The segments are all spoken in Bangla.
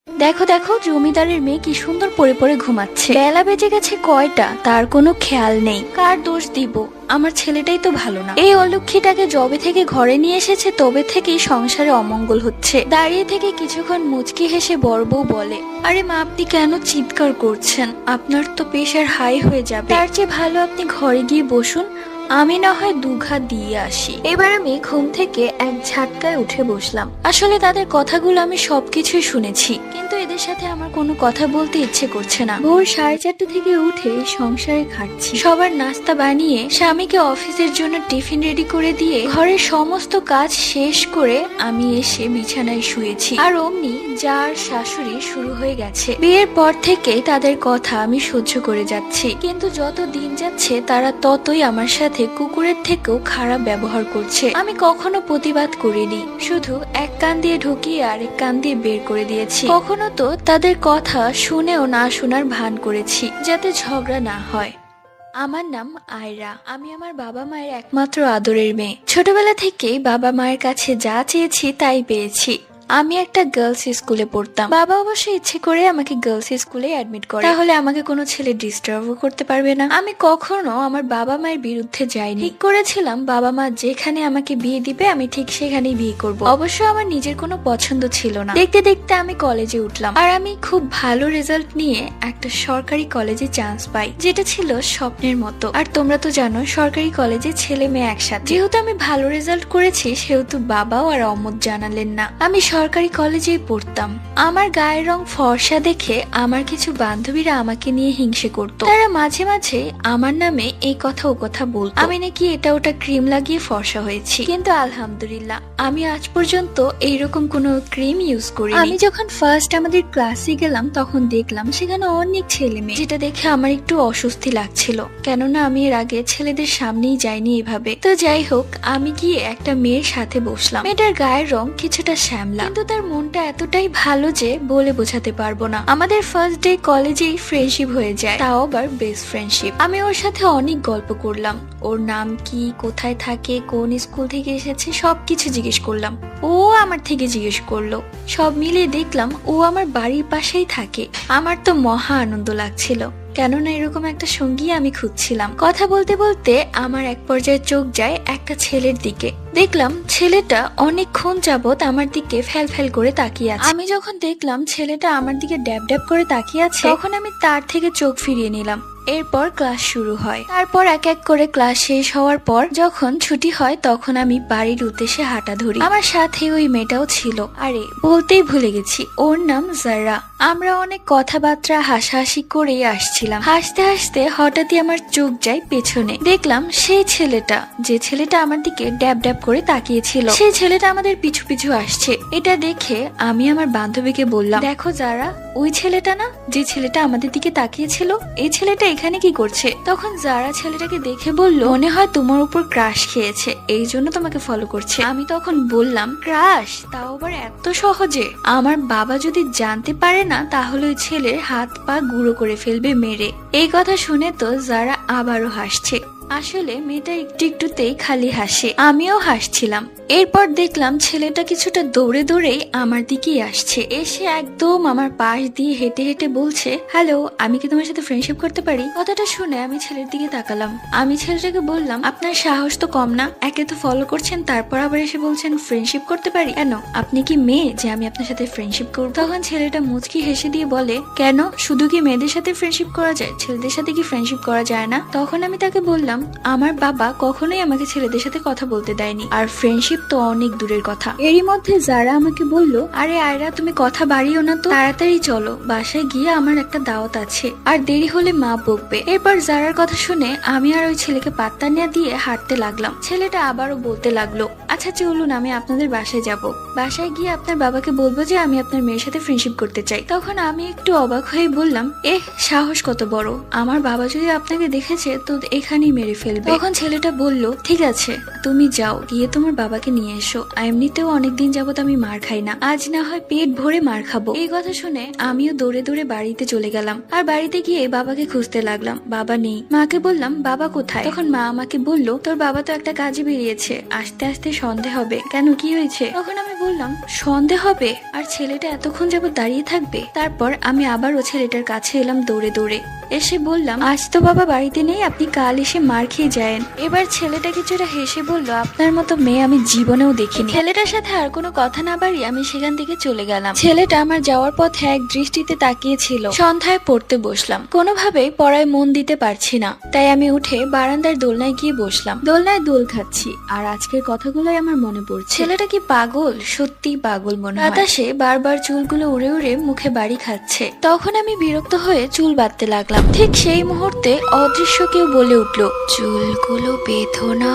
দেখো দেখো, জমিদারের মেয়ে কি সুন্দর পড়ে পড়ে ঘুমাচ্ছে। বেলা বেজে গেছে কয়টা তার কোনো খেয়াল নেই। কার দোষ দিব? আমার ছেলেটাই তো ভালো না। এই অলক্ষীটাকে যবে থেকে ঘরে নিয়ে এসেছে তবে থেকেই সংসারে অমঙ্গল হচ্ছে। দাঁড়িয়ে থেকে কিছুক্ষণ মুচকি হেসে বড় বউ বলে, আরে মা, আপনি কেন চিৎকার করছেন? আপনার তো প্রেশার হাই হয়ে যাবে। তার চেয়ে ভালো আপনি ঘরে গিয়ে বসুন, আমি না হয় দুঘাত দিয়ে আসি। এবার আমি ঘুম থেকে এক ঝাটকায় উঠে বসলাম। আসলে তাদের কথাগুলো আমি সবকিছুই শুনেছি, কিন্তু এদের সাথে আমার কোনো কথা বলতে ইচ্ছে করছে না। ভোর 4:30 থেকে উঠে সংসারে খাটছি। সবার নাস্তা বানিয়ে স্বামীকে অফিসের জন্য টিফিন রেডি করে দিয়ে ঘরের সমস্ত কাজ শেষ করে আমি এসে বিছানায় শুয়েছি। আর অমনি যার শাশুড়ি শুরু হয়ে গেছে। বিয়ের পর থেকে তাদের কথা আমি সহ্য করে যাচ্ছি, কিন্তু যত দিন যাচ্ছে তারা ততই আমার সাথে কুকুরের থেকেও খারাপ ব্যবহার করছে। আমি কখনো প্রতিবাদ করিনি, শুধু এক কান দিয়ে ঢুকিয়ে আরেক কান দিয়ে বের করে দিয়েছি। কখনো তো তাদের কথা শুনেও না শোনার ভান করেছি, যাতে ঝগড়া না হয়। আমার নাম আয়রা। আমি আমার বাবা মায়ের একমাত্র আদরের মেয়ে। ছোটবেলা থেকেই বাবা মায়ের কাছে যা চেয়েছি তাই পেয়েছি। আমি একটা গার্লস স্কুলে পড়তাম। বাবা অবশ্য ইচ্ছে করে আমাকে গার্লস স্কুলে অ্যাডমিট করে, তাহলে আমাকে কোনো ছেলে ডিস্টার্বও করতে পারবে না। আমি কখনো আমার বাবা মায়ের বিরুদ্ধে যাইনি। ঠিক করেছিলাম বাবা মা যেখানে আমাকে বিয়ে দিবে আমি ঠিক সেখানেই বিয়ে করব। অবশ্য আমার নিজের কোনো পছন্দ ছিল না। দেখতে দেখতে আমি কলেজে উঠলাম, আর আমি খুব ভালো রেজাল্ট নিয়ে একটা সরকারি কলেজে চান্স পাই, যেটা ছিল স্বপ্নের মতো। আর তোমরা তো জানো সরকারি কলেজে ছেলে মেয়ে একসাথে। যেহেতু আমি ভালো রেজাল্ট করেছি সেহেতু বাবাও আর অমত জানালেন না। আমি সরকারি কলেজেই পড়তাম। আমার গায়ের রং ফর্সা দেখে আমার কিছু বান্ধবীরা আমাকে নিয়ে হিংসে করত। তারা মাঝে মাঝে আমার নামে এই কথা ও কথা বলতো, আমি নাকি এটা ওটা ক্রিম লাগিয়ে ফর্সা হয়েছি। কিন্তু আলহামদুলিল্লাহ আমি আজ পর্যন্ত এইরকম কোনো ক্রিম ইউজ করি। আমি যখন ফার্স্ট আমাদের ক্লাসে গেলাম তখন দেখলাম সেখানে অনেক ছেলে মেয়ে, যেটা দেখে আমার একটু অস্বস্তি লাগছিল, কেননা আমি এর আগে ছেলেদের সামনেই যাইনি এভাবে। তো যাই হোক, আমি গিয়ে একটা মেয়ের সাথে বসলাম। মেয়েটার গায়ের রং কিছুটা শ্যামলা, কিন্তু তার মনটা এতটাই ভালো যে বলে বোঝাতে পারবো না। আমাদের ফার্স্ট ডে কলেজেই ফ্রেন্ডশিপ হয়ে যায়, তাও আবার বেস্ট ফ্রেন্ডশিপ। আমি ওর সাথে অনেক গল্প করলাম, ওর নাম কি, কোথায় থাকে, কোন স্কুল থেকে এসেছে সবকিছু জিজ্ঞেস করলাম। ও আমার থেকে জিজ্ঞেস করলো। সব মিলিয়ে দেখলাম ও আমার বাড়ির পাশেই থাকে। আমার তো মহা আনন্দ লাগছিল, কেননা এরকম একটা সঙ্গী আমি খুঁজছিলাম। কথা বলতে বলতে আমার এক পর্যায়ে চোখ যায় একটা ছেলের দিকে। দেখলাম ছেলেটা অনেকক্ষণ যাবত আমার দিকে ফ্যাল ফ্যাল করে তাকিয়ে আছে। আমি যখন দেখলাম ছেলেটা আমার দিকে ড্যাব ড্যাব করে তাকিয়ে আছে, তখন আমি তার থেকে চোখ ফিরিয়ে নিলাম। এরপর ক্লাস শুরু হয়। তারপর এক এক করে ক্লাস শেষ হওয়ার পর যখন ছুটি হয় তখন আমি বাড়ির উদ্দেশ্যে হাঁটা ধরি। আমার সাথে ওই মেয়েটাও ছিল। আরে বলতেই ভুলে গেছি, ওর নাম জারা। আমরা অনেক কথাবার্তা হাসাহাসি করেই আসছিলাম। হাসতে হাসতে হঠাৎই আমার চোখ যায় পেছনে। দেখলাম সেই ছেলেটা, যে ছেলেটা আমার দিকে ড্যাব ড্যাব করে তাকিয়েছিল, সেই ছেলেটা আমাদের পিছু পিছু আসছে। এটা দেখে আমি আমার বান্ধবীকে বললাম, দেখো যারা, ওই ছেলেটা না যে ছেলেটা আমাদের দিকে তাকিয়েছিল, এই ছেলেটা এখানে কি করছে? তখন যারা ছেলেটাকে দেখে বলল, মনে হয় তোমার উপর ক্রাশ খেয়েছে, এই জন্য তোমাকে ফলো করছে। আমি তখন বললাম, ক্রাশ? তাও আবার এত সহজে? আমার বাবা যদি জানতে পারে না তাহলে ওই ছেলের হাত পা গুঁড়ো করে ফেলবে মেরে। এই কথা শুনে তো যারা আবারও হাসছে। আসলে মেয়েটা একটু একটুতেই খালি হাসে, আমিও হাসছিলাম। এরপর দেখলাম ছেলেটা কিছুটা দৌড়ে দৌড়েই আমার দিকেই আসছে। এসে একদম আমার পাশ দিয়ে হেঁটে হেঁটে বলছে, হ্যালো, আমি কি তোমার সাথে ফ্রেন্ডশিপ করতে পারি? কথাটা শুনে আমি ছেলের দিকে তাকালাম। আমি ছেলেটাকে বললাম, আপনার সাহস তো কম না, একে তো ফলো করছেন তারপর আবার এসে বলছেন ফ্রেন্ডশিপ করতে পারি। কেন, আপনি কি মেয়ে যে আমি আপনার সাথে ফ্রেন্ডশিপ করব? তখন ছেলেটা মুচকি হেসে দিয়ে বলে, কেন, শুধু কি মেয়েদের সাথে ফ্রেন্ডশিপ করা যায়, ছেলেদের সাথে কি ফ্রেন্ডশিপ করা যায় না? তখন আমি তাকে বললাম, আমার বাবা কখনোই আমাকে ছেলেদের সাথে কথা বলতে দেয়নি, আর ফ্রেন্ডশিপ তো অনেক দূরের কথা। এরই মধ্যে যারা আমাকে বলল, আরে আয়রা, তুমি কথা বাড়িও না তো, তাড়াতাড়ি চলো, বাসায় গিয়ে আমার একটা দাওয়াত আছে, আর দেরি হলে মা বকবে। এরপর যারার কথা শুনে আমি আর ওই ছেলেকে পাত্তা না দিয়ে হাঁটতে লাগলাম। ছেলেটা আবারও বলতে লাগলো, আচ্ছা চলুন, আমি আপনাদের বাসায় যাব, বাসায় গিয়ে আপনার বাবাকে বলবো যে আমি আপনার মেয়ের সাথে ফ্রেন্ডশিপ করতে চাই। তখন আমি একটু অবাক হয়ে বললাম, সাহস কত বড়, আমার বাবা যদি আপনাকে দেখেছে তো এখানেই মেরে মেরে ফেলবে। তখন ছেলেটা বলল, ঠিক আছে তুমি যাও, গিয়ে তোমার বাবাকে নিয়ে এসো। এমনিতেও অনেকদিন যাবত আমি মার খাই না, আজ না হয় পেট ভরে মার খাবো। এই কথা শুনে আমিও দৌড়ে দৌড়ে বাড়িতে চলে গেলাম। আর বাড়িতে গিয়ে বাবাকে খুঁজতে লাগলাম, বাবা নেই। মাকে বললাম, বাবা কোথায়? তখন মা আমাকে বলল, তোর বাবা তো একটা কাজে বেরিয়েছে, আসতে আসতে সন্দেহ হবে। কেন, কি হয়েছে? তখন আমি বললাম, সন্দেহ হবে? আর ছেলেটা এতক্ষণ যাবত দাঁড়িয়ে থাকবে? তারপর আমি আবারও ছেলেটার কাছে এলাম দৌড়ে দৌড়ে। এসে বললাম, আজ তো বাবা বাড়িতে নেই, আপনি কাল এসে মার খেয়ে যায়েন। এবার ছেলেটা কিছুটা হেসে বলল, আপনার মতো মেয়ে আমি জীবনেও দেখিনি। ছেলেটার সাথে আর কোনো কথা না বাড়িয়ে আমি সেখান থেকে চলে গেলাম। ছেলেটা আমার যাওয়ার পথে এক দৃষ্টিতে তাকিয়েছিল। সন্ধ্যায় পড়তে বসলাম, কোনোভাবেই পড়ায় মন দিতে পারছি না, তাই আমি উঠে বারান্দার দোলনায় গিয়ে বসলাম। দোলনায় দোল খাচ্ছি আর আজকের কথাগুলোই আমার মনে পড়ছে। ছেলেটা কি পাগল? সত্যি পাগল মনে হয়। বাতাসে বারবার চুলগুলো উড়ে উড়ে মুখে বাড়ি খাচ্ছে। তখন আমি বিরক্ত হয়ে চুল বাঁধতে লাগলাম। ঠিক সেই মুহূর্তে অদৃশ্য কেউ বলে উঠল, চুলগুলো বেঁধো না,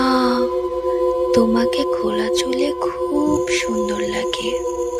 তোমাকে খোলা চুলে খুব সুন্দর লাগে।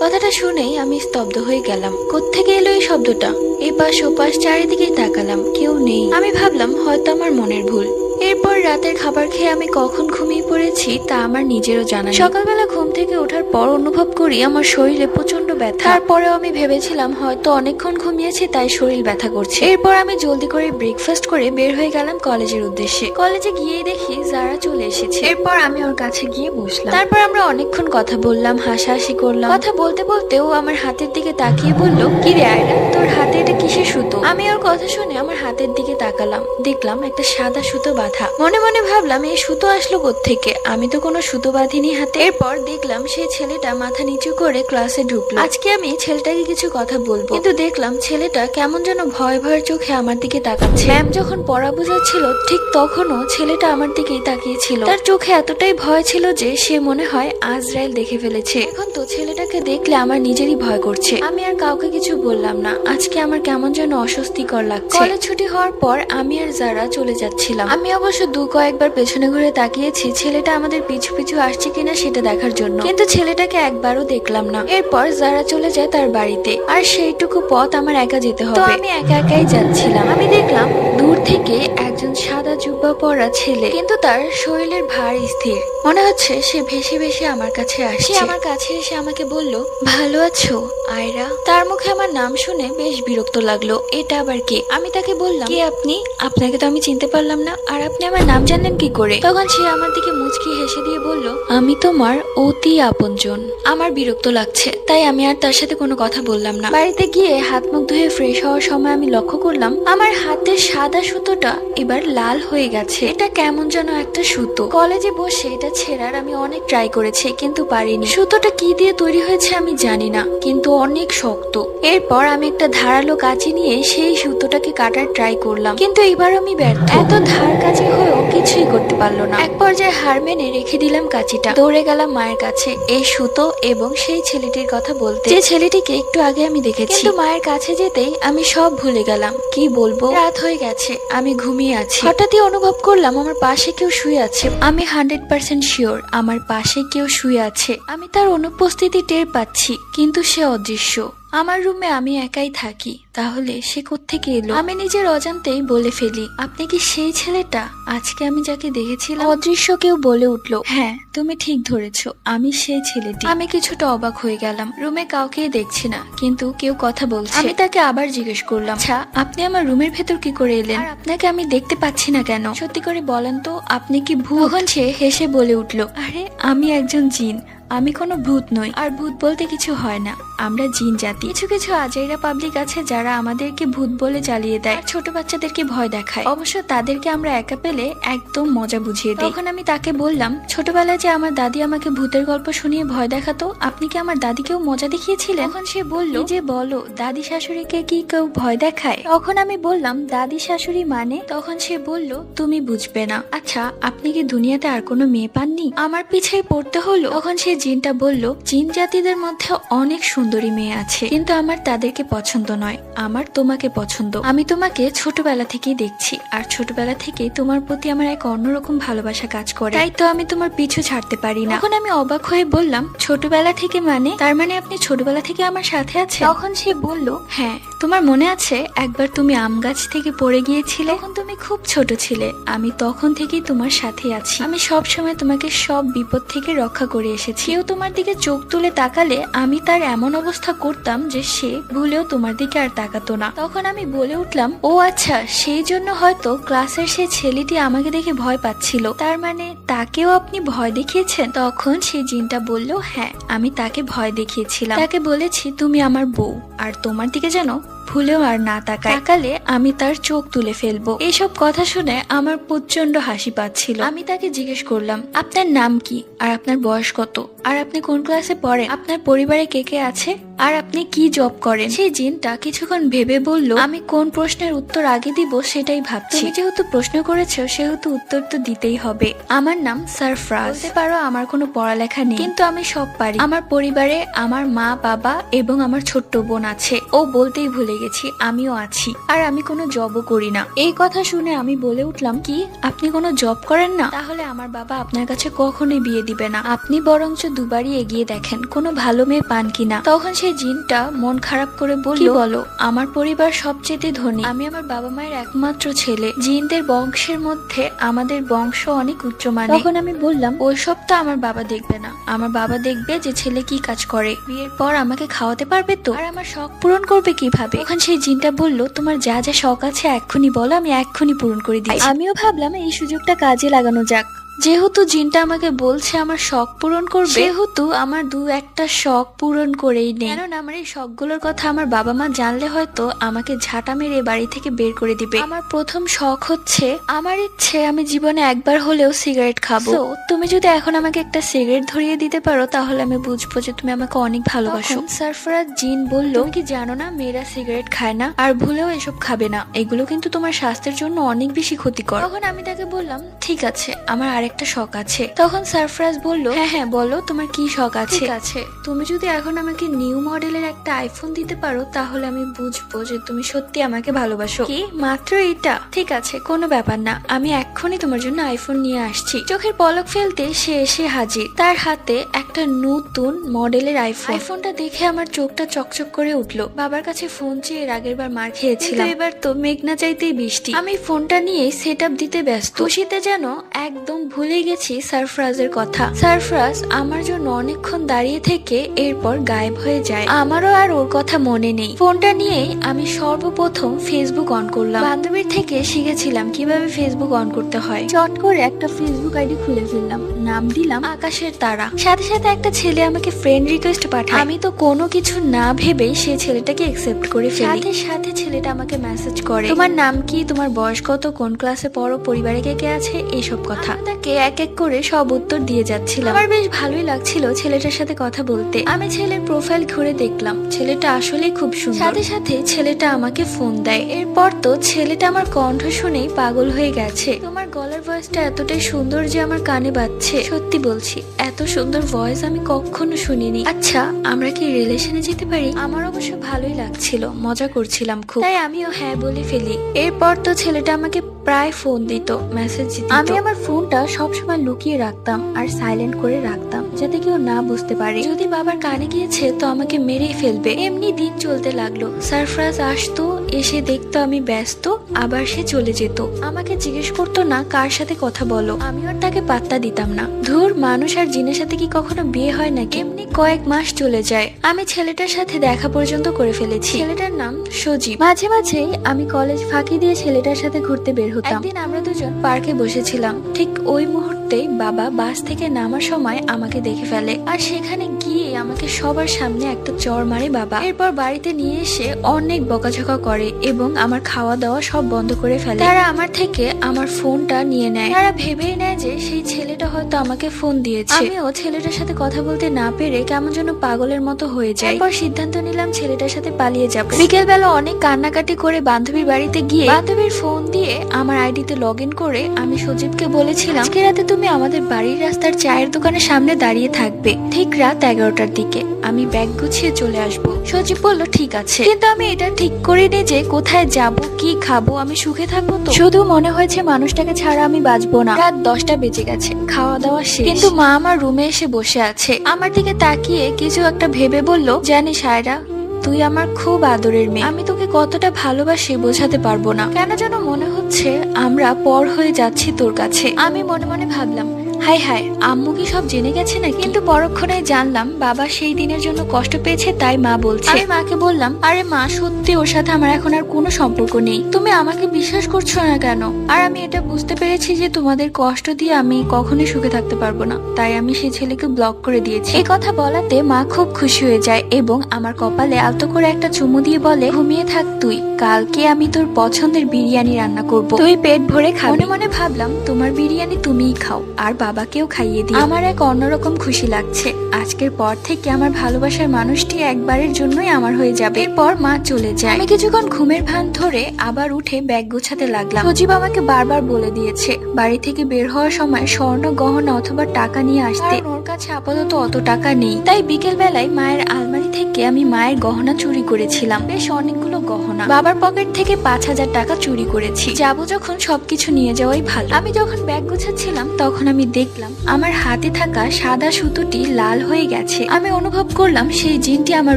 কথাটা শুনেই আমি স্তব্ধ হয়ে গেলাম। কোত্থেকে এলো এই শব্দটা? এপাশ ওপাশ চারিদিকে তাকালাম, কেউ নেই। আমি ভাবলাম হয়তো আমার মনের ভুল। এরপর রাতের খাবার খেয়ে আমি কখন ঘুমিয়ে পড়েছি তা আমার নিজেরও জানা নেই। সকালবেলা ঘুম থেকে ওঠার পর অনুভব করি আমার শরীরে প্রচন্ড ব্যথা। তারপরেও আমি ভেবেছিলাম হয়তো অনেকক্ষণ ঘুমিয়েছি তাই শরীর ব্যথা করছে। এরপর আমি জলদি করে ব্রেকফাস্ট করে বের হয়ে গেলাম কলেজের উদ্দেশ্যে। কলেজে গিয়েই দেখি যারা চলে এসেছে। এরপর আমি ওর কাছে গিয়ে বসলাম। তারপর আমরা অনেকক্ষণ কথা বললাম, হাসাহাসি করলাম। কথা বলতে বলতে ও আমার হাতের দিকে তাকিয়ে বলল, কি রে আয়রা, তোর হাতে এটা কিসের সুতো? আমি ওর কথা শুনে আমার হাতের দিকে তাকালাম, দেখলাম একটা সাদা সুতো বাঁধা। মনে মনে ভাবলাম এই সুতো আসলো কোত্থেকে? আমি তো কোনো সুতো বাঁধিনি হাতে। এরপর দেখলাম সেই ছেলেটা মাথা নিচু করে ক্লাসে ঢুকলো। আজকে আমি ছেলেটাকে কিছু কথা বলবো, কিন্তু দেখলাম ছেলেটা কেমন যেন ভয় ভয়ের চোখে আমার দিকে তাকাচ্ছে। ম্যাম যখন পড়া বোঝাচ্ছিল ঠিক তখনও ছেলেটা আমার দিকেই তাকিয়েছিল। তার চোখে এতটাই ভয় ছিল যে সে মনে হয় আজরাইল দেখে ফেলেছে। এখন তো ছেলেটাকে দেখলে আমার নিজেরই ভয় করছে। আমি আর কাউকে কিছু বললাম না। আজকে আমার কেমন যেন অস্বস্তিকর লাগছে। কলেজ ছুটি হওয়ার পর আমি আর যারা চলে যাচ্ছিলাম। আমি অবশ্য কয়েকবার পেছনে ঘুরে তাকিয়েছি ছেলেটা আমাদের পিছু পিছু আসছে কিনা সেটা দেখার জন্য, কিন্তু ছেলেটাকে একবারও দেখলাম না। এরপর যারা চলে যায় তার বাড়িতে, আর সেইটুকু পথ আমার একা যেতে হবে। তো আমি একা একাই যাচ্ছিলাম। আমি দেখলাম দূর থেকে একজন সাদা জুব্বা পরা ছেলে, কিন্তু তার শরীরের ভার স্থির। মনে হচ্ছে সে ভেসে ভেসে আমার কাছে আসছে। আমার কাছে এসে আমাকে বলল, ভালো আছো আয়রা? তার মুখে আমার নাম শুনে বেশ বিরক্ত লাগলো। এটা আবার কে? আমি তাকে বললাম, কে আপনি? আপনাকে তো আমি চিনতে পারলাম না, আর আপনি আমার নাম জানলেন কি করে? তখন সে আমার দিকে মুচকি হেসে দিয়ে বলল, আমি তোমার অতি আপনজন। আমার বিরক্ত লাগছে তাই আমি আর তার সাথে কোনো কথা বললাম না। বাড়িতে গিয়ে হাত মুখ ধুয়ে ফ্রেশ হওয়ার সময় আমি লক্ষ্য করলাম আমার হাতের সাদা সুতোটা এবার লাল হয়ে গেছে। এটা কেমন যেন একটা সুতো। কলেজে বসে এটা ছেঁড়ার আমি অনেক ট্রাই করেছি কিন্তু পারিনি। সুতোটা কি দিয়ে তৈরি হয়েছে আমি জানি না, কিন্তু অনেক শক্ত। এরপর আমি একটা ধারালো কাঁচি নিয়ে সেই সুতোটাকে কাটার ট্রাই করলাম, কিন্তু এবার আমি ব্যর্থ। এত ধার কাঁচি হয়েও কিছুই করতে পারলো না। এক পর্যায়ে হার মেনে রেখে দিলাম কাঁচিটা। দৌড়ে গেলাম মায়ের কাছে এই সুতো এবং সেই ছেলেটির কথা বলতে, যে ছেলেটিকে একটু আগে আমি দেখেছি। কিন্তু মায়ের কাছে যেতেই আমি সব ভুলে গেলাম। কি বলবো, রাত হয়ে গেছে, আমি ঘুমিয়ে আছি। হঠাৎই অনুভব করলাম আমার পাশে কেউ শুয়ে আছে। আমি 100% শিওর আমার পাশে কেউ শুয়ে আছে। আমি তার অনুপস্থিতি টের পাচ্ছি, কিন্তু সে অদৃশ্য। আমার রুমে আমি একাই থাকি, তাহলে সে কোত্থেকে এলো? আমি নিজের অজান্তেই বলে ফেলি, আপনি কি সেই ছেলেটা আজকে আমি যাকে দেখেছিলাম? অদৃশ্য কেউ বলে উঠল, হ্যাঁ তুমি ঠিক ধরেছো, আমি সেই ছেলেটি। আমি কিছুটা অবাক হয়ে গেলাম। রুমে কাউকে দেখছি না, কিন্তু কেউ কথা বলছে। আমি তাকে আবার জিজ্ঞেস করলাম, আচ্ছা আপনি আমার রুমের ভেতর কি করে এলেন? আর আপনাকে আমি দেখতে পাচ্ছি না কেন? সত্যি করে বলেন তো, আপনি কি ভূত? তখন সে হেসে বলে উঠল, আরে আমি একজন জিন, আমি কোনো ভূত নই। আর ভূত বলতে কিছু হয় না, আমরা জিন জাতি। কিছু কিছু আজাইরা পাবলিক আছে যারা আমাদেরকে ভূত বলে চালিয়ে দেয়, ছোট বাচ্চাদেরকে ভয় দেখায়। অবশ্য তাদেরকে আমরা একা পেলে একদম মজা বুঝিয়ে দিই। তখন আমি তাকে বললাম, ছোটবেলায় যে আমার দাদি আমাকে ভূতের গল্প শুনিয়ে ভয় দেখাতো, আপনি কি আমার দাদিকেও মজা দেখিয়েছিলেন? তখন সে বলল, যে বলো দাদি শাশুড়িকে কি কেউ ভয় দেখায়? তখন আমি বললাম, দাদি শাশুড়ি মানে? তখন সে বলল, তুমি বুঝবে না। আচ্ছা আপনি কি দুনিয়াতে আর কোনো মেয়ে পাননি? আমার পিছাই পড়তে হলো। তখন সে জিনটা বলল, জিন জাতিদের মধ্যে অনেক সুন্দরী মেয়ে আছে, কিন্তু আমার তাদেরকে পছন্দ নয়, আমার তোমাকে পছন্দ। আমি তোমাকে ছোটবেলা থেকেই দেখছি, আর ছোটবেলা থেকে তোমার প্রতি আমার এক অন্যরকম ভালোবাসা কাজ করে, তাই তো আমি তোমার পিছু ছাড়তে পারি না। তখন আমি অবাক হয়ে বললাম, ছোটবেলা থেকে মানে? তার মানে আপনি ছোটবেলা থেকে আমার সাথে আছেন? তখন সে বলল, হ্যাঁ। তোমার মনে আছে একবার তুমি আম গাছ থেকে পড়ে গিয়েছিলে? তখন তুমি খুব ছোট ছিলে, আমি তখন থেকেই তোমার সাথে আছি। আমি সব সময় তোমাকে সব বিপদ থেকে রক্ষা করে এসেছি। কেউ তোমার দিকে চোখ তুলে তাকালে আমি তার এমন অবস্থা করতাম যে সে ভুলেও তোমার দিকে আর তাকাতো না। তখন আমি বলে উঠলাম, ও আচ্ছা, সেই জন্য হয়তো ক্লাসের সে ছেলেটি আমাকে দেখে ভয় পাচ্ছিল, তার মানে তাকেও আপনি ভয় দেখিয়েছেন? তখন সেই জিনটা বলল, হ্যাঁ, আমি তাকে ভয় দেখিয়েছিলাম। তাকে বলেছি তুমি আমার বউ, আর তোমার দিকে যেন ভুলেও আর না তাকালে আমি তার চোখ তুলে ফেলবো। এইসব কথা শুনে আমার প্রচন্ড হাসি পাচ্ছিল। আমি তাকে জিজ্ঞেস করলাম, আপনার নাম কি, আর আপনার বয়স কত, আর আপনি কোন ক্লাসে পড়েন, আপনার পরিবারে কে কে আছে, আর আপনি কি জব করেন? সেই জিনটা কিছুক্ষণ ভেবে বলল, আমি কোন প্রশ্নের উত্তর আগে দিব সেটাই ভাবছি। তুমি যেহেতু প্রশ্ন করেছো সেহেতু উত্তর তো দিতেই হবে। আমার নাম সারফরাজ। বলতে পারো আমার কোনো পড়ালেখা নেই, কিন্তু আমি সব পারি। আমার পরিবারে আমার মা, বাবা এবং আমার ছোট্ট বোন আছে। ও বলতেই ভুলে গেছি, আমিও আছি, আর আমি কোনো জবও করি না। এই কথা শুনে আমি বলে উঠলাম, কি আপনি কোনো জব করেন না? তাহলে আমার বাবা আপনার কাছে কখনোই বিয়ে দিবে না। আপনি বরঞ্চ দুবারই এগিয়ে দেখেন কোনো ভালো মেয়ে পান কিনা। তখন সেই জিনটা মন খারাপ করে বলল, বলো, আমার পরিবার সবচেয়ে ধনী, আমি আমার বাবা মায়ের একমাত্র ছেলে। জিনদের বংশের মধ্যে আমাদের বংশ অনেক উচ্চমানের। তখন আমি বললাম, ওইসব তো আমার বাবা দেখবে না। আমার বাবা দেখবে যে ছেলে কি কাজ করে, বিয়ের পর আমাকে খাওয়াতে পারবে তো, আর আমার শখ পূরণ করবে কিভাবে। তখন সেই জিনটা বলল, তোমার যা যা শখ আছে এক্ষুনি বলো, আমি এক্ষুনি পূরণ করে দিই। আমিও ভাবলাম এই সুযোগটা কাজে লাগানো যাক। যেহেতু জিনটা আমাকে বলছে আমার শখ পূরণ করবে, সেহেতু আমার দু একটা শখ পূরণ করেই নেই। কারণ আমার এই শখগুলোর কথা আমার বাবা মা জানলে হয়তো আমাকে ঝাঁটা মেরে বাড়ি থেকে বের করে দিবে। আমার প্রথম শখ হচ্ছে, আমার ইচ্ছে আমি জীবনে একবার হলেও সিগারেট খাবো। তো তুমি যদি এখন আমাকে একটা সিগারেট ধরিয়ে দিতে পারো তাহলে আমি বুঝবো যে তুমি আমাকে অনেক ভালোবাসো। সারফরাজ জিন বলল, তুমি কি জানো না মেয়েরা সিগারেট খায় না, আর ভুলেও এসব খাবে না, এগুলো কিন্তু তোমার স্বাস্থ্যের জন্য অনেক বেশি ক্ষতিকর। তখন আমি তাকে বললাম, ঠিক আছে, আমার আরেকটা শখ আছে। তখন সারফরাজ বলল, হ্যাঁ হ্যাঁ বলো, তোমার কি শখ আছে? ঠিক আছে, তুমি যদি এখন আমাকে নিউ মডেলের একটা আইফোন দিতে পারো তাহলে আমি বুঝবো যে তুমি সত্যি আমাকে ভালোবাসো। কি মাত্র এটা? ঠিক আছে, কোনো ব্যাপার না, আমি এক্ষুনি তোমার জন্য আইফোন নিয়ে আসছি। চোখের পলক ফেলতে সে এসে হাজির, তার হাতে একটা নতুন মডেলের আইফোন। আইফোনটা দেখে আমার চোখটা চকচক করে উঠলো। বাবার কাছে ফোন চেয়ে আগের বার মার খেয়েছিলাম, এবার তো মেঘ না চাইতেই বৃষ্টি। আমি ফোনটা নিয়ে সেট আপ দিতে ব্যস্ত, খুশিতে যেন একদম ভুলে গেছি সারফরাজের কথা। সারফরাজ আমার জন্য অনেকক্ষণ দাঁড়িয়ে থেকে এরপর গায়েব হয়ে যায়। আমারও আর ওর কথা মনে নেই। ফোনটা নিয়েই আমি সর্বপ্রথম ফেসবুক অন করলাম। বান্ধবীর থেকে শিখেছিলাম কিভাবে ফেসবুক অন করতে হয়। চট করে একটা ফেসবুক আইডি খুলে ফেললাম, নাম দিলাম আকাশের তারা। সাথে সাথে একটা ছেলে আমাকে ফ্রেন্ড রিকোয়েস্ট পাঠায়। আমি তো কোনো কিছু না ভেবেই সেই ছেলেটাকে অ্যাকসেপ্ট করে ফেলি। সাথে সাথে ছেলেটা আমাকে মেসেজ করে, তোমার নাম কি, তোমার বয়স কত, কোন ক্লাসে পড়ো, পরিবারে কে কে আছে, এইসব কথা। তাকে এক এক করে সব উত্তর দিয়ে যাচ্ছিলাম। আমার বেশ ভালোই লাগছিল ছেলেটার সাথে কথা বলতে। আমি ছেলের প্রোফাইল ঘুরে দেখলাম ছেলেটা আসলেই খুব সুন্দর। সাথে সাথে ছেলেটা আমাকে ফোন দেয়। এরপর তো ছেলেটা আমার কণ্ঠ শুনেই পাগল হয়ে গেছে। তোমার গলার ভয়েসটা এতটাই সুন্দর যে আমার কানে বাজছে। সত্যি বলছি, এত সুন্দর ভয়েস আমি কখনো শুনিনি। আচ্ছা, আমরা কি রিলেশনে যেতে পারি? আমার অবশ্য ভালোই লাগছিল, মজা করছিলাম খুব, তাই আমিও হ্যাঁ বলে ফেলি। এরপর তো ছেলেটা আমাকে প্রায় ফোন দিত, মেসেজ দিত। আমি আমার ফোনটা সবসময় লুকিয়ে রাখতাম আর সাইলেন্ট করে রাখতাম যাতে কেউ না বুঝতে পারে। যদি বাবার কানে গিয়েছে তো আমাকে মেরেই ফেলবে। এমনি দিন চলতে লাগলো। সারফরাজ আসতো, এসে দেখতো আমি ব্যস্ত, আবার সে চলে যেত। আমাকে জিজ্ঞেস করতো না কার সাথে কথা বলো। আমি আর তাকে পাত্তা দিতাম না। ধুর, মানুষ আর জিনের সাথে কি কখনো বিয়ে হয় নাকি? এমনি কয়েক মাস চলে যায়। আমি ছেলেটার সাথে দেখা পর্যন্ত করে ফেলেছি। ছেলেটার নাম সজীব। মাঝে মাঝেই আমি কলেজ ফাঁকি দিয়ে ছেলেটার সাথে ঘুরতে বের হতাম। একদিন আমরা দুজন পার্কে বসেছিলাম। ঠিক ওই মুহূর্তেই বাবা বাস থেকে নামার সময় আমাকে দেখে ফেলে, আর সেখানে গিয়ে আমাকে সবার সামনে একটা চড় মারে বাবা। এরপর বাড়িতে নিয়ে এসে অনেক বকাঝকা করে এবং আমার খাওয়া দাওয়া সব বন্ধ করে ফেলে। তারা আমার থেকে আমার ফোনটা নিয়ে নেয়। তারা ভেবেই নেয় যে সেই ছেলেটা হয়তো আমাকে ফোন দিয়েছে। আমিও ছেলেটার সাথে কথা বলতে না পেরে কেমন যেন পাগলের মতো হয়ে যায়। এরপর সিদ্ধান্ত নিলাম ছেলেটার সাথে পালিয়ে যাব। বিকেল বেলা অনেক কান্নাকাটি করে বান্ধবীর বাড়িতে গিয়ে বান্ধবীর ফোন দিয়ে আমার আইডিতে লগ ইন করে আমি সজীবকে বলেছিলাম, আজকে রাতে তুমি তুমি আমাদের বাড়ির রাস্তার চায়ের দোকানের সামনে দাঁড়িয়ে থাকবে ঠিক রাত 11টার দিকে। আমি ব্যাগ গুছিয়ে চলে আসবো। সজীব বলল ঠিক আছে, কিন্তু আমি এটা ঠিক করিনি যে কোথায় যাব, কি খাবো, আমি সুখে থাকবো তো। শুধু মনে হয়েছে মানুষটাকে ছাড়া আমি বাঁচবো না। রাত 10টা বেজে গেছে, খাওয়া দাওয়া শেষ, কিন্তু মা আমার রুমে এসে বসে আছে। আমার দিকে তাকিয়ে কিছু একটা ভেবে বলল, জানিস আয়রা, তুই আমার খুব আদরের মেয়ে। আমি তোকে কতটা ভালোবাসি বোঝাতে পারবো না। কেন যেন মনে হচ্ছে আমরা পর হয়ে যাচ্ছি তোর কাছে। আমি মনে মনে ভাবলাম, হাই হাই, আম্মু কি সব জেনে গেছে না? কিন্তু পরক্ষণে জানলাম বাবা সেই দিনের জন্য কষ্ট পেয়েছে, তাই মা বলছে। আমি মাকে বললাম, আরে মা, সত্যি ওর সাথে আমার এখন আর কোনো সম্পর্ক নেই। তুমি আমাকে বিশ্বাস করছো না কেন? আর আমি এটা বুঝতে পেরেছি যে তোমাদের কষ্ট দিয়ে আমি কখনোই সুখে থাকতে পারবো না, তাই আমি সেই ছেলেকে ব্লক করে দিয়েছি। এই কথা বলাতে মা খুব খুশি হয়ে যায় এবং আমার কপালে আলতো করে একটা চুমু দিয়ে বলে, ঘুমিয়ে থাক তুই, কালকে আমি তোর পছন্দের বিরিয়ানি রান্না করব, তুই পেট ভরে খাবি। মনে মনে ভাবলাম, তোমার বিরিয়ানি তুমিই খাও আর বাবাকেও খাইয়ে দিই। আমার এক অন্যরকম খুশি লাগছে। আজকের পর থেকে আমার ভালোবাসার মানুষটি একবারের জন্যই আমার হয়ে যাবে। এরপর মা চলে যায়। আমি কিছুক্ষণ ঘুমের ভান ধরে আবার উঠে ব্যাগ গোছাতে লাগলাম। সজীব আমাকে বারবার বলে দিয়েছে বাড়ি থেকে বের হওয়ার সময় স্বর্ণ গহনা অথবা টাকা নিয়ে আসতে, ওর কাছে আপাতত অত টাকা নেই। তাই বিকেল বেলায় মায়ের আলমারি থেকে আমি মায়ের গহনা চুরি করেছিলাম, বেশ অনেকগুলো গহনা। বাবার পকেট থেকে 5,000 টাকা চুরি করেছি। যাবো যখন সবকিছু নিয়ে যাওয়াই ভালো। আমি যখন ব্যাগ গোছাচ্ছিলাম তখন আমি দেখলাম আমার হাতে থাকা সাদা সুতোটি লাল হয়ে গেছে। আমি অনুভব করলাম সেই জিনটি আমার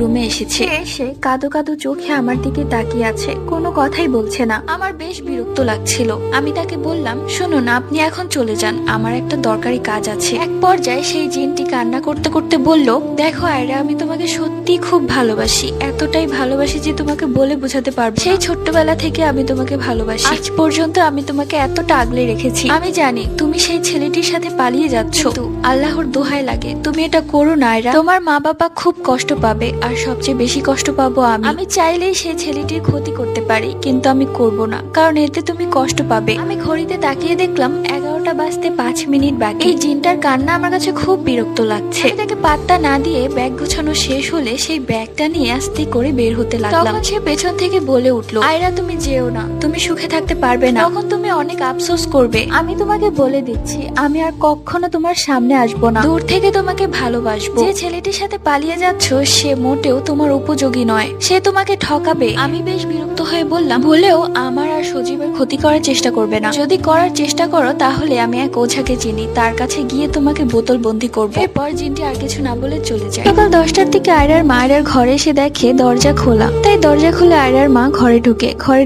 রুমে এসেছে। এসে কাদো কাদো চোখে আমার দিকে তাকিয়ে আছে, কোনো কথাই বলছে না। আমার বেশ বিরক্ত লাগছিল। আমি তাকে বললাম, শুনুন, আপনি এখন চলে যান, আমার একটা দরকারি কাজ আছে। এক পর্যায়ে সেই জিনটি কান্না করতে করতে বলল, দেখো আয়রা, আমি তোমাকে সত্যি খুব ভালোবাসি, এতটাই ভালোবাসি যে তোমাকে বলে বোঝাতে পারবো। সেই ছোট্টবেলা থেকে আমি তোমাকে ভালোবাসি, আজ পর্যন্ত আমি তোমাকে এতটা আগলে রেখেছি। আমি জানি তুমি সেই ছেলেটির সাথে পালিয়ে যাচ্ছ, তো আল্লাহর দোহাই লাগে তুমি এটা করো না আয়রা। তোমার মা বাবা খুব কষ্ট পাবে, আর সবচেয়ে বেশি কষ্ট পাবো আমি। আমি চাইলেই সেই ছেলেটির ক্ষতি করতে পারি, কিন্তু আমি করব না, কারণ এতে তুমি কষ্ট পাবে। আমি ঘড়িতে তাকিয়ে দেখলাম 11টা বাজতে 5 মিনিট বাকি। এই জিনটার কান্না আমার কাছে খুব বিরক্ত লাগছে। আমি তাকে পাত্তা না দিয়ে ব্যাগ গোছানো শেষ হলে সেই ব্যাগটা নিয়ে আস্তে করে বের হতে লাগলাম। তখন সে পেছন থেকে বলে উঠলো, আয়রা, তুমি যেও না, তুমি সুখে থাকতে পারবে না, তখন তুমি অনেক আফসোস করবে। আমি তোমাকে বলে দিচ্ছি, আমি আর কখনো তোমার সামনে আসবো না, দূর থেকে তোমাকে ভালোবাসবো। যে ছেলেটির সাথে পালিয়ে যাচ্ছ সে মোটেও তোমার উপযোগী নয়, সে তোমাকে ঠকাবে। আমি বেশ বিরক্ত হয়ে বললাম, বলেও আমার আর সজীবের ক্ষতি করার চেষ্টা করবে না। যদি করার চেষ্টা করো তাহলে আমি এক ওঝাকে চিনি, তার কাছে গিয়ে তোমাকে বোতল বন্দি করবো। এরপর জিনটি আর কিছু না বলে চলে যায়। সকাল 10টার দিকে আয়রার মা আয়রার ঘরে এসে দেখে দরজা খোলা, তাই দরজা খুলে আয়রার মা ঘরে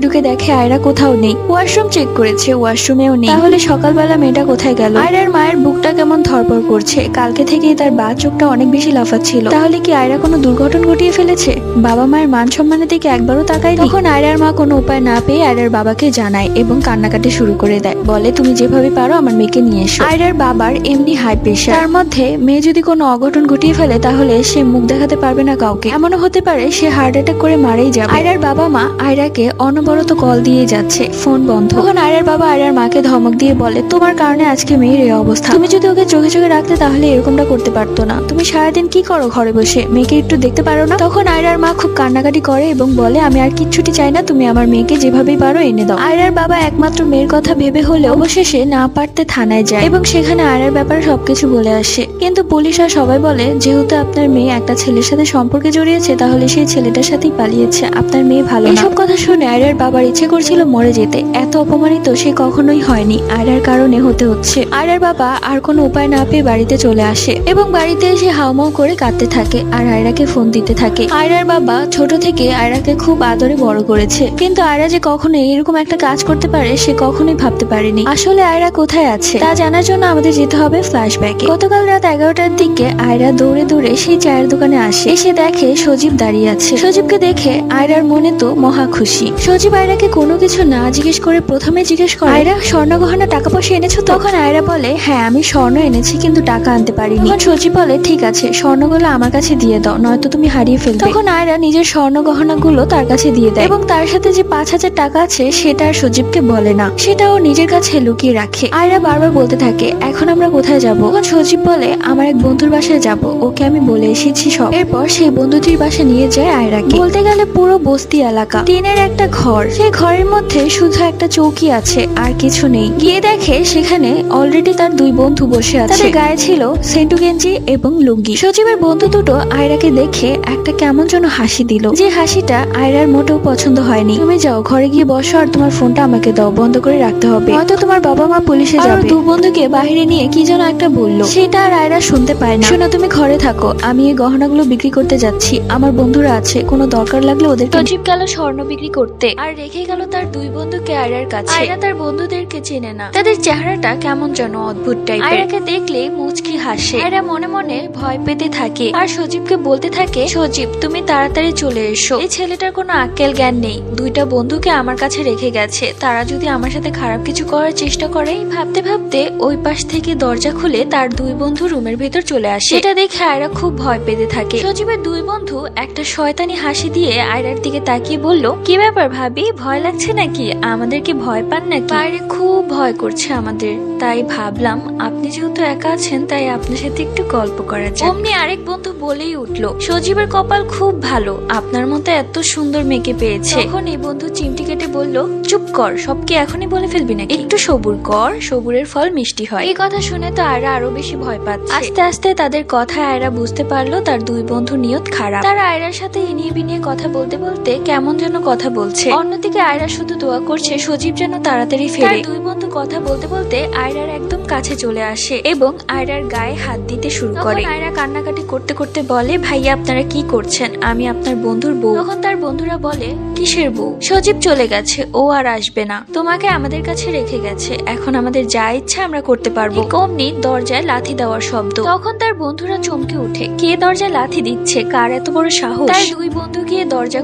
ঢুকে দেখে আয়রা কোথাও নেই। ওয়াশরুম চেক করেছে, ওয়াশরুমেও নেই। তাহলে সকালবেলা মেয়েটা কোথায় গেল? আয়রার মায়ের বুকটা কেমন ধরপড় করছে, কালকে থেকেই তার বা চোখটা অনেক বেশি লাফাচ্ছিল। তাহলে কি আয়রা কোনো দুর্ঘটনা ঘটিয়ে ফেলেছে? বাবা মায়ের মান সম্মানের দিকে একবারও তাকায়নি। তখন আয়রার মা কোনো উপায় না পেয়ে আয়রার বাবাকে জানায় এবং কান্নাকাটি শুরু করে দেয়, বলে তুমি যেভাবে পারো আমার মেয়েকে নিয়ে এসো। আয়রার বাবার এমনি হাই প্রেশার, তার মধ্যে মেয়ে যদি কোনো অঘটন ঘটিয়ে ফেলে তাহলে সে মুখ দেখাতে পারবে না কাউকে, এমনও হতে পারে সে হার্ট অ্যাটাক করে মারাই যাবে। আয়রার বাবা মা আয়রাকে অনবরত কল দিয়ে যাচ্ছে, ফোন বন্ধ। তখন আয়রার বাবা আয়রার মাকে ধমক দিয়ে বলে, তোমার কারণে আজকে মেয়ের এই অবস্থা, তুমি যদি ওকে চোখে চোখে রাখতে তাহলে এরকমটা করতে পারতো না। তুমি সারাদিন কি করো ঘরে বসে, মেয়েকে একটু দেখতে পারো না? তখন আয়রার মা খুব কান্নাকাটি করে এবং বলে, আমি আর কিচ্ছুটি চাই না, তুমি আমার মেয়েকে যেভাবেই পারো এনে দাও। আয়রার বাবা একমাত্র মেয়ের কথা ভেবে হলেও অবশেষে না পারতে থানায় যায় এবং সেখানে আয়রার ব্যাপারে সবকিছু বলে আসে। কিন্তু পুলিশ আর সবাই বলে, যেহেতু আপনার মেয়ে একটা ছেলের সাথে সম্পর্কে জড়িয়েছে তাহলে সেই ছেলেটার সাথেই পালিয়েছে, আপনার মেয়ে ভালো না। এইসব কথা শুনে আয়রার বাবার ইচ্ছে করছিল মরে যেতে, এত অপমানিত সে কখনোই হয়নি, আয়রার কারণে হতে হচ্ছে। আয়রার বাবা আর কোনো উপায় না পেয়ে বাড়িতে চলে আসে এবং বাড়িতে এসে হাউমাউ করে কাঁদতে থাকে আর আয়রাকে ফোন দিতে থাকে। আয়রার বাবা ছোট থেকে আয়রাকে খুব আদরে বড় করেছে, কিন্তু আয়রা যে কখনো এরকম একটা কাজ করতে পারে সে কখনোই ভাবতে পারেনি। আসলে আয়রা কোথায় আছে তা জানার জন্য আমাদের যেতে হবে ফ্ল্যাশব্যাকে। গতকাল রাত 11টার দিকে আয়রা দৌড়ে দৌড়ে সেই চায়ের দোকানে আসে, এসে দেখে সজীব দাঁড়িয়ে আছে। সজীবকে দেখে আয়রার মনে তো মহা খুশি। সজীব আয়রাকে কোনো কিছু না জিজ্ঞেস করে প্রথমে জিজ্ঞেস করে, আয়রা, স্বর্ণ গহনা টাকা পয়সা এনেছো? তখন আয়রা বলে, হ্যাঁ আমি স্বর্ণ এনেছি কিন্তু টাকা আনতে পারিনি। তখন সজীব বলে, ঠিক আছে, স্বর্ণগুলো আমার কাছে দিয়ে দাও, নয়তো তুমি হারিয়ে ফেলবে। তখন আয়রা নিজের স্বর্ণ গহনাগুলো তার কাছে দিয়ে দেয় এবং তার সাথে যে 5,000 টাকা আছে সেটা আর সজীবকে বলে না, সেটা ও নিজের কাছে লুকিয়ে রাখে। আয়রা বারবার বলতে থাকে এখন আমরা কোথায় যাব। তখন সজীব বলে আমার এক বন্ধুর বাসায় যাব, ওকে আমি বলে এসেছি সব। এরপর সেই বন্ধুটির বাসায় নিয়ে যায় আয়রাকে। বলতে গেলে পুরো বস্তি এলাকা, টিনের একটা ঘর, সেই ঘরের মধ্যে শুধু একটা চৌকি আছে আর কিছু নেই। গিয়ে দেখে সেখানে অলরেডি তার দুই বন্ধু বসে আছে, তাদের গায়ে ছিল সেন্টু গেঞ্জি এবং লুঙ্গি। সজীবের বন্ধু দুটো আয়রাকে দেখে একটা কেমন যেন হাসি দিল, যে হাসিটা আয়রার মোটেও পছন্দ হয়নি। তুমি যাও ঘরে গিয়ে বসো আর তোমার ফোনটা আমাকে দাও, বন্ধ করে রাখতে হবে, হয়তো তোমার বাবা মা পুলিশে যাবে। দু বন্ধুকে বাহিরে নিয়ে কি যেন একটা বললো, সেটা আর আয়রা শুনতে পায় না। শোনো তুমি ঘরে থাকো, আমি এই গহনাগুলো বিক্রি করতে যাচ্ছি, আমার বন্ধুরা আছে, কোনো দরকার লাগলে ওদের। সজীব গেল স্বর্ণ বিক্রি করতে আর রেখে গেল তার দুই বন্ধুকে আয়রার কাছে। আয়রা তার বন্ধুদেরকে চেনে না, তাদের চেহারাটা কেমন যেন অদ্ভুত টাইপের। আয়রাকে দেখলে মুচকি হাসে। আয়রা মনে মনে ভয় পেতে থাকে আর সজীবকে বলতে থাকে সজীব তুমি তাড়াতাড়ি চলে এসো, এই ছেলেটার কোনো আক্কেল জ্ঞান নেই, দুইটা বন্ধুকে আমার কাছে রেখে গেছে, তারা যদি আমার সাথে খারাপ কিছু করার চেষ্টা করে। ভাবতে ভাবতে ওই পাশ থেকে দরজা খুলে তার দুই বন্ধু রুমের ভেতর চলে আসে। এটা দেখে আয়রা খুব ভয় পেতে থাকে। সজীবের দুই বন্ধু একটা শয়তানি হাসি দিয়ে আয়রার দিকে তাকিয়ে বলল কি ব্যাপার ভাবি, ভয় লাগছে নাকি? আমাদের কি ভয় পান নাকি? বাইরে খুব ভয় করছে আমাদের, তাই ভাবলাম আপনি যেহেতু একা আছেন তাই আপনার সাথে একটু গল্প করা যায়। অমনি আরেক বন্ধু বলেই উঠলো সজীবের কপাল খুব ভালো, আপনার মতো এত সুন্দর মেয়েকে পেয়েছে। তখন এই বন্ধু চিমটি কেটে বলল চুপ কর, সবকে এখনই বলে ফেলবি নাকি? একটু সবুর কর, সবুরের ফল মিষ্টি হয়। এই কথা শুনে তো আয়রা আরো বেশি ভয় পাচ্ছে। আস্তে আস্তে তাদের কথায় আয়রা বুঝতে পারলো তার দুই বন্ধু নিয়ত খারাপ। তারা আয়রার সাথে ইনিয়ে বিনিয়ে কথা বলতে বলতে কেমন যেন কথা বলছে। অন্যদিকে আয়রা শুধু দোয়া করছে সজীব যেন তাড়াতাড়ি ফেরে। দুই বন্ধু কথা বলতে বলতে আয়রার একদম কাছে চলে আসে এবং আয়রার গায়ে হাত দিতে শুরু করে। আয়রা কান্নাকাটি করতে করতে বলে ভাইয়া আপনারা কি করছেন, আমি আপনার বন্ধুর বউ। তখন তার বন্ধুরা বলে কিসের বউ? সজীব চলে গেছে, ও আর আসবে না, তোমাকে আমাদের কাছে রেখে গেছে, এখন আমাদের যা ইচ্ছা আমরা করতে পারবো। অমনি দরজায় লাথি দেওয়ার শব্দ। তখন তার বন্ধুরা চমকে উঠে, কে দরজায় লাথি দিচ্ছে, কার এত বড় সাহস? তার দুই বন্ধু গিয়ে দরজা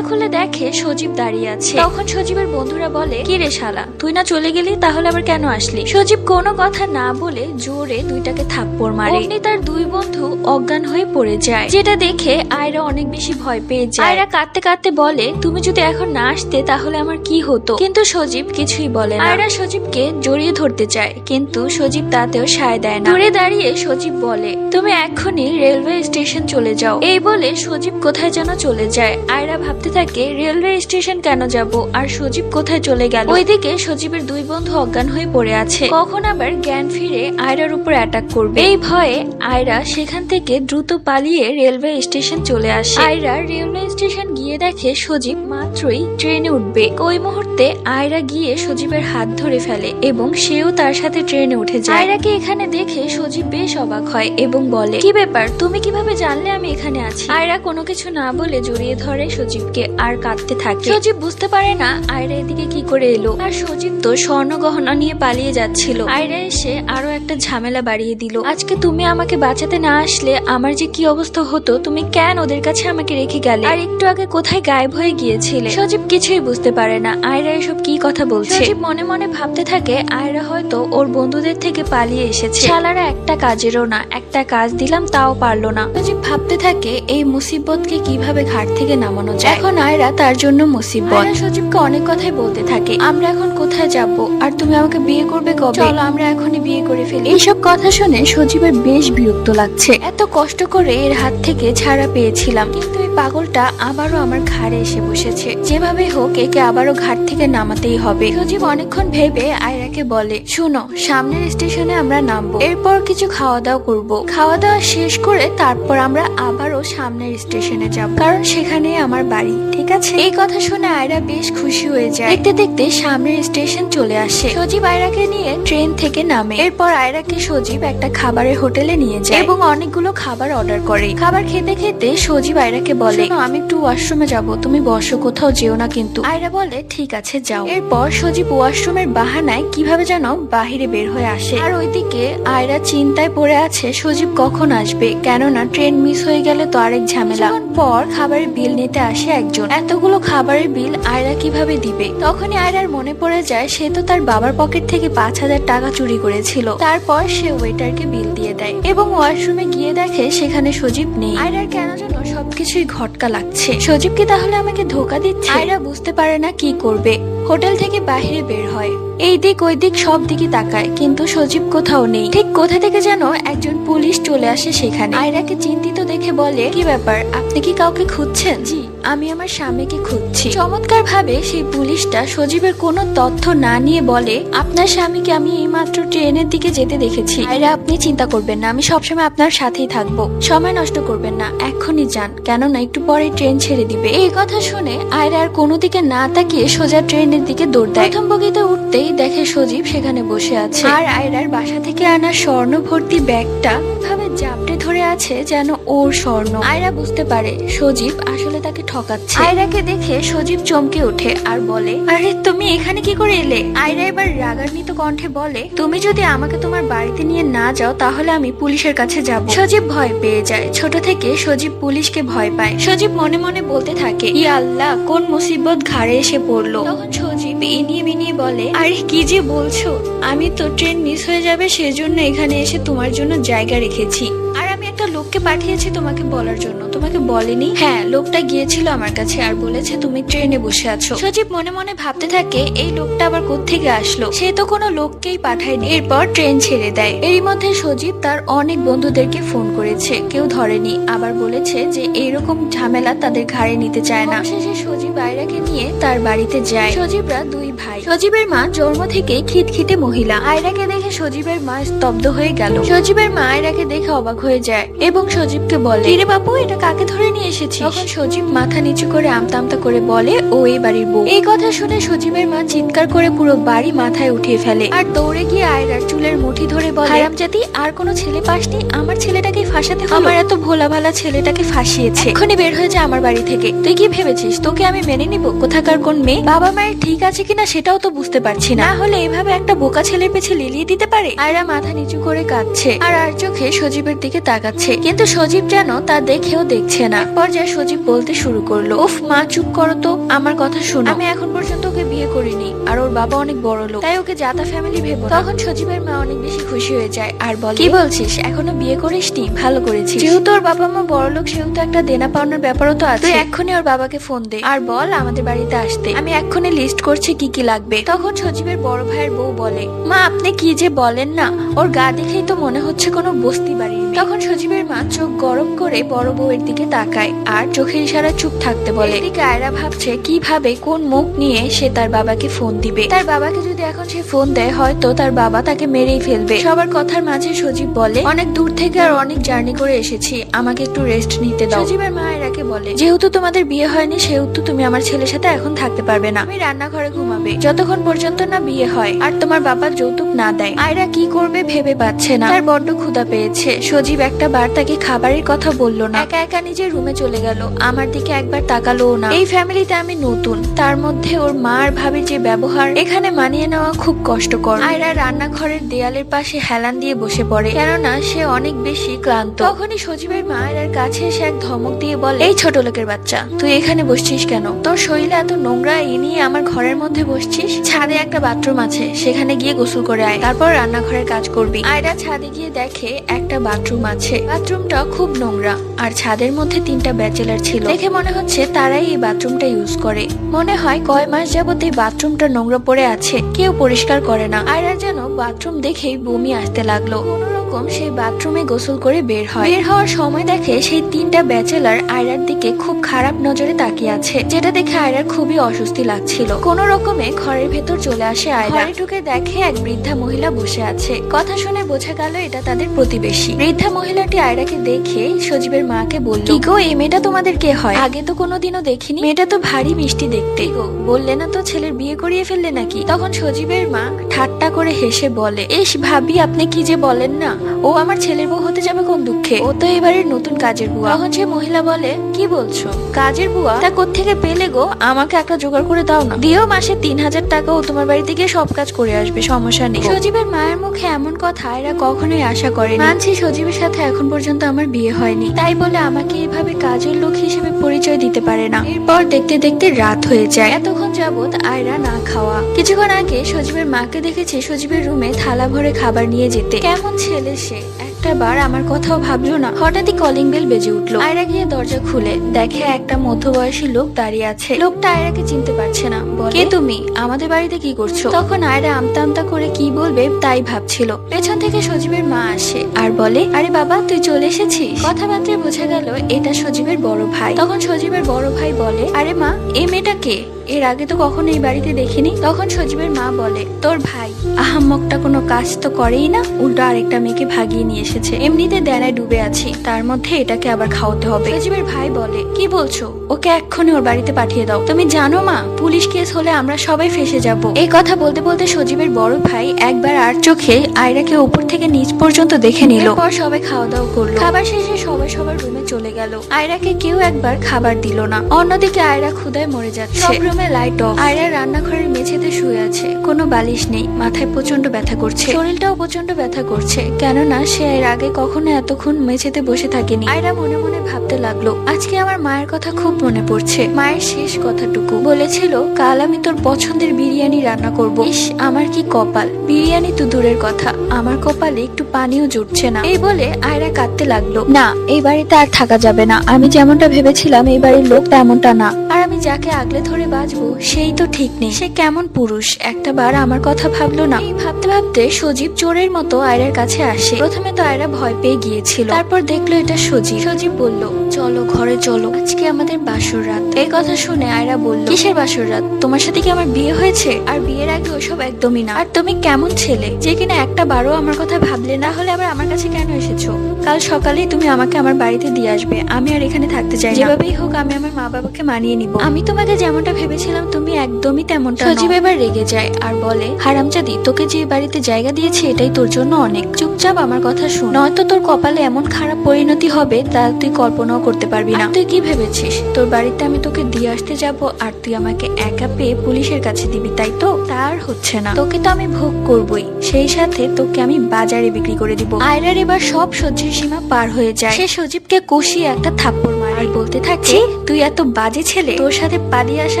খুলে দেখে সজীব দাঁড়িয়ে আছে। তখন সজীবের বন্ধুরা বলে কি রে শালা, তুই না চলে গেলি, তাহলে আবার কেন আসলি? সজীব কোনো কথা না বলে জোরে দুইটাকে থাপ্পড় মারে। অমনি তার দুই বন্ধু অজ্ঞান হয়ে পড়ে যায়, যেটা দেখে আয়রা অনেক বেশি ভয় পেয়ে যায়। আয়রা কাঁদতে কাঁদতে বলে তুমি যদি এখন না আসতে তাহলে আমার কি হতো? কিন্তু সজীব কিছুই বলে না। আয়রা সজীবকে জড়িয়ে ধরতে চায় কিন্তু সজীব তাতেও সায় দেয় না। দূরে দাঁড়িয়ে সজীব বলে তুমি এক্ষুনি রেলওয়ে স্টেশন চলে যাও। এই বলে সজীব কোথায় যেন চলে যায়। আয়রা ভাবতে থাকে রেলওয়ে স্টেশন কেন যাব আর সজীব কোথায় চলে গেল? ওইদিকে সজীবের দুই বন্ধু অজ্ঞান হয়ে পড়ে আছে, কখন আবার জ্ঞান ফিরে আয়রার উপর অ্যাটাক করবে। এই ভয়ে আয়রা সেখান থেকে দ্রুত পালিয়ে রেলওয়ে স্টেশন চলে আসে। আয়রা রেলওয়ে স্টেশন গিয়ে দেখে সজীব মাত্রই ট্রেনে উঠবে। ওই মুহূর্তে আয়রা গিয়ে সজীবের হাত ধরে ফেলে এবং সেও তার সাথে ট্রেনে উঠে যায়। আয়রাকে এখানে দেখে সজীব বেশ অবাক হয় এবং বলে কি ব্যাপার, তুমি কিভাবে জানলে আমি এখানে আছি? আয়রা কোনো কিছু না বলে জড়িয়ে ধরে সজীবকে আর কাঁদতে থাকে। সজীব বুঝতে পারে না আয়রা এদিকে কি করে এলো, আর সজীব তো স্বর্ণ গহনা নিয়ে পালিয়ে যাচ্ছিল। আয়রা এসে আরো একটা ঝামেলা বাড়িয়ে দিল। আজকে তুমি আমাকে বাঁচাতে না আসলে আমার যে কি অবস্থা হতো, তুমি কেন ওদের কাছে আমাকে রেখে গেলে, আর একটু আগে কোথায় গায়েব হয়ে গিয়েছিলে? সজীব কিছুই বুঝতে পারে না আয়রা এসব কি কথা বলছে। সজীব মনে মনে ভাবতে থাকে আয়রা হয়তো ওর বন্ধুদের থেকে পালিয়ে এসেছে। শালারা একটা কাজেরও না, একটা কাজ দিলাম তাও পারলো না। সজীব ভাবতে থাকে এই মুসিবতকে কিভাবে ঘাট থেকে নামানো যায়। এখন আয়রা তার জন্য মুসিবত। সজীবকে অনেক কথাই বলতে থাকে, আমরা এখন কোথায় যাব, আর তুমি আমাকে বিয়ে করবে কবে? চলো আমরা এখনই বিয়ে করে ফেলি। এইসব কথা শুনে সজীবের বেশ বিরক্ত লাগছে। এত কষ্ট করে এর হাত থেকে ছাড়া পেয়েছিলাম, কিন্তু এই পাগলটা আবারও আমার ঘাড়ে এসে বসেছে। যেভাবে হোক একে আবারও ঘাট থেকে নামাতেই হবে। সজীব অনেকক্ষণ ভেবে আয়রাকে বলে শুনো, সামনের স্টেশনে আমরা নামবো, এরপর কিছু খাওয়া দাওয়া করবো। খাওয়া দাওয়া শেষ করে তারপর আমরা আবারও সামনের স্টেশনে যাব, কারণ সেখানে আমার বাড়ি, ঠিক আছে? এই কথা শুনে আয়রা বেশ খুশি হয়ে যায়। দেখতে দেখতে সামনের স্টেশন চলে আসে। সজীব আয়রাকে নিয়ে ট্রেন থেকে নামে। এরপর আয়রাকে সজীব একটা খাবারের হোটেলে নিয়ে যায় এবং অনেকগুলো খাবার অর্ডার করে। খাবার খেতে খেতে সজীব আয়রাকে বলে আমি একটু ওয়াশরুমে যাব, তুমি বসো, কোথাও যেও না কিন্তু। আয়রা বলে ঠিক আছে যাও। এরপর সজীব ওয়াশরুমের বাহানায় কিভাবে যেন বাহিরে বের হয়ে আসে। আর ওইদিকে আয়রা চিন্তায় পড়ে আছে সজীব কখন আসবে, কেননা ট্রেন মিস হয়ে গেলে তো আরেক ঝামেলা। পর খাবারের বিল নিতে আসে একজন। এতগুলো খাবারের বিল আয়রা কিভাবে দিবে? তখনই আয়রার মনে পড়ে যায় সে তো তার বাবার পকেট থেকে 5,000 টাকা চুরি করেছিল। তারপর সে ওয়েটারকে বিল দিয়ে দেয় এবং ওয়াশরুমে গিয়ে দেখে সেখানে সজীব নেই। আয়রার কেন যেন সবকিছুই ঘটকা লাগছে। সজীব কি তাহলে আমাকে ধোকা দিচ্ছে? আয়রা বুঝতে পারে না কি করবে। হোটেল থেকে বাহিরে বের হয়। এই দিক ওই দিক সব দিকে তাকায়, কিন্তু সজীব কোথাও নেই। ঠিক কোথা থেকে যেন একজন পুলিশ চলে আসে সেখানে। আয়রাকে চিন্তিত দেখে বলে, কি ব্যাপার, আপনি কি কাউকে খুঁজছেন? জি, আমি আমার স্বামীকে খুঁজছি। চমৎকার ভাবে সেই পুলিশটা সজীবের কোনো তথ্য না নিয়ে বলে, আপনার স্বামীকে আমি এইমাত্র ট্রেনের দিকে যেতে দেখেছি। আয়রা, আপনি চিন্তা করবেন না, আমি সবসময় আপনার সাথেই থাকবো। সময় নষ্ট করবেন না, এক্ষুনি যান, কেননা একটু পরে ট্রেন ছেড়ে দিবে। এই কথা শুনে আয়রা আর কোনো দিকে না তাকিয়ে সোজা ট্রেনের দিকে দৌড় দেয়। প্রথম বগিতে উঠতেই দেখে সজীব সেখানে বসে আছে, আর আয়রার বাসা থেকে আনা স্বর্ণ ভর্তি ব্যাগটা ভাবে জাপটে ধরে আছে যেন ওর স্বর্ণ। আয়রা বুঝতে পারে সজীব আসলে তাকে ঠকাচ্ছে। আয়রাকে দেখে সজীব চমকে ওঠে আর বলে, আরে তুমি এখানে কি করে এলে? আয়রা এবার রাগান্বিত কণ্ঠে বলে, তুমি যদি আমাকে তোমার বাড়িতে নিয়ে না যাও তাহলে আমি পুলিশের কাছে যাব। সজীব ভয় পেয়ে যায়। ছোট থেকে সজীব পুলিশকে ভয় পায়। সজীব মনে মনে বলতে থাকে, ই আল্লাহ, কোন মুসিবত ঘাড়ে এসে পড়লো। তখন সজীব ইনিয়ে বিনিয়ে বলে, আরে কি যে বলছো, আমি তো ট্রেন মিস হয়ে যাবে সেজন্য এখানে এসে তোমার জন্য জায়গা রেখেছি। আর আমি একটা লোককে পাঠিয়েছি তোমাকে বলার জন্য, তোমাকে বলেনি? হ্যাঁ, লোকটা গিয়েছিল আমার কাছে আর বলেছে তুমি ট্রেনে বসে আছো। সজীব মনে মনে ভাবতে থাকে, এই লোকটা আবার কোত্থেকে আসলো? সে তো কোনো লোককেই পাঠায়নি। এরপর ট্রেন ছেড়ে দেয়। এরই মধ্যে সজীব তার অনেক বন্ধুদেরকে ফোন করেছে, কেউ ধরেনি। আবার বলেছে যে এইরকম ঝামেলা তাদের ঘাড়ে নিতে চায় না। শেষে সজীব আয়রাকে নিয়ে তার বাড়িতে যায়। সজীবরা দুই ভাই। সজীবের মা জন্ম থেকে খিটখিটে মহিলা। আয়রাকে দেখে সজীবের মা স্তব্ধ হয়ে গেল। সজীবের মা আয়রাকে দেখে অবাক হয়ে যায় এবং সজীবকে বলে, কিরে বাবু, এটা কাকে ধরে নিয়ে এসেছিস? তখন সজীব মাথা নিচু করে আমতা আমতা করে বলে, ও এই বাড়ির বউ। এই কথা শুনে সজীবের মা চিৎকার করে পুরো বাড়ি মাথায় উঠিয়ে ফেলে আর দৌড়ে গিয়ে আয়রার চুলের মুঠি ধরে বলে, হারামজাদি, আর কোনো ছেলে পাসনি? আমার ছেলেটাকে ফাঁসাতে হলো? আমার এত ভোলা ভালা ছেলেটাকে ফাঁসিয়েছে। এখনই বের হয়ে যা আমার বাড়ি থেকে। তুই কি ভেবেছিস তোকে আমি মেনে নিব? কোথাকার কোন মেয়ে? বাবা মায়ের ঠিক আছে কিনা সেটাও তো বুঝতে পারছি না, হলে এভাবে একটা বোকা ছেলের পেছে লিলিয়ে দিতে পারে? আয়রা মাথা নিচু করে কাঁদছে আর আর চোখে সজীবের দিকে তাকাচ্ছে, কিন্তু সজীব যেন তা দেখেও দেখছে না। পর্যায়ে সজীব বলতে শুরু করলো, উফ মা, চুপ করো তো, আমার কথা শোনো। আমি এখন পর্যন্ত ওকে বিয়ে করিনি, আর ওর বাবা অনেক বড় লোক, তাই ওকে জাতা ফ্যামিলি ভেবো। তখন সজীবের মা অনেক বেশি খুশি হয়ে যায় আর বলে, কি বলছিস, এখনো বিয়ে করিসনি? ভালো করেছিস। যেহেতু ওর বাবা মা বড় লোক, সেহেতু একটা দেনা পাওনার ব্যাপারও তো আছে। তুই এক্ষুনি ওর বাবাকে ফোন দে আর বল আমাদের বাড়িতে আসতে। আমি এক্ষুনি লিস্ট করছি কি কি লাগবে। তখন সজীবের বড় ভাইয়ের বউ বলে, মা আপনি কি যে বলেন না, ওর গা দেখেই তো মনে হচ্ছে কোনো বস্তি বাড়ির মেয়ে। তখন সজীবের মা চোখ গরম করে বড় বউয়ের দিকে তাকায় আর চোখের ইশারায় চুপ থাকতে বলে। এদিকে আয়রা ভাবছে কিভাবে কোন মুখ নিয়ে সে তার বাবাকে ফোন দিবে। তার বাবাকে যদি এখন সে ফোন দেয়, হয়তো তার বাবা তাকে মেরেই ফেলবে। সবার কথার মাঝে সজীব বলে, অনেক দূর থেকে আর অনেক জার্নি করে এসেছি, আমাকে একটু রেস্ট নিতে দাও। সজীবের মা আয়রাকে বলে, যেহেতু তোমাদের বিয়ে হয়নি সেহেতু তুমি আমার ছেলের সাথে এখন থাকতে পারবে না। তুমি রান্নাঘরে ঘুমাবে যতক্ষণ পর্যন্ত না বিয়ে হয় আর তোমার বাবা যৌতুক না দেয়। আয়রা কি করবে ভেবে পাচ্ছে না। তার বড্ড ক্ষুধা পেয়েছে। সজীব একটা বার তাকে খাবারের কথা বললো না, একা একা নিজের রুমে চলে গেল। আমার দিকে একবার তাকালো না। এই ফ্যামিলিতে আমি নতুন, তার মধ্যে ওর মা আর ভাবির যে ব্যবহার, এখানে মানিয়ে নেওয়া খুব কষ্টকর। আয়রা রান্নাঘরের দেয়ালের পাশে হেলান দিয়ে বসে পড়ে, কেননা সে অনেক বেশি ক্লান্ত। তখনই সজীবের মা আয়রার কাছে এসে এক ধমক দিয়ে বলে, এই ছোট লোকের বাচ্চা, তুই এখানে বসছিস কেন? তোর শরীরে এত নোংরা, এ নিয়ে আমার ঘরের মধ্যে বসছিস? ছাদে একটা বাথরুম আছে, সেখানে গিয়ে গোসল করে আয়, তারপর রান্নাঘরের কাজ করবি। আয়রা ছাদে গিয়ে দেখে একটা বাথরুম আছে। বাথরুমটা খুব নোংরা আর ছাদের মধ্যে 3টা ব্যাচেলার ছিল। দেখে মনে হচ্ছে তারাই এই বাথরুমটা ইউজ করে। মনে হয় কয় মাস যাবত এই বাথরুমটা নোংরা পড়ে আছে, কেউ পরিষ্কার করে না। আয়রা যেন বাথরুম দেখেই বমি আসতে লাগলো। কোনরকম সেই বাথরুমে গোসল করে বের হয়। বের হওয়ার সময় দেখে সেই 3টা ব্যাচেলার আয়রার দিকে খুব খারাপ নজরে তাকিয়ে আছে, যেটা দেখে আয়রার খুবই অস্বস্তি লাগছিল। কোন রকমে ঘরের ভেতর চলে আসে আয়রা। ঘরে ঢুকে দেখে এক বৃদ্ধা মহিলা বসে আছে। কথা শুনে বোঝা গেল এটা তাদের প্রতিবেশী। বৃদ্ধা মহিলাটি আয়রাকে দেখে সজীবের মাকে বলল, কি গো, এই মেয়েটা তোমাদের কে হয়? আগে তো কোনোদিনও দেখিনি। মেয়েটা তো ভারী মিষ্টি দেখতে। গো, বললে না তো ছেলের বিয়ে করিয়ে ফেললে নাকি? তখন সজীবের মা ঠাট্টা করে হেসে বলে, এস ভাবি, আপনি কি যে বলেন না, ও আমার ছেলের বউ হতে যাবে কোন দুঃখে? ও তো এবারের নতুন কাজের বুয়া। তখন সে মহিলা বলে, কি বলছো, কাজের বুয়া? তা কোত্থেকে পেলে গো? আমাকে একটা জোগাড় করে দাও না। দিও মাসে 3000 টাকা, ও তোমার বাড়িতে গিয়ে সব কাজ করে আসবে, সমস্যা নেই। সজীবের মায়ের মুখে এমন কথা এরা কখনোই আশা করেনি। মানছি সজীবের সাথে এখন পর্যন্ত আমার বিয়ে হয়নি, তাই বলে আমাকে এভাবে কাজের লোক হিসেবে পরিচয় দিতে পারে না। এরপর দেখতে দেখতে রাত হয়ে যায়। এতক্ষণ যাবত আয়রা না খাওয়া। কিছুক্ষণ আগে সজীবের মাকে দেখেছে সজীবের রুমে থালা ভরে খাবার নিয়ে যেতে। কেমন ছেলে সে, একটা বার আমার কথাও ভাবলো না। হঠাৎই কলিং বেল বেজে উঠলো। আয়রা গিয়ে দরজা খুলে দেখে একটা মধ্যবয়সী লোক দাঁড়িয়ে আছে। লোকটা আয়রাকে চিনতে পারছে না। বলে, কে তুমি? আমাদের বাড়িতে কি করছো? তখন আয়রা আমতা আমতা করে কি বলবে তাই ভাবছিল। পেছন থেকে সজীবের মা আসে আর বলে, আরে বাবা তুই চলে এসেছিস। কথাবার্তায় বোঝা গেল এটা সজীবের বড় ভাই। তখন সজীবের বড় ভাই বলে, আরে মা এই মেয়েটা কে? এর আগে তো কখনো এই বাড়িতে দেখিনি। তখন সজীবের মা বলে, তোর ভাই আহাম্মকটা কোনো কাজ তো করেই না, উল্টো আরেকটা মেয়েকে ভাগিয়ে নিয়ে এসেছে। এমনিতে দেনায় ডুবে আছি, তার মধ্যে এটাকে আবার খাওয়াতে হবে। সজীবের ভাই বলে, কি বলছো? ওকে এক্ষুনি ওর বাড়িতে পাঠিয়ে দাও। তুমি জানো মা, পুলিশ কেস হলে আমরা সবাই ফেসে যাব। এই কথা বলতে বলতে সজীবের বড় ভাই একবার আর চোখে আয়রাকে উপর থেকে নিচ পর্যন্ত দেখে নিল। পর সবাই খাওয়া দাওয়া করলো। খাবার শেষে সবাই সবার রুমে চলে গেল। আয়রাকে কেউ একবার খাবার দিল না। অন্যদিকে আয়রা ক্ষুধায় মরে যাচ্ছে। রুমে লাইট অফ। আয়রা রান্নাঘরের মেঝেতে শুয়ে আছে, কোনো বালিশ নেই। মাথায় প্রচন্ড ব্যথা করছে, শরীরটাও প্রচন্ড ব্যথা করছে, কেননা সে এর আগে কখনো এতক্ষণ মেঝেতে বসে থাকেনি। আয়রা মনে মনে ভাবতে লাগলো, আজকে আমার মায়ের কথা খুব মনে পড়ছে। মায়ের শেষ কথাটুকু বলেছিল, কাল আমি তোর পছন্দের বিরিয়ানি রান্না করব। ইস আমার কি কপাল, বিরিয়ানি তো দূরের কথা, আমার কপালে একটু পানিও জুটছে না। এই বলে আয়রা কাঁদতে লাগলো। না, এই বাড়িতে আর থাকা যাবে না। আমি যেমনটা ভেবেছিলাম এই বাড়ির লোক তেমনটা না। আর আমি যাকে আগলে ধরে বাঁচবো সেই তো ঠিক নেই। সে কেমন পুরুষ, একটা বার আমার কথা ভাবলো না। এই ভাবতে ভাবতে সজীব চোরের মতো আয়রার কাছে আসে। প্রথমে তো আয়রা ভয় পেয়ে গিয়েছিল, তারপর দেখলো এটা সজীব। সজীব বলল, চলো ঘরে চলো, আজকে আমাদের বাসর রাত। এই কথা শুনে আয়রা বলল, কিসের বাসর রাত? তোমার সাথে কি আমার বিয়ে হয়েছে? আর বিয়ের আগে ওসব একদমই না। আর তুমি কেমন ছেলে যে কিনা একটা বারও আমার কথা ভাবলে না? হলে আবার আমার কাছে কেন এসেছো? কাল সকালেই তুমি আমাকে আমার বাড়িতে দিয়ে আসবে। আমি আর এখানে থাকতে চাই না। যেভাবেই হোক আমি আমার মা বাবাকে মানিয়ে নিব। আমি তোমাকে যেমনটা ভেবেছিলাম তুমি একদমই তেমনটা। সজীব এবার রেগে যায় আর বলে, হারামজাদি, তোকে যে বাড়িতে জায়গা দিয়েছে এটাই তোর জন্য অনেক। চুপচাপ আমার কথা শুন, নয়তো তোর কপালে এমন খারাপ পরিণতি হবে তা তুই কল্পনাও করতে পারবি না। তুই কি ভেবেছিস তোর বাড়িতে আমি তোকে দিয়ে আসতে যাব আর তুই আমাকে একা পেয়ে পুলিশের কাছে দিবি, তাই তো? তার হচ্ছে না, তোকে তো আমি ভোগ করবই, সেই সাথে তোকে আমি বাজারে বিক্রি করে দিব। আয়রার এবার সব সহ্যের সীমা পার হয়ে যায়। সে সজীবকে কষিয়ে একটা থাপ্পড় মারে আর বলতে থাকে, তুই এত বাজে ছেলে, তোর সাথে পালিয়ে আসা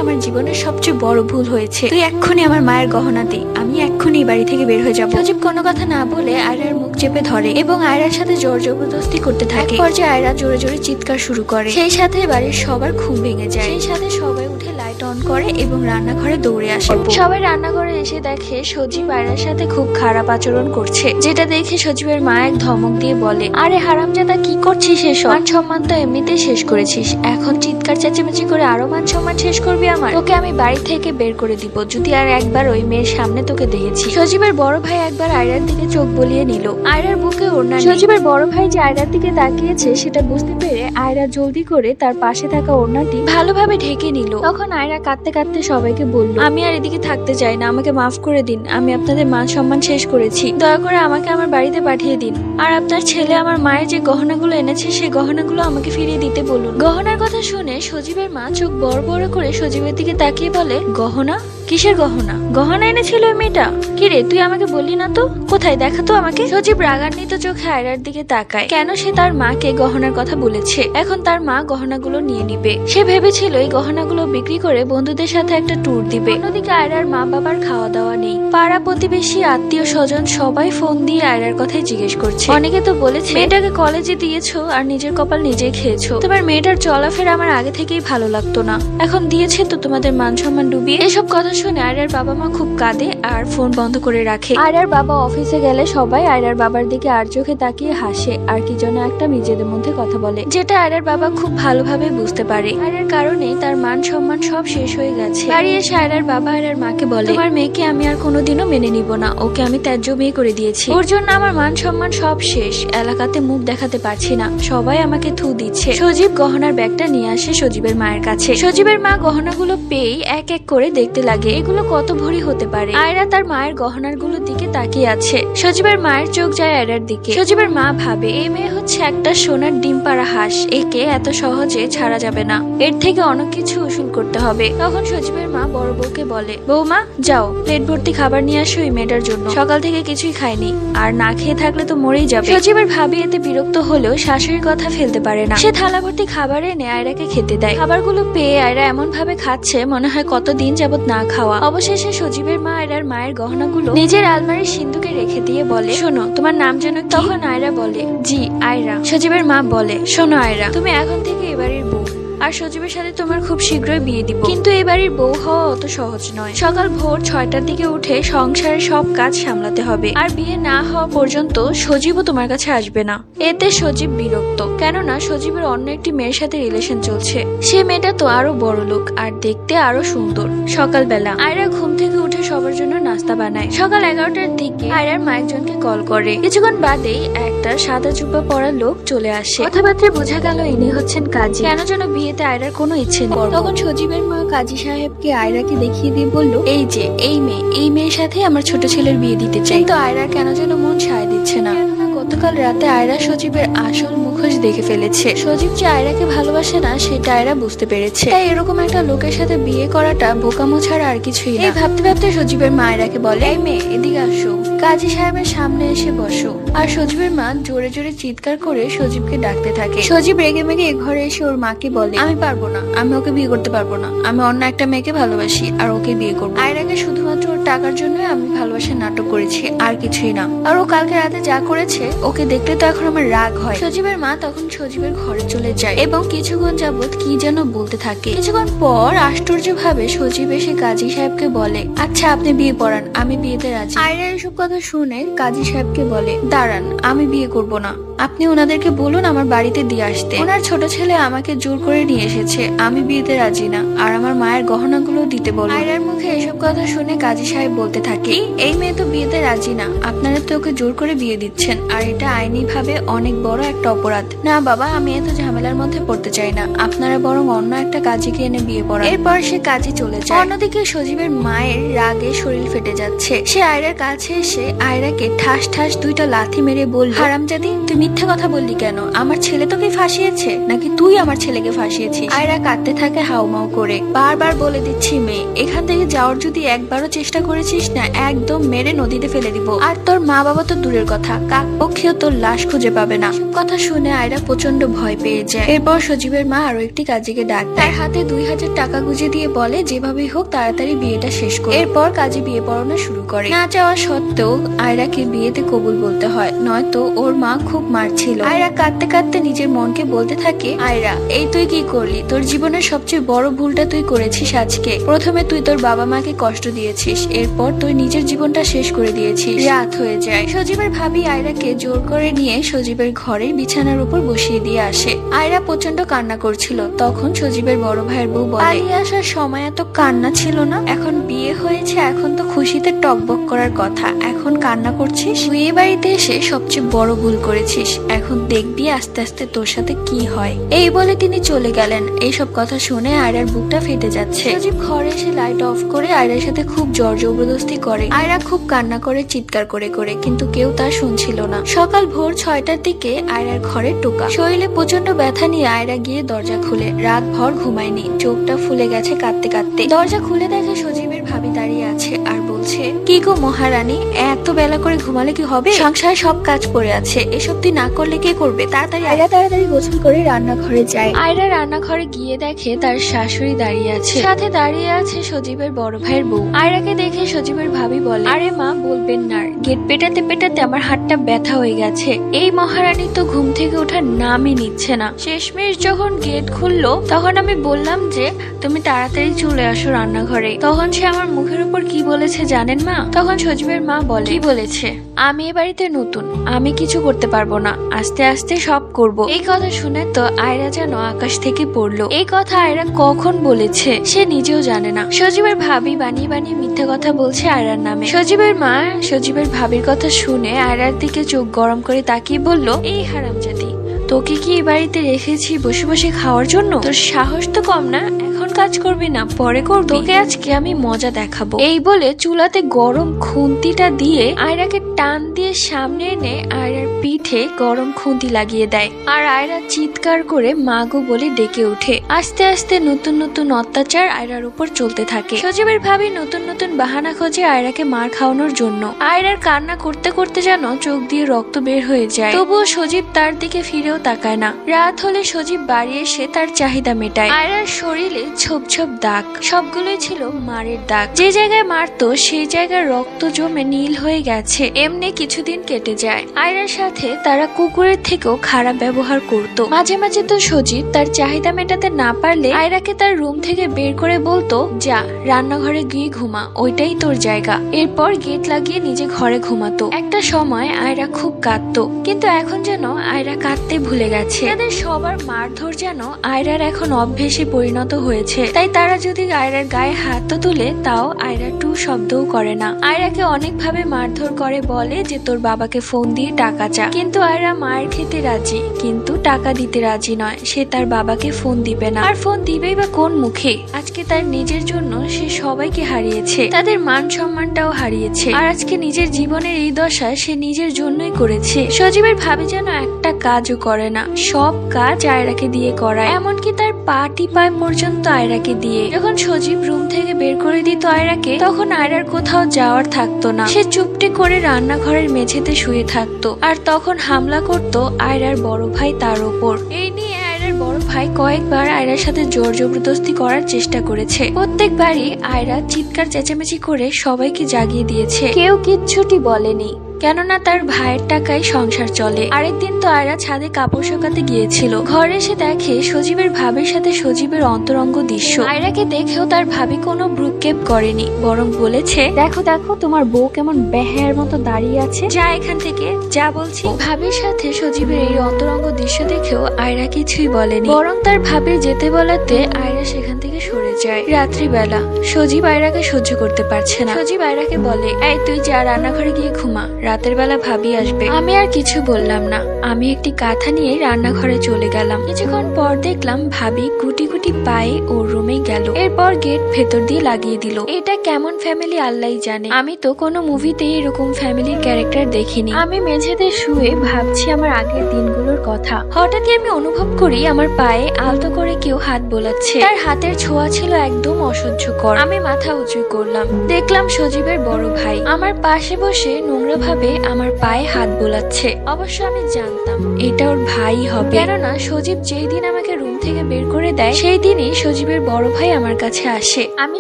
আমার জীবনের সবচেয়ে বড় ভুল হয়েছে। তুই এক্ষুনি আমার মায়ের গহনা দে, আমি এক্ষুনি বাড়ি থেকে বের হয়ে যাবো। সজীব কোনো কথা না বলে আয়রার মুখ চেপে ধরে এবং আয়রার সাথে জোর জবরদস্তি করতে থাকে। পর্যায়ে আয়রা জোরে জোরে চিৎকার শুরু করে। সেই সাথে বাড়ির সবার ঘুম ভেঙে যায়। সেই সাথে সবাই উঠে লাইট অন করে এবং রান্নাঘরে দৌড়ে আসে। সবাই রান্নাঘরে এসে দেখে সজীব আয়রার সাথে খুব খারাপ আচরণ করছে, যেটা দেখে সজীবের মা এক ধমক দিয়ে বলে, আরে হারামজাদা কি করছিস এসব? মান সম্মান তো এমনিতেই শেষ করেছিস, এখন চিৎকার চেঁচামেচি করে আরো মান সম্মান শেষ করবি আমার? তোকে আমি বাড়ি থেকে বের করে দিব যদি আর একবার ওই মেয়ের সামনে তোকে দেখেছি। সজীবের বড় ভাই একবার আয়রার দিকে চোখ বলিয়ে নিল। আয়রার বুকে ওড়না নেই। সজীবের বড় ভাই যে আয়রার দিকে তাকিয়েছে সেটা বুঝতে পেরে আয়রা জলদি করে তার পাশে থাকা ওড়নাটি ভালোভাবে ঢেকে নিল। তখন আয়রা কাঁদতে কাঁদতে সবাইকে বলল, আমি আর এদিকে থাকতে চাই না, আমাকে মাফ করে দিন। আমি আপনাদের মান সম্মান শেষ করেছি, দয়া করে আমাকে আমার বাড়িতে পাঠিয়ে দিন। আর আপনার ছেলে আমার মায়ের যে গহনাগুলো এনেছে সেই গহনাগুলো আমাকে ফিরিয়ে দিতে বলুন। গহনার কথা শুনে সজীবের মা চোখ বড় বড় করে সজীবের দিকে তাকিয়ে বলে, গহনা? কিসের গহনা? গহনা এনেছিল ওই মেয়েটা? কিরে তুই আমাকে বললি না তো, কোথায় দেখা তো আমাকে। সজীব রাগান্বিত চোখে আয়রার দিকে তাকায়। কেন সে তার মাকে গহনার কথা বলেছে? এখন তার মা গহনাগুলো নিয়ে নিবে। সে ভেবেছিল এই গহনাগুলো বিক্রি করে বন্ধুদের সাথে একটা ট্যুর দিবে। অন্যদিকে আয়রার মা বাবার খাওয়া দাওয়া নেই। পাড়া প্রতিবেশী আত্মীয় স্বজন সবাই ফোন দিয়ে আয়রার কথাই জিজ্ঞেস করছে। অনেকে তো বলেছে, মেয়েটাকে কলেজে দিয়েছো আর নিজের কপাল নিজেই খেয়েছো। তোমার মেয়েটার চলাফেরা আমার আগে থেকেই ভালো লাগতো না, এখন দিয়েছে তো তোমাদের মান সম্মান ডুবিয়ে। এসব কথা শুনে আয়রার বাবা মা খুব কাঁদে আর ফোন বন্ধ করে রাখে। আয়রার বাবা অফিসে গেলে সবাই আয়রার বাবার দিকে আর চোখে তাকিয়ে হাসে আর কি যেন একটা নিজেদের মধ্যে কথা বলে, যেটা আয়রার বাবা খুব ভালোভাবে বুঝতে পারে। আয়রার কারণে তার মান সম্মান সব শেষ হয়ে গেছে। বাড়ি এসে আয়রার বাবা আয়রার মাকে বলে, তোমার মেয়েকে আমি আর কোনোদিনও মেনে নিব না, ওকে আমি ত্যায্য মেয়ে করে দিয়েছি। ওর জন্য আমার মান সম্মান সব শেষ, এলাকাতে মুখ দেখাতে পারছি না, সবাই আমাকে থু দিচ্ছে। সজীব গহনার ব্যাগটা নিয়ে আসে সজীবের মায়ের কাছে। সজীবের মা গহনাগুলো পেয়ে এক এক করে দেখতে লাগে এগুলো কত ভরি হতে পারে। আয়রা তার মায়ের গহনার গুলোর দিকে তাকিয়ে আছে। সজীবের মায়ের চোখ যায় আয়রার দিকে। সজীবের মা ভাবে, এই মেয়ে হচ্ছে একটা সোনার ডিম পাড়া হাঁস, একে এত সহজে ছাড়া যাবে না, এর থেকে অনেক কিছু উসুল করতে হবে। তখন সজীবের মা বড় বউকে বলে, বৌমা যাও প্লেট ভর্তি খাবার নিয়ে আসো এই মেয়েটার জন্য, সকাল থেকে কিছুই খায়নি, আর না খেয়ে থাকলে তো মরেই যাবে। সজীবের ভাবি এতে বিরক্ত হলেও শাশুড়ির কথা ফেলতে পারে না। সে থালা ভর্তি খাবার এনে আয়রাকে খেতে দেয়। খাবারগুলো পেয়ে আয়রা এমন ভাবে খাচ্ছে মনে হয় কতদিন যাবত না খাওয়া। খাওয়া। অবশেষে সজীবের মা আয়রার মায়ের গহনাগুলো নিজের আলমারির সিন্ধুকে রেখে দিয়ে বলে, শোনো তোমার নাম যেন কি? তখন আয়রা বলে, জি আয়রা। সজীবের মা বলে, শোনো আয়রা, তুমি এখন থেকে এবারের বউ, আর সজীবের সাথে তোমার খুব শীঘ্রই বিয়ে দিব। কিন্তু এই বাড়ির বউ হওয়া অত সহজ নয়। সকাল ভোর 6টার দিকে উঠে সংসারের সব কাজ সামলাতে হবে, আর বিয়ে না হওয়া পর্যন্ত সজীবও তোমার কাছে আসবে না। এতে সজীব বিরক্ত, কেননা সজীবের অন্য একটি মেয়ের সাথে রিলেশন চলছে। সে মেয়েটা তো আরো বড় লোক আর দেখতে আরো সুন্দর। সকালবেলা আয়রা ঘুম থেকে উঠে সবার জন্য নাস্তা বানায়। সকাল 11টার দিকে আয়রার মা একজনকে কল করে। কিছুক্ষণ বাদেই একটা সাদা জুব্বা পরা লোক চলে আসে। কথাবার্তা বোঝা গেল ইনি হচ্ছেন কাজী। কেন যেন বিয়েতে আয়রার কোনো ইচ্ছে নেই। তখন সজীবের মা কাজী সাহেবকে আয়রাকে দেখিয়ে দিয়ে বলল, এই যে এই মেয়ের সাথে আমার ছোট ছেলের বিয়ে দিতে চাই। কিন্তু আয়রার কেন যেন মন সায় দিচ্ছে না। গতকাল রাতে আয়রা সজীবের আসল মুখোশ দেখে ফেলেছে। সজীব যে আয়রাকে ভালোবাসে না সেটা আয়রা বুঝতে পেরেছে। তাই এরকম একটা লোকের সাথে বিয়ে করাটা বোকামো ছাড়া আর কিছুই না। এই ভাবতে ভাবতে সজীবের মা আয়রাকে বলে, এই মেয়ে এদিকে আসো, কাজী সাহেবের সামনে এসে বসো। আর সজীবের মা জোরে জোরে চিৎকার করে সজীবকে ডাকতে থাকে। সজীব রেগে মেগে ঘরে এসে ওর মাকে বলে, আমি পারবো না, আমি ওকে বিয়ে করতে পারবো না। আমি অন্য একটা মেয়েকে ভালোবাসি আর ওকে বিয়ে করবো। আয়রাকে শুধুমাত্র ওর টাকার জন্য আমি ভালোবাসার নাটক করেছি, আর কিছুই না। আর ও কালকে রাতে যা করেছে ওকে দেখলে তো এখন আমার রাগ হয়। সজীবের মা তখন সজীবের ঘরে চলে যায় এবং কিছুক্ষণ যাবত কি যেন বলতে থাকে। কিছুক্ষণ পর আশ্চর্য ভাবে সজীব এসে কাজী সাহেবকে বলে, আচ্ছা আপনি বিয়ে পড়ান, আমি বিয়েতে রাজি। আয়রা এসব কথা শুনে কাজী সাহেবকে বলে, দাঁড়ান, আমি বিয়ে করব না। আপনি ওনাদেরকে বলুন আমার বাড়িতে দিয়ে আসতে। ওনার ছোট ছেলে আমাকে জোর করে নিয়ে এসেছে, আমি বিয়েতে রাজি না। আর আমার মায়ের গহনাগুলো দিতে বলুন। আয়রার মুখে এসব কথা শুনে কাজী সাহেব বলতে থাকে, এই মেয়ে তো বিয়েতে রাজি না, আপনারা তো ওকে জোর করে বিয়ে দিচ্ছেন, আর এটা আইনি ভাবে অনেক বড় একটা অপরাধ। না বাবা, আমি এত ঝামেলার মধ্যে পড়তে চাই না, আপনারা বরং অন্য একটা কাজীকে এনে বিয়ে পড়ান। এরপর সে কাজী চলে যায়। অন্যদিকে সজীবের মায়ের রাগে শরীর ফেটে যাচ্ছে। সে আয়রার কাছে এসে আয়রাকে ঠাস ঠাস 2টা লাথি মেরে বলল, হারামজাদি, তুই মিথ্যে কথা বললি কেন? আমার ছেলে তোকে ফাঁসিয়েছে নাকি তুই আমার ছেলেকে ফাঁসিয়েছিস? আয়রা কাঁদতে থাকে হাউমাউ করে। বারবার বলে দিচ্ছি মেয়ে, এখান থেকে যাওয়ার যদি একবারও চেষ্টা করেছিস না, একদম মেরে নদীতে ফেলে দিব। আর তোর মা বাবা তো দূরের কথা, কাকপক্ষেও তোর লাশ খুঁজে পাবে না। কথা শুনে আয়রা প্রচন্ড ভয় পেয়ে যায়। এরপর সজীবের মা আরো একটি কাজীকে ডাক, তার হাতে 2000 টাকা গুঁজে দিয়ে বলে, যেভাবেই হোক তাড়াতাড়ি বিয়েটা শেষ করে। এরপর কাজী বিয়ে পড়ানো শুরু করে। না চাওয়া সত্ত্বেও আয়রাকে বিয়েতে কবুল বলতে হয়, নয়তো ওর মা খুব মারছিল। আয়রা কাঁদতে কাঁদতে নিজের মনকে বলতে থাকে, আয়রা এই তুই কি করলি? তোর জীবনের সবচেয়ে বড় ভুলটা তুই করেছিস আজকে। প্রথমে তুই তোর বাবা মাকে কষ্ট দিয়েছিস, এরপর তুই নিজের জীবনটা শেষ করে দিয়েছিস। রাত হয়ে যায়। সজীবের ভাবি আয়রাকে জোর করে নিয়ে সজীবের ঘরের বিছানার উপর বসিয়ে দিয়ে আসে। আয়রা প্রচন্ড কান্না করছিল। তখন সজীবের বড় ভাইয়ের বউ বলে, পালিয়ে আসার সময় এত কান্না ছিল না? এখন বিয়ে হয়েছে, এখন তো খুশিতে টকবক করার কথা, এখন কান্না করছিস? তুই এ বাড়িতে এসে সবচেয়ে বড় ভুল করেছিস, এখন দেখবি আস্তে আস্তে তোর সাথে কি হয়। এই বলে তিনি চলে গেলেন। এইসব কথা শুনে আয়রার বুকটা ফেটে যাচ্ছে। সজীব ঘরে এসে লাইট অফ করে আয়রার সাথে খুব জোর জবরদস্তি করে। আয়রা খুব কান্না করে চিৎকার করে করে, কিন্তু কেউ তা শুনছিল না। সকাল ভোর 6টার দিকে আয়রার ঘরে টোকা। শরীরে প্রচন্ড ব্যথা নিয়ে আয়রা গিয়ে দরজা খুলে। রাত ভর ঘুমায়নি, চোখটা ফুলে গেছে কাঁদতে কাঁদতে। দরজা খুলে দেখে সজীবের ভাবি দাঁড়িয়ে আছে আর বলছে, কি গো মহারানী, এত বেলা করে ঘুমালে কি হবে? সংসারে সব কাজ পড়ে আছে, এসব তুই না করলে কে করবে? তাড়াতাড়ি গোসল করে রান্নাঘরে যায়। আয়রা রান্নাঘরে গিয়ে দেখে তার শাশুড়ি দাঁড়িয়ে আছে, সাথে দাঁড়িয়ে আছে সজীবের বড় ভাইয়ের বউ। আয়রাকে দেখে সজীবের ভাবি বলে, আরে মা বলবেন না, গেট পেটাতে পেটাতে আমার হাতটা ব্যথা হয়ে গেছে। এই মহারানী তো ঘুম থেকে ওঠার নামই নিচ্ছে না। শেষমেশ যখন গেট খুললো তখন আমি বললাম যে তুমি তাড়াতাড়ি চলে আসো রান্নাঘরে। তখন সে আমার মুখের উপর কি বলেছে জানেন মা? তখন সজীবের মা বলে, কি বলেছে? আমি এ বাড়িতে নতুন, আমি কিছু করতে পারবো না, আস্তে আস্তে সব করব। এই কথা শুনে তো আয়রা যেন আকাশ থেকে পড়লো। এই কথা আয়রা কখন বলেছে সে নিজেও জানে না। সজীবের ভাবি বানিয়ে বানিয়ে মিথ্যে কথা বলছে আয়রার নামে। সজীবের মা সজীবের ভাবির কথা শুনে আয়রার দিকে চোখ গরম করে তাকিয়ে বলল, এই হারামজাদি, তোকে কি এই বাড়িতে রেখেছি বসে বসে খাওয়ার জন্য? তোর সাহস তো কম না, এখন কাজ করবি না পরে করবি, তোকে আজকে আমি মজা দেখাবো। এই বলে চুলাতে গরম খুন্তিটা দিয়ে আয়রাকে টান দিয়ে সামনে এনে আয়রার পিঠে গরম খুন্তি লাগিয়ে দেয় আর আয়রা চিৎকার করে মাগো বলে ডেকে ওঠে। আস্তে আস্তে নতুন নতুন অত্যাচার আয়রার উপর চলতে থাকে। সজীবের ভাবি নতুন নতুন বাহানা খোঁজে আয়রাকে মার খাওয়ানোর জন্য। আয়রার কান্না করতে করতে যেন চোখ দিয়ে রক্ত বের হয়ে যায়, তবুও সজীব তার দিকে ফিরেও তাকায় না। রাত হলে সজীব বাড়ি এসে তার চাহিদা মেটায়। আয়রার শরীরে ছোপ ছোপ দাগ, সবগুলোই ছিল মারের দাগ। যে জায়গায় মারতো সেই জায়গায় রক্ত জমে নীল হয়ে গেছে। এমনি কিছুদিন কেটে যায়। আয়রার সাথে তারা কুকুরের থেকেও খারাপ ব্যবহার করত। মাঝে মাঝে তো সজীব তার চাহিদা মেটাতে না পারলে আয়রাকে তার রুম থেকে বের করে বলতো, যা রান্নাঘরে গিয়ে ঘুমা, ওইটাই তোর জায়গা। এরপর গেট লাগিয়ে নিজে ঘরে ঘুমাতো। একটা সময় আয়রা খুব কাঁদতো, কিন্তু এখন যেন আয়রা কাঁদতে ভুলে গেছে। তাদের সবার মারধর যেন আয়রার এখন অভ্যেসে পরিণত হয়েছে। তাই তারা যদি আয়রার গায়ে হাত তুলে তাও আয়রা টু শব্দও করে না। আয়রাকে অনেকভাবে মারধর করে, বলে যে তোর বাবাকে ফোন দিয়ে টাকা চা। কিন্তু আয়রা মায়ের খেতে রাজি, কিন্তু টাকা দিতে রাজি নয়। সে তার বাবাকে ফোন দিবে না, আর ফোন দিবেই বা কোন মুখে? আজকে তার নিজের জন্য সে সবাইকে হারিয়েছে, তাদের মান সম্মানটাও হারিয়েছে। আর আজকে নিজের জীবনের এই দশা সে নিজের জন্যই করেছে। সজীবের ভাবি যেন একটা কাজও করে না, সব কাজ আয়রাকে দিয়ে করায়। এমনকি তার পা টিপায় পর্যন্ত আয়রাকে দিয়ে। যখন সজীব রুম থেকে বের করে দিত আয়রাকে, তখন আয়রার কোথাও যাওয়ার থাকতো না। সে চুপটি করে রান্নাঘরের মেঝেতে শুয়ে থাকতো। আর তখন হামলা করত আয়রার বড় ভাই তার ওপর। এই নিয়ে আয়রার বড় ভাই কয়েকবার আয়রার সাথে জোর জবরদস্তি করার চেষ্টা করেছে। প্রত্যেকবারই আয়রা চিৎকার চেঁচামেচি করে সবাইকে জাগিয়ে দিয়েছে। কেউ কিচ্ছুটি বলেনি, কেননা তার ভাইয়ের টাকায় সংসার চলে। আরেকদিন তো আয়রা ছাদে কাপড় শুকাতে গিয়েছিল। ঘরে এসে দেখে সজীবের ভাবির সাথে সজীবের অন্তরঙ্গ দৃশ্য। আয়রাকে দেখেও তার ভাবি কোনো ভ্রুক্ষেপ করেনি, বরং বলেছে, দেখো দেখো তোমার বউ কেমন বেহায়ার মতো দাঁড়িয়ে আছে, যা এখান থেকে, যা বলছি। ভাবির সাথে সজীবের এই অন্তরঙ্গ দৃশ্য দেখেও আয়রা কিছুই বলেনি, বরং তার ভাবির যেতে বলাতে আয়রা সেখান থেকে সরে যায়। রাত্রিবেলা সজীব আয়রাকে সহ্য করতে পারছে না। সজীব আয়রাকে বলে, এই তুই যা রান্নাঘরে গিয়ে ঘুমা, রাতের বেলা ভাবি আসবে। আমি আর কিছু বললাম না, আমি একটি কাঁথা নিয়ে রান্নাঘরে চলে গেলাম। কিছুক্ষণ পর দেখলাম ভাবি গুটি গুটি পায়ে ওর রুমে গেল। এরপর গেট ভেতর দিয়ে লাগিয়ে দিল। এটা কেমন ফ্যামিলি আল্লাহই জানে। আমি তো কোনো মুভিতে এরকম ফ্যামিলির ক্যারেক্টার দেখিনি। আমি মেঝেতে শুয়ে ভাবছি আমার আগের দিনগুলোর কথা। হঠাৎই আমি অনুভব করি আমার পায়ে আলতো করে কেউ হাত বোলাচ্ছে। তার হাতের ছোঁয়া ছিল একদম অসহ্যকর। আমি মাথা উঁচু করলাম, দেখলাম সজীবের বড় ভাই আমার পাশে বসে নোংরা ভাবে আমার পায়ে হাত বোলাচ্ছে। অবশ্য আমি জানতাম এটা ওর ভাই হবে, কেননা সজীব যেই দিন আমাকে রুম থেকে বের করে দেয় সেই দিনই সজীবের বড় ভাই আমার কাছে আসে। আমি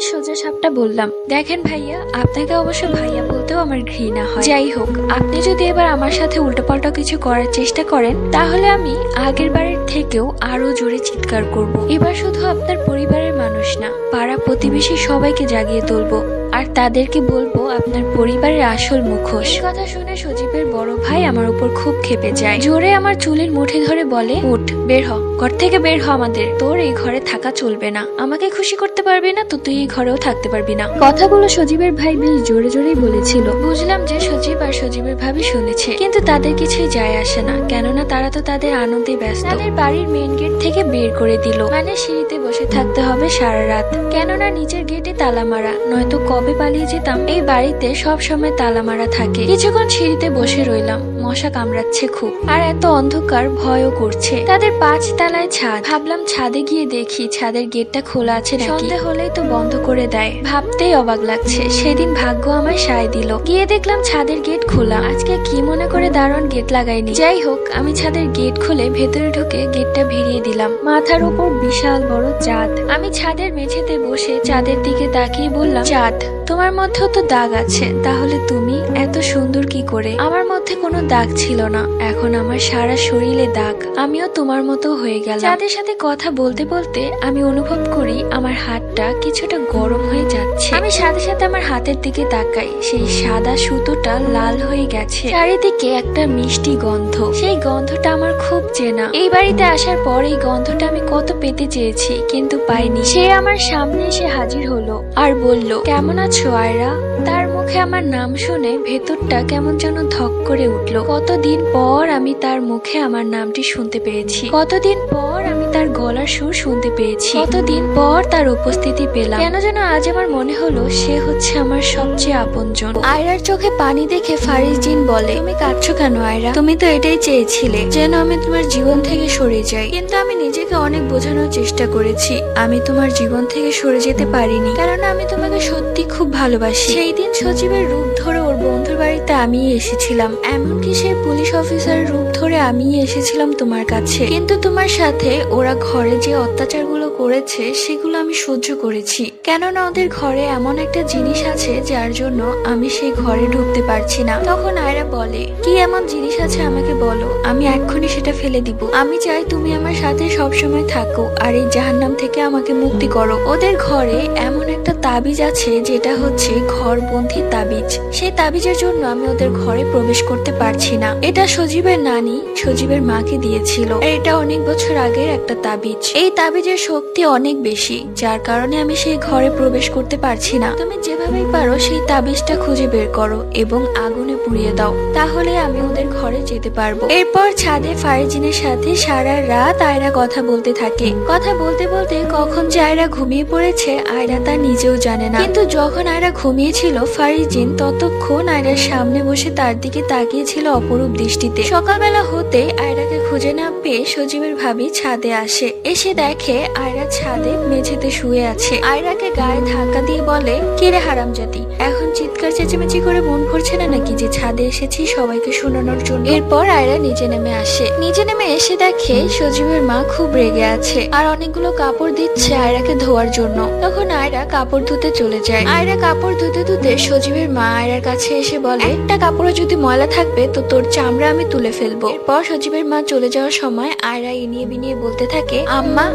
সোজা সাপটা বললাম, দেখেন ভাইয়া, আপনাকে অবশ্য ভাইয়া বলতেও আমার ঘৃণা হয়। যাই হোক, আপনি যদি এবার আমার সাথে উল্টোপাল্টা কিছু করার চেষ্টা করেন, তাহলে আমি আগের বারের থেকেও আরো জোরে চিৎকার করব। এবার শুধু আপনার পরিবারের মানুষ না, পাড়া প্রতিবেশী সবাইকে জাগিয়ে তুলবো, আর তাদেরকে বলবো আপনার পরিবারের আসল মুখোশ। কথা শুনে সজীবের বড় ভাই আমার উপর খুব ক্ষেপে যায়। জোরে আমার চুলের মুঠি ধরে বলে, উঠ, বের হ, ঘর থেকে বের হ, আমাদের তোর এই ঘরে থাকা চলবে না। আমাকে খুশি করতে পারবি না তো তুই এই ঘরেও থাকতে পারবি না। কথাগুলো সজীবের ভাই বেশ জোরে জোরেই বলেছিল। বুঝলাম যে সজীব আর সজীবের ভাবি শুনেছে, কিন্তু তাদের কিছুই যায় আসে না, কেননা তারা তো তাদের আনন্দে ব্যস্ত। তাদের বাড়ির মেইন গেট থেকে বের করে দিল, মানে সিঁড়িতে বসে থাকতে হবে সারা রাত, কেননা নিচের গেটে তালা মারা, নয়তো কবে পালিয়ে যেতাম। এই বাড়িতে সব সময় তালা মারা থাকে। কিছুক্ষণ সিঁড়িতে বসে রইলাম, মশা কামড়াচ্ছে খুব, আর এত অন্ধকার ভয়ও করছে। তাদের 5 তলায় ছাদ। ভাবলাম ছাদে গিয়ে দেখি ছাদের গেটটা খোলা আছে নাকি। সন্ধ্যা হলেই তো বন্ধ করে দেয়, ভাবতেই অবাক লাগছে। সেদিন ভাগ্য আমায় সায় দিল, গিয়ে দেখলাম ছাদের গেট খোলা। আজকে কি মনে করে দারুণ গেট লাগাইনি। যাই হোক, আমি ছাদের গেট খুলে ভেতরে ঢুকে গেটটা ভিড়িয়ে দিলাম। মাথার উপর বিশাল বড় চাঁদ। আমি ছাদের মেঝেতে বসে চাঁদের দিকে তাকিয়ে বললাম, চাঁদ, তোমার মধ্যেও তো দাগ আছে, তাহলে তুমি এত সুন্দর কি করে? আমার মধ্যে কোনো দাগ ছিল না, এখন আমার সারা শরীরে দাগ। আমিও তোমার মতো হয়ে গেলাম। চাঁদের সাথে কথা বলতে বলতে আমি অনুভব করি আমার হাতটা কিছুটা গরম হয়ে যাচ্ছে। আমি সাথে সাথে আমার হাতের দিকে তাকাই, সেই সাদা সুতোটা লাল হয়ে গেছে। চারিদিকে একটা মিষ্টি গন্ধ, সেই গন্ধটা আমার খুব চেনা। এই বাড়িতে আসার পর এই গন্ধটা আমি কত পেতে চেয়েছি, কিন্তু পাইনি। সে আমার সামনে এসে হাজির হলো আর বলল, কেমন আছো আয়রা? তার মুখে মুখে আমার নাম শুনে ভেতরটা কেমন যেন ধক করে উঠলো। কতদিন পর আমি তার মুখে আমার নামটি শুনতে পেরেছি, কতদিন পর আমি তার গলার সুর শুনতে পেরেছি, কতদিন পর তার উপস্থিতি পেলাম। কেন যেন আজ আমার মনে হলো সে হচ্ছে আমার সবচেয়ে আপনজন। আয়রার চোখে পানি দেখে ফারিস জিন বলে, তুমি কাঁদছো কেন আয়রা? তুমি তো এটাই চেয়েছিলে যেন আমি তোমার জীবন থেকে সরে যাই, কিন্তু আমি নিজেকে অনেক বোঝানোর চেষ্টা করেছি আমি তোমার জীবন থেকে সরে যেতে পারিনি, কারণ আমি তোমাকে সত্যি খুব ভালোবাসি। সেই দিন সজীবের রূপ ধরে ওর বন্ধুর বাড়িতে আমি এসেছিলাম, এমনকি সেই পুলিশ অফিসার রূপ ধরে আমি এসেছিলাম তোমার কাছে, কিন্তু তোমার সাথে ওরা ঘরে যে অত্যাচারগুলো করেছে সেগুলো আমি সহ্য করেছি, কেননা ওদের ঘরে এমন একটা জিনিস আছে যার জন্য আমি সেই ঘরে ঢুকতে পারছি না। তখন আয়রা বলে, কি এমন জিনিস আছে আমাকে বলো, আমি এক্ষুনি সেটা ফেলে দিব। আমি চাই তুমি আমার সাথে সবসময় থাকো আর এই জাহান্নাম থেকে আমাকে মুক্তি করো। ওদের ঘরে এমন একটা তাবিজ আছে যেটা হচ্ছে ঘরবন্দি তাবিজ, সেই তাবিজের জন্য আমি ওদের ঘরে প্রবেশ করতে পারছি না। এটা সজীবের নানি সজীবের মাকে দিয়েছিল, আর এটা অনেক বছর আগের একটা তাবিজ। এই তাবিজের শক্তি অনেক বেশি, যার কারণে আমি সেই ঘরে প্রবেশ করতে পারছি না। তুমি যেভাবেই পারো সেই তাবিজটা খুঁজে বের করো এবং আগুনে পুড়িয়ে দাও, তাহলে আমি ওদের ঘরে যেতে পারবো। এরপর ছাদে ফারিজিনের সাথে সারা রাত আয়রা কথা বলতে থাকে। কথা বলতে বলতে কখন যে আয়রা ঘুমিয়ে পড়েছে আয়রা তা নিজেও জানে না, কিন্তু যখন আয়রা ঘুমিয়েছিল ফারিজিন ততক্ষণ আয়রার সামনে বসে তার দিকে তাকিয়েছিল অপরূপ দৃষ্টিতে। সকালবেলা হতে আয়রাকে খুঁজে না পেয়ে সজীবের ভাবি ছাদে আসে, এসে দেখে আয়রা ছাদে মেঝেতে শুয়ে আছে। আয়রাকে গায়ে ধাক্কা দিয়ে বলে, কিরে হারামজাদি, এখন চিৎকার চেঁচামেচি করে মন ভরছে না নাকি যে ছাদে এসেছি সবাইকে শোনানোর জন্য? এরপর আয়রা নিচে নেমে আসে, নিচে নেমে এসে দেখে সজীবের মা খুব রেগে আছে আর অনেকগুলো কাপড় দিচ্ছে আয়রাকে ধোয়ার জন্য। তখন আয়রা কাপড় ধুতে চলে যায়। আয়রা কাপড় ধুতে ধুতে সজীবের মা আয়রার কাছে এসে বলে, একটা কাপড়ে যদি ময়লা থাকবে তো তোর চামড়া আমি তুলে ফেলবো। এরপর সজীবের মা চলে যাওয়ার সময় আয়রা ইনিয়ে বিনিয়ে বলতে থাকে, আম্মা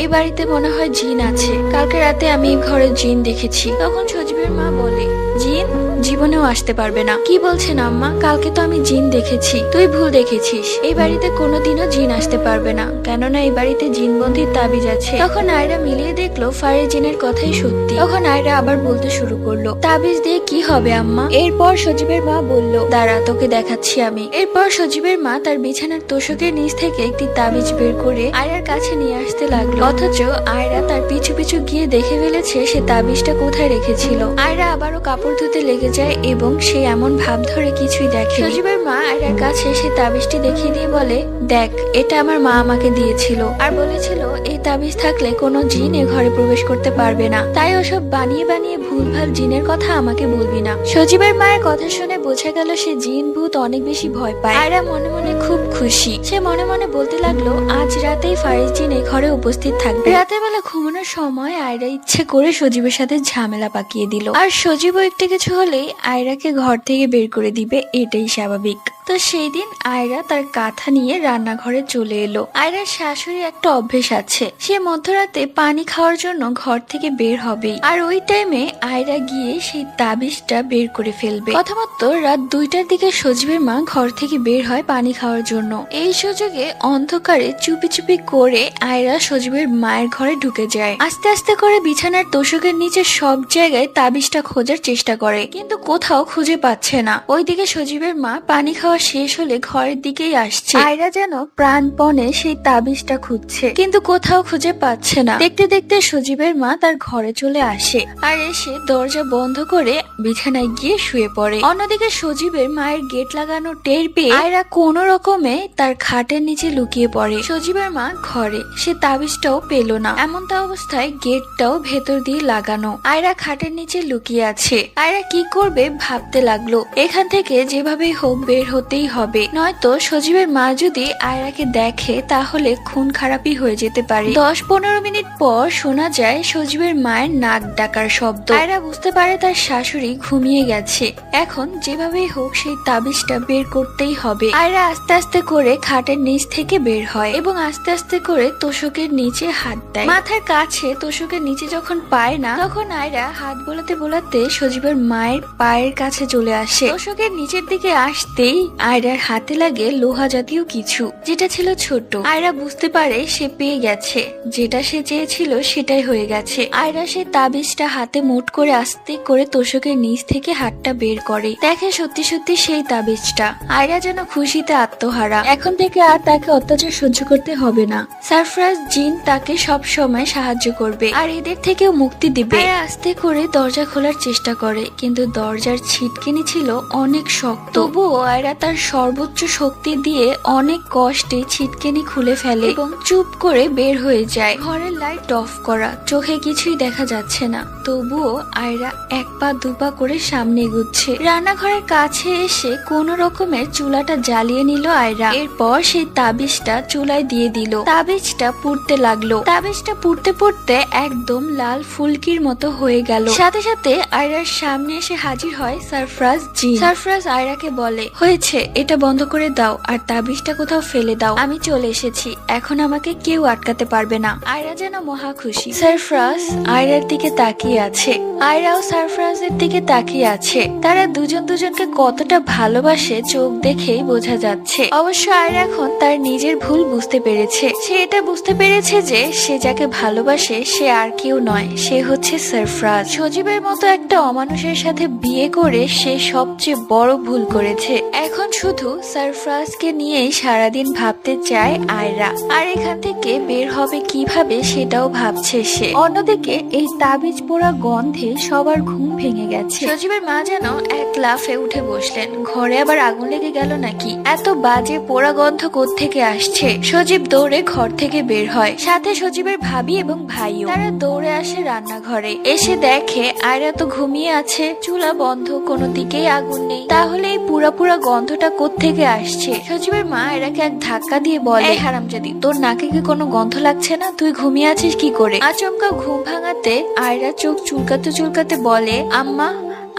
এই বাড়িতে মনে হয় জিন আছে, কালকে রাতে আমি এই ঘরে জিন দেখেছি। তখন সজীবের মা বলে, জিন জীবনেও আসতে পারবে না। কি বলছেন আম্মা, কালকে তো আমি জিন দেখেছি। তুই ভুল দেখেছিস, এই বাড়িতে কোনোদিনও জিন আসতে পারবে না, কেননা এই বাড়িতে জিনবন্দির তাবিজ আছে। তখন আয়রা মিলিয়ে দেখলো ফারিজিনের কথাই সত্যি। তখন আয়রা আবার বলতে শুরু করলো, তাবিজ দিয়ে কি হবে আম্মা? এরপর সজীবের মা বলল, দাঁড়া তোকে দেখাচ্ছি আমি। এরপর সজীবের মা তার বিছানার তোষকের নিচ থেকে একটি তাবিজ বের করে আয়রার কাছে নিয়ে আসতে লাগলো, অথচ আয়রা তার পিছু পিছু গিয়ে দেখে ফেলেছে সে তাবিজটা কোথায় রেখেছিল। আয়রা আবারও কাপড় ধুতে লেগে যায় এবং সে এমন ভাব ধরে কিছুই দেখে। সজীবের মা আয়রার কাছে সে তাবিজটি দেখিয়ে দিয়ে বলে, দেখ এটা আমার মা আমাকে দিয়েছিল আর বলেছিল এই তাবিজ থাকলে কোনো জিন এ ঘরে প্রবেশ করতে পারবে না, তাই ওসব বানিয়ে বানিয়ে ভুলভাল জিনের কথা আমাকে বলবি না। সজীবের মায়ের কথা শুনে বোঝা গেল সে জিন ভূত অনেক বেশি ভয় পায়। আয়রা মনে মনে খুব খুশি, সে মনে মনে বলতে লাগলো, আজ রাতেই ফারিস জিন এই ঘরে উপস্থিত থাকবে। রাতের বেলা ঘুমানোর সময় আয়রা ইচ্ছে করে সজীবের সাথে ঝামেলা পাকিয়ে দিল, আর সজীবও একটু কিছু হলেই আয়রাকে ঘর থেকে বের করে দিবে, এটাই স্বাভাবিক। তো সেই দিন আয়রা তার কাঁথা নিয়ে রান্নাঘরে চলে এলো। আয়রার শাশুড়ি একটা অভ্যেস আছে, সে মধ্যরাতে পানি খাওয়ার জন্য ঘর থেকে বের হবেই, আর ওই টাইমে আয়রা গিয়ে সেই তাবিজটা বের করে ফেলবে। কথামতো রাত 2টার দিকে সজীবের মা ঘর থেকে বের হয় পানি খাওয়ার জন্য। এই সুযোগে অন্ধকারে চুপি চুপি করে আয়রা সজীবের মায়ের ঘরে ঢুকে যায়। আস্তে আস্তে করে বিছানার তোষকের নিচে সব জায়গায় তাবিজটা খোঁজার চেষ্টা করে, কিন্তু কোথাও খুঁজে পাচ্ছে না। ওইদিকে সজীবের মা পানি খাওয়া শেষ হলে ঘরের দিকেই আসছে। আয়রা যেন প্রাণপণে সেই তাবিজটা খুঁজছে, কিন্তু কোথাও খুঁজে পাচ্ছে না। দেখতে দেখতে সজীবের মা তার ঘরে চলে আসে আর এসে দরজা বন্ধ করে বিছানায় গিয়ে শুয়ে পড়ে। অন্যদিকে সজীবের মায়ের গেট লাগানো টের পেয়ে আয়রা কোনো রকমে তার খাটের নিচে লুকিয়ে পড়ে। সজীবের মা ঘরে, সে তাবিজটাও পেল না। এমনটা অবস্থায় গেটটাও ভেতর দিয়ে লাগানো। আয়রা খাটের নিচে লুকিয়ে আছে। আয়রা কি করবে ভাবতে লাগলো। এখান থেকে যেভাবেই হোক বের হতেই হবে, নয়তো সজীবের মা যদি আয়রাকে দেখে তাহলে খুন খারাপই হয়ে যেতে পারে। 10-15 মিনিট পর শোনা যায় সজীবের মায়ের নাক ডাকার শব্দ। আয়রা বুঝতে পারে তার শাশুড়ি ঘুমিয়ে গেছে, এখন যেভাবেই হোক সেই তাবিজটা বের করতেই হবে। আয়রা আস্তে আস্তে করে খাটের নিচ থেকে বের হয় এবং আস্তে আস্তে করে তোষকের নিচে হাত দেয়। মাথার কাছে তোষকের নিচে যখন পায় না, তখন আয়রা হাত বোলাতে বোলাতে সজীবের মায়ের পায়ের কাছে চলে আসে। তোষকের নিচের দিকে আসতেই আয়রার হাতে লাগে লোহা জাতীয় কিছু, যেটা ছিল ছোট। আয়রা বুঝতে পারে সে পেয়ে গেছে, যেটা সে চেয়েছিল সেটাই হয়ে গেছে। আয়রা সে তাবিজটা হাতে মুঠ করে আস্তে করে তোষকের নিচ থেকে হাতটা বের করে, দেখে সত্যি সত্যি সেই তাবিজটা। আয়রা যেন খুশিতে আত্মহারা। এখন থেকে আর তাকে অত্যাচার সহ্য করতে হবে না। সারফরাজ জিন তাকে সব সময় সাহায্য করবে আর এদের থেকেও মুক্তি দিবে। আয়রা আস্তে করে দরজা খোলার চেষ্টা করে, কিন্তু দরজার ছিটকিনি ছিল অনেক শক্ত। তবুও আয়রা তার সর্বোচ্চ শক্তি দিয়ে অনেক কষ্টে ছিটকিনি খুলে ফেলে এবং চুপ করে বের হয়ে যায়। ঘরের লাইট অফ করা, চোখে কিছুই দেখা যাচ্ছে না। তবুও আয়রা এক পা দুপা করে সামনে এগুচ্ছে। রান্নাঘরের কাছে এসে কোন রকমের চুলাটা জ্বালিয়ে নিল আয়রা। এরপর সেই তাবিজটা চুলায় দিয়ে দিল। তাবিজটা পুড়তে লাগলো। তাবিজটা পুড়তে পুড়তে একদম লাল ফুলকির মতো হয়ে গেল। সাথে সাথে আয়রার সামনে এসে হাজির হয় সারফরাজ জিন। সারফরাজ আয়রাকে বলে, হয়েছে, এটা বন্ধ করে দাও আর তাবিজটা কোথাও ফেলে দাও। আমি চলে এসেছি, এখন আমাকে কেউ আটকাতে পারবে না। আয়রা যেন মহা খুশি। সারফরাজ আয়রার দিকে তাকিয়ে আছে, আয়রাও সারফরাজের দিকে তাকিয়ে আছে। তারা দুজন দুজনকে কতটা ভালোবাসে চোখ দেখেই বোঝা যাচ্ছে। অবশ্য আয়রা এখন তার নিজের ভুল বুঝতে পেরেছে। সে এটা বুঝতে পেরেছে যে সে যাকে ভালোবাসে সে আর কেউ নয়, সে হচ্ছে সারফরাজ। সজীবের মতো একটা অমানুষের সাথে বিয়ে করে সে সবচেয়ে বড় ভুল করেছে। এখন শুধু সারফরাজকে নিয়েই সারাদিন ভাবতে চায় আয়রা, আর এখান থেকে বের হবে কিভাবে সেটাও ভাবছে সে। অন্যদিকে এই তাবিজ পোড়া গন্ধে সবার ঘুম ভেঙে গেছে। সজীবের মা যেন এক লাফে উঠে বসলেন। ঘরে আবার আগুন লেগে গেল নাকি? এত বাজে পোড়া গন্ধ কোত্থেকে আসছে? সজীব দৌড়ে ঘর থেকে বের হয়, সাথে সজীবের ভাবি এবং ভাইও। তারা দৌড়ে আসে রান্নাঘরে। এসে দেখে আয়রা তো ঘুমিয়ে আছে, চুলা বন্ধ, কোনো দিকেই আগুন নেই। তাহলে এই পুরা পুরা গন্ধটা কোত্থেকে আসছে? সজীবের মা আয়রাকে এক ধাক্কা দিয়ে বলে, এই হারামজাদি, তোর নাকে কি কোনো গন্ধ লাগছে না? তুই ঘুমিয়ে আছিস কি করে? আচমকা ঘুম ভাঙাতে আয়রা চোখ চুলকাতে চুলকাতে বলে, আম্মা,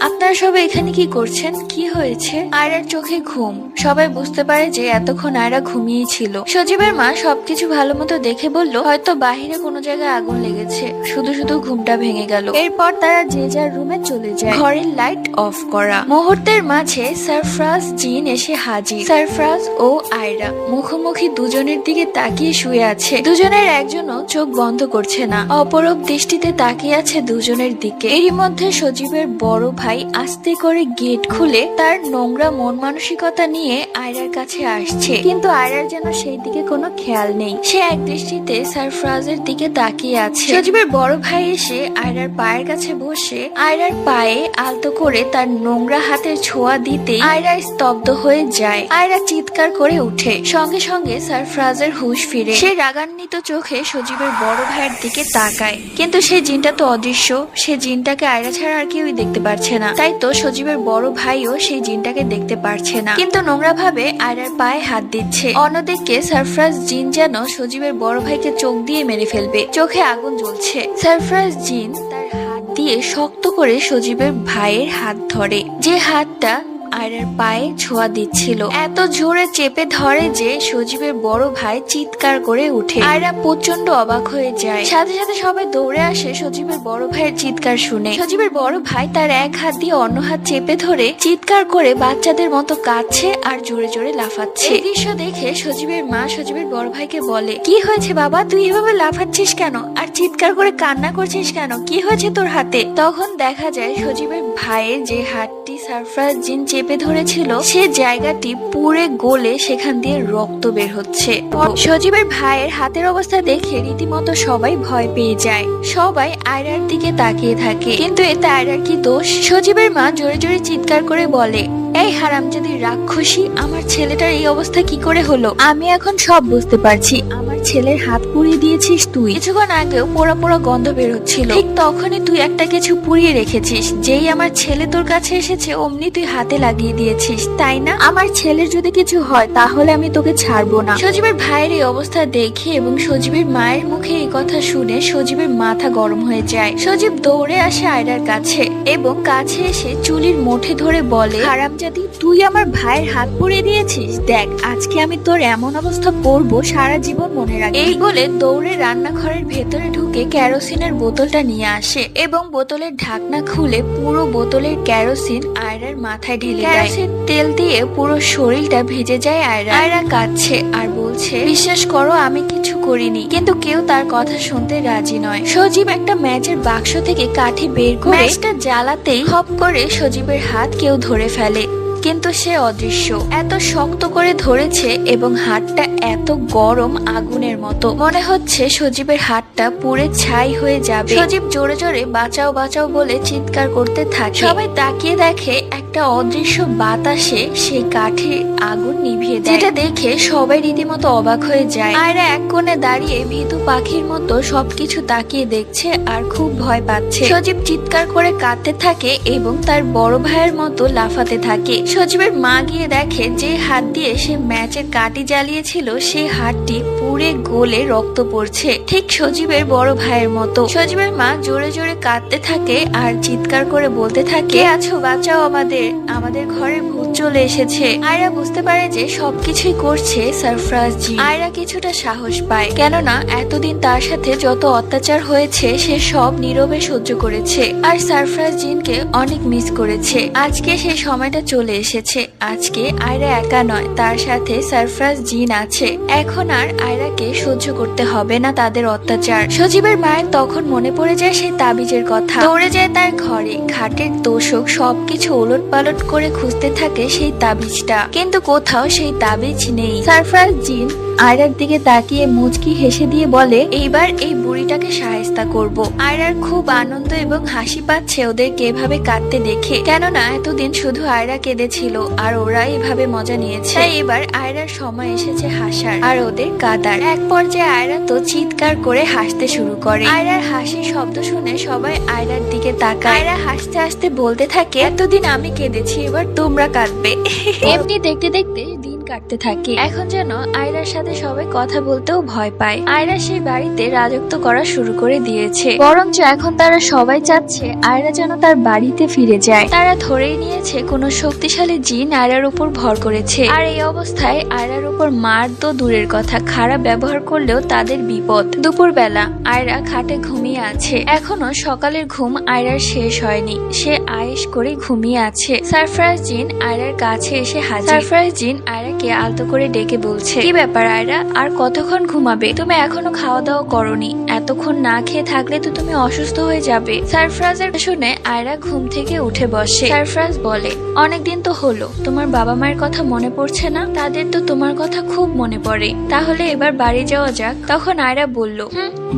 আপনারা সবাই এখানে কি করছেন? কি হয়েছে? আয়রার চোখে ঘুম। সবাই বুঝতে পারে যে এতক্ষণ আয়রা ঘুমিয়েই ছিল। সজীবের মা সবকিছু ভালো মতো দেখে বলল, হয়তো বাহিরে কোনো জায়গায় আগুন লেগেছে, শুধু শুধু ঘুমটা ভেঙে গেল। এরপর তারা যে যার রুমে চলে যায়। ঘরের লাইট অফ করা। মুহূর্তের মাঝে সারফরাজ জিন এসে হাজির। সারফরাজ ও আয়রা মুখোমুখি দুজনের দিকে তাকিয়ে শুয়ে আছে। দুজনের একজনও চোখ বন্ধ করছে না, অপরূপ দৃষ্টিতে তাকিয়ে আছে দুজনের দিকে। এরই মধ্যে সজীবের বড় ভাই আস্তে করে গেট খুলে তার নোংরা মন মানসিকতা নিয়ে আয়রার কাছে আসছে, কিন্তু আয়রার যেন সেই দিকে কোনো খেয়াল নেই। সে এক দৃষ্টিতে সারফরাজের দিকে তাকিয়ে আছে। সজীবের বড় ভাই এসে আয়রার পায়ের কাছে বসে আয়রার পায়ে আলতো করে তার নোংরা হাতের ছোঁয়া দিতে আয়রা স্তব্ধ হয়ে যায়। আয়রা চিৎকার করে উঠে। সঙ্গে সঙ্গে সারফরাজের হুঁশ ফিরে। সে রাগান্বিত চোখে সজীবের বড় ভাইয়ের দিকে তাকায়, কিন্তু সেই জিনটা তো অদৃশ্য। সে জিনটাকে আয়রা ছাড়া আর কেউই দেখতে পারছে না। তাই তো সজীবের বড় ভাইও সেই জিনটাকে দেখতে পারছে না, কিন্তু নোংরা ভাবে আয়রার পায়ে হাত দিচ্ছে। অন্যদিকে সারফরাজ জিন যেন সজীবের বড় ভাইকে চোখ দিয়ে মেরে ফেলবে, চোখে আগুন জ্বলছে। সারফরাজ জিন তার হাত দিয়ে শক্ত করে সজীবের ভাইয়ের হাত ধরে, যে হাতটা আয়রার পায়ে ছোঁয়া দিচ্ছিল। এত জোরে চেপে ধরে যে সজীবের বড় ভাই চিৎকার করে উঠে। আয়রা প্রচন্ড অবাক হয়ে যায়। সাথে সাথে সবাই দৌড়ে আসে সজীবের বড় ভাইয়ের চিৎকার শুনে। সজীবের বড় ভাই তার এক হাত দিয়ে অন্য হাত চেপে ধরে চিৎকার করে বাচ্চাদের মতো কাঁদছে আর জোরে জোরে লাফাচ্ছে। এই দৃশ্য দেখে সজীবের মা সজীবের বড় ভাইকে বলে, কি হয়েছে বাবা, তুই এভাবে লাফাচ্ছিস কেন আর চিৎকার করে কান্না করছিস কেন? কি হয়েছে তোর হাতে? তখন দেখা যায় সজীবের ভাইয়ের যে হাতটি সারফরাজ জিন চেপে ধরেছিল সে জায়গাটি পুড়ে গলে সেখান দিয়ে রক্ত বের হচ্ছে। সজীবের ভাইয়ের হাতের অবস্থা দেখে রীতিমতো সবাই ভয় পেয়ে যায়। সবাই আয়রার দিকে তাকিয়ে থাকে, কিন্তু এতে আয়রার কি দোষ? সজীবের মা জোরে জোরে চিৎকার করে বলে, এই হারামজাদি রাক্ষসী, আমার ছেলেটার এই অবস্থা কি করে হলো? আমি এখন সব বুঝতে পারছি। আমার ছেলের হাত পুড়িয়ে দিয়েছিস তুই। কিছুক্ষণ আগেও পোড়া পোড়া গন্ধ বের হচ্ছিল, ঠিক তখনই তুই একটা কিছু পুড়িয়ে রেখেছিস। যেই আমার ছেলে তোর কাছে এসেছে অমনি তুই হাতে লাগিয়ে দিয়েছিস, তাই না? আমার ছেলের যদি কিছু হয় তাহলে আমি তোকে ছাড়বো না। সজীবের ভাইয়ের এই অবস্থা দেখে এবং সজীবের মায়ের মুখে এই কথা শুনে সজীবের মাথা গরম হয়ে যায়। সজীব দৌড়ে আসে আয়রার কাছে এবং কাছে এসে চুলির মুঠে ধরে বলে, হারামজাদি, হারামজাদি, তুই আমার ভাইয়ের হাত পুড়িয়ে দিয়েছিস। দেখ আজকে আমি তোর এমন অবস্থা করব সারা জীবন মনে রাখবি। এই বলে দৌড়ে রান্নাঘরের ভেতরে ঢুকে কেরোসিনের বোতলটা নিয়ে আসে এবং বোতলের ঢাকনা খুলে পুরো বোতলের কেরোসিন আয়রার মাথায় ঢেলে দেয়। কেরোসিন তেল দিয়ে পুরো শরীরটা ভিজে যায় আয়রা। আয়রা কাঁদছে আর বলছে, বিশ্বাস করো আমি কিছু করিনি। কিন্তু কেউ তার কথা শুনতে রাজি নয়। সজীব একটা ম্যাচের বাক্স থেকে কাঠি বের করে ম্যাচটা জ্বালাতেই হপ করে সজীবের হাত কেউ ধরে ফেলে, কিন্তু সে অদৃশ্য। এত শক্ত করে ধরেছে এবং হাতটা এত গরম আগুনের মতো, মনে হচ্ছে সজীবের হাতটা পুড়ে ছাই হয়ে যাবে। সজীব জোরে জোরে বাঁচাও বাঁচাও বলে চিৎকার করতে থাকে। সবাই তাকিয়ে দেখে একটা অদৃশ্য বাতাসে সেই কাঠের আগুন নিভিয়ে দেয়, যেটা দেখে সবাই রীতিমতো অবাক হয়ে যায়। আয়রা এক কোণে দাঁড়িয়ে ভীতু পাখির মতো সবকিছু তাকিয়ে দেখছে আর খুব ভয় পাচ্ছে। সজীব চিৎকার করে কাঁদতে থাকে এবং তার বড় ভাইয়ের মতো লাফাতে থাকে। সজীবের মা গিয়ে দেখে যে হাত দিয়ে সে ম্যাচের কাঠি জ্বালিয়েছিল সেই হাতটি পুড়ে গলে রক্ত পড়ছে, ঠিক সজীবের বড় ভাইয়ের মতো। সজীবের মা জোরে জোরে কাঁদতে থাকে আর চিৎকার করে বলতে থাকে, কে আছো, বাঁচাও আমাদের ঘরে ভূত চলে এসেছে। আয়রা বুঝতে পারে যে সবকিছুই করছে সরফরাজ জি। আয়রা কিছুটা সাহস পায়, কেননা এতদিন তার সাথে যত অত্যাচার হয়েছে সে সব নীরবে সহ্য করেছে আর সরফরাজ জিনকে অনেক মিস করেছে। আজকে সেই সময়টা চলে এসেছে। আজকে আয়রা একা নয়, তার সাথে সরফরাজ জিন আছে। এখন আর আয়রাকে সহ্য করতে হবে না তাদের অত্যাচার। সজীবের মায়ের তখন মনে পড়ে যায় সেই তাবিজের কথা। দৌড়ে যায় তার ঘরে, খাটের তোষক সবকিছু ওলট পালট করে খুঁজতে থাকে সেই তাবিজটা, কিন্তু কোথাও সেই তাবিজ নেই। সরফরাজ জিন আয়রার দিকে তাকিয়ে মুচকি হেসে দিয়ে বলে, এইবার এই বুড়িটাকে শায়েস্তা করব। আয়রার খুব আনন্দ এবং হাসি পাচ্ছে ওদেরকে এভাবে কাঁদতে দেখে, কেননা এতদিন শুধু আয়রা কেঁদেছিল আর ওরা এভাবে মজা নিয়েছে। তাই এবার আয়রার সময় এসেছে হাসার আর ওদের কাঁদার। এক পর্যায়ে আয়রা তো চিৎকার করে হাসতে শুরু করে। আয়রার হাসির শব্দ শুনে সবাই আয়রার দিকে তাকায়। আয়রা হাসতে হাসতে বলতে থাকে, এতদিন আমি কেঁদেছি, এবার তোমরা কাঁদবে। এমনি দেখতে দেখতে দিন কাটতে থাকে। এখন যেন আয়রার সাথে সবাই কথা বলতেও ভয় পায়। আয়রা সেই বাড়িতে রাজত্ব করা শুরু করে দিয়েছে, বরঞ্চ এখন তারা সবাই চাচ্ছে আয়রা যেন তার বাড়িতে ফিরে যায়। তারা ধরেই নিয়েছে কোনো শক্তিশালী জিন আয়রার উপর ভর করেছে, আর এই অবস্থায় আয়রার উপর মার তো দূরের কথা, খারাপ ব্যবহার করলেও তাদের বিপদ। দুপুরবেলা আয়রা খাটে ঘুমিয়ে আছে। এখনো সকালের ঘুম আয়রার শেষ হয়নি, সে আয়েশ করে ঘুমিয়ে আছে। সরফরাজ জিন আয়রার কাছে এসে হাজির। সরফরাজ জিন আয়রাকে আলতো করে ডেকে বলছে, কি ব্যাপার আয়রা, আর কতক্ষণ ঘুমাবে? তুমি এখনো খাওয়া দাওয়া করনি, এতক্ষণ না খেয়ে থাকলে তো তুমি অসুস্থ হয়ে যাবে। সরফরাজের শুনে আয়রা ঘুম থেকে উঠে বসে। সরফরাজ বলে, অনেকদিন তো হলো, তোমার বাবা মায়ের কথা মনে পড়ছে না? তাদের তো তোমার কথা খুব মনে পড়ে, তাহলে এবার বাড়ি যাওয়া যাক। তখন আয়রা বলল,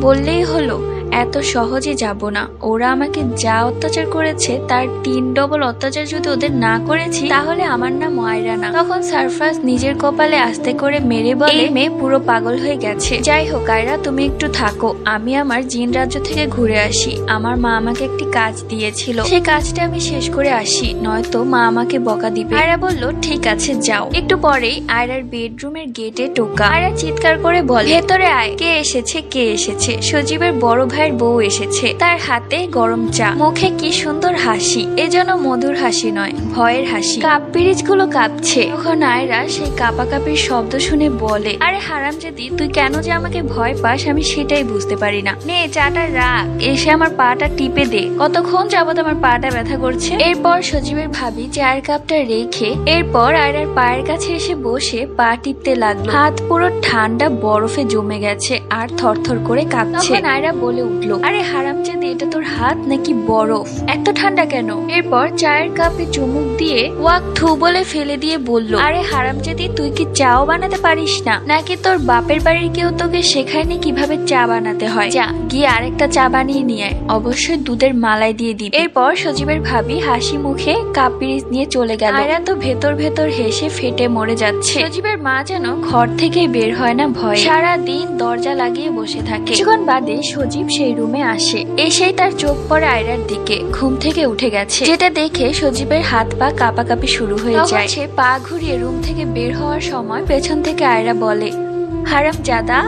বললেই হলো, এত সহজে যাব না। ওরা আমাকে যা অত্যাচার করেছে তার 3 ডবল অত্যাচার যদি ওদের না করেছি তাহলে আমার নাম আয়রা না। তখন সরফরাজ নিজের কপালে আস্তে করে মেরে বলে, এই মেয়ে পুরো পাগল হয়ে গেছে। যাই হোক আয়রা, তুমি একটু থাকো, আমি আমার জিন রাজ্য থেকে ঘুরে আসি। আমার মা আমাকে একটি কাজ দিয়েছিল, সেই কাজটা আমি শেষ করে আসি, নয়তো মা আমাকে বকা দিবে। আয়রা বলল, ঠিক আছে যাও। একটু পরেই আয়রার বেডরুমের গেটে টোকা। আয়রা চিৎকার করে বলে, ভেতরে আয়, কে এসেছে কে এসেছে? সজীবের বড় ভাইয়ের বউ এসেছে, তার হাতে গরম চা, মুখে কি সুন্দর হাসি, এজন্য মধুর হাসি নয়, ভয়ের হাসি। কাপ পিরিচ গুলো কাঁপছে। তখন আয়রা সেই কাপাকাপির শব্দ শুনে বলে, আরে হারামজাদি, তুই কেন যে আমাকে ভয় পাস আমি সেটাই বুঝতে পারি না। নে চাটা রাখ, এসে আমার পাটা টিপে দে, কতক্ষণ যাবত আমার পাটা ব্যথা করছে। এরপর সজীবের ভাবি চায়ের কাপটা রেখে এরপর আয়রার পায়ের কাছে এসে বসে পা টিপতে লাগলো। হাত পুরো ঠান্ডা বরফে জমে গেছে আর থরথর করে কাঁপছে। তখন আয়রা বলে উঠলো, আরে হারামজাদি, এটা তোর হাত নাকি বরফ? এত ঠান্ডা কেন? এরপর চায়ের কাপে চুমুক দিয়ে ওয়াক থু বলে ফেলে দিয়ে বলল, আরে হারামজাদি, তুই কি চাও বানাতে পারিস না? নাকি তোর বাপের বাড়ির কেউ তোকে শেখায়নি কিভাবে চা বানাতে হয়? যা গিয়ে আরেকটা চা বানিয়ে নিয়ে আয়, অবশ্যই দুধের মালাই দিয়ে দিবি। এরপর সজীবের ভাবি হাসি মুখে কাপ পিরিচ নিয়ে চলে গেল। আয়রা তো ভেতর ভেতর হেসে ফেটে মরে যাচ্ছে। সজীবের মা যেন ঘর থেকে বের হয় না ভয়ে, সারা দিন দরজা লাগিয়ে বসে থাকে। কিছুক্ষণ বাদে সজীব সেই রুমে আসে। এসেই তার চোখ পড়ে আয়রার দিকে, ঘুম থেকে উঠে গেছে, যেটা দেখে সজীবের হাত পা কাঁপাকাঁপি শুরু হয়ে যায়। সে পা ঘুরিয়ে রুম থেকে বের হওয়ার সময় পেছন থেকে আয়রা বলে, হারামজাদা,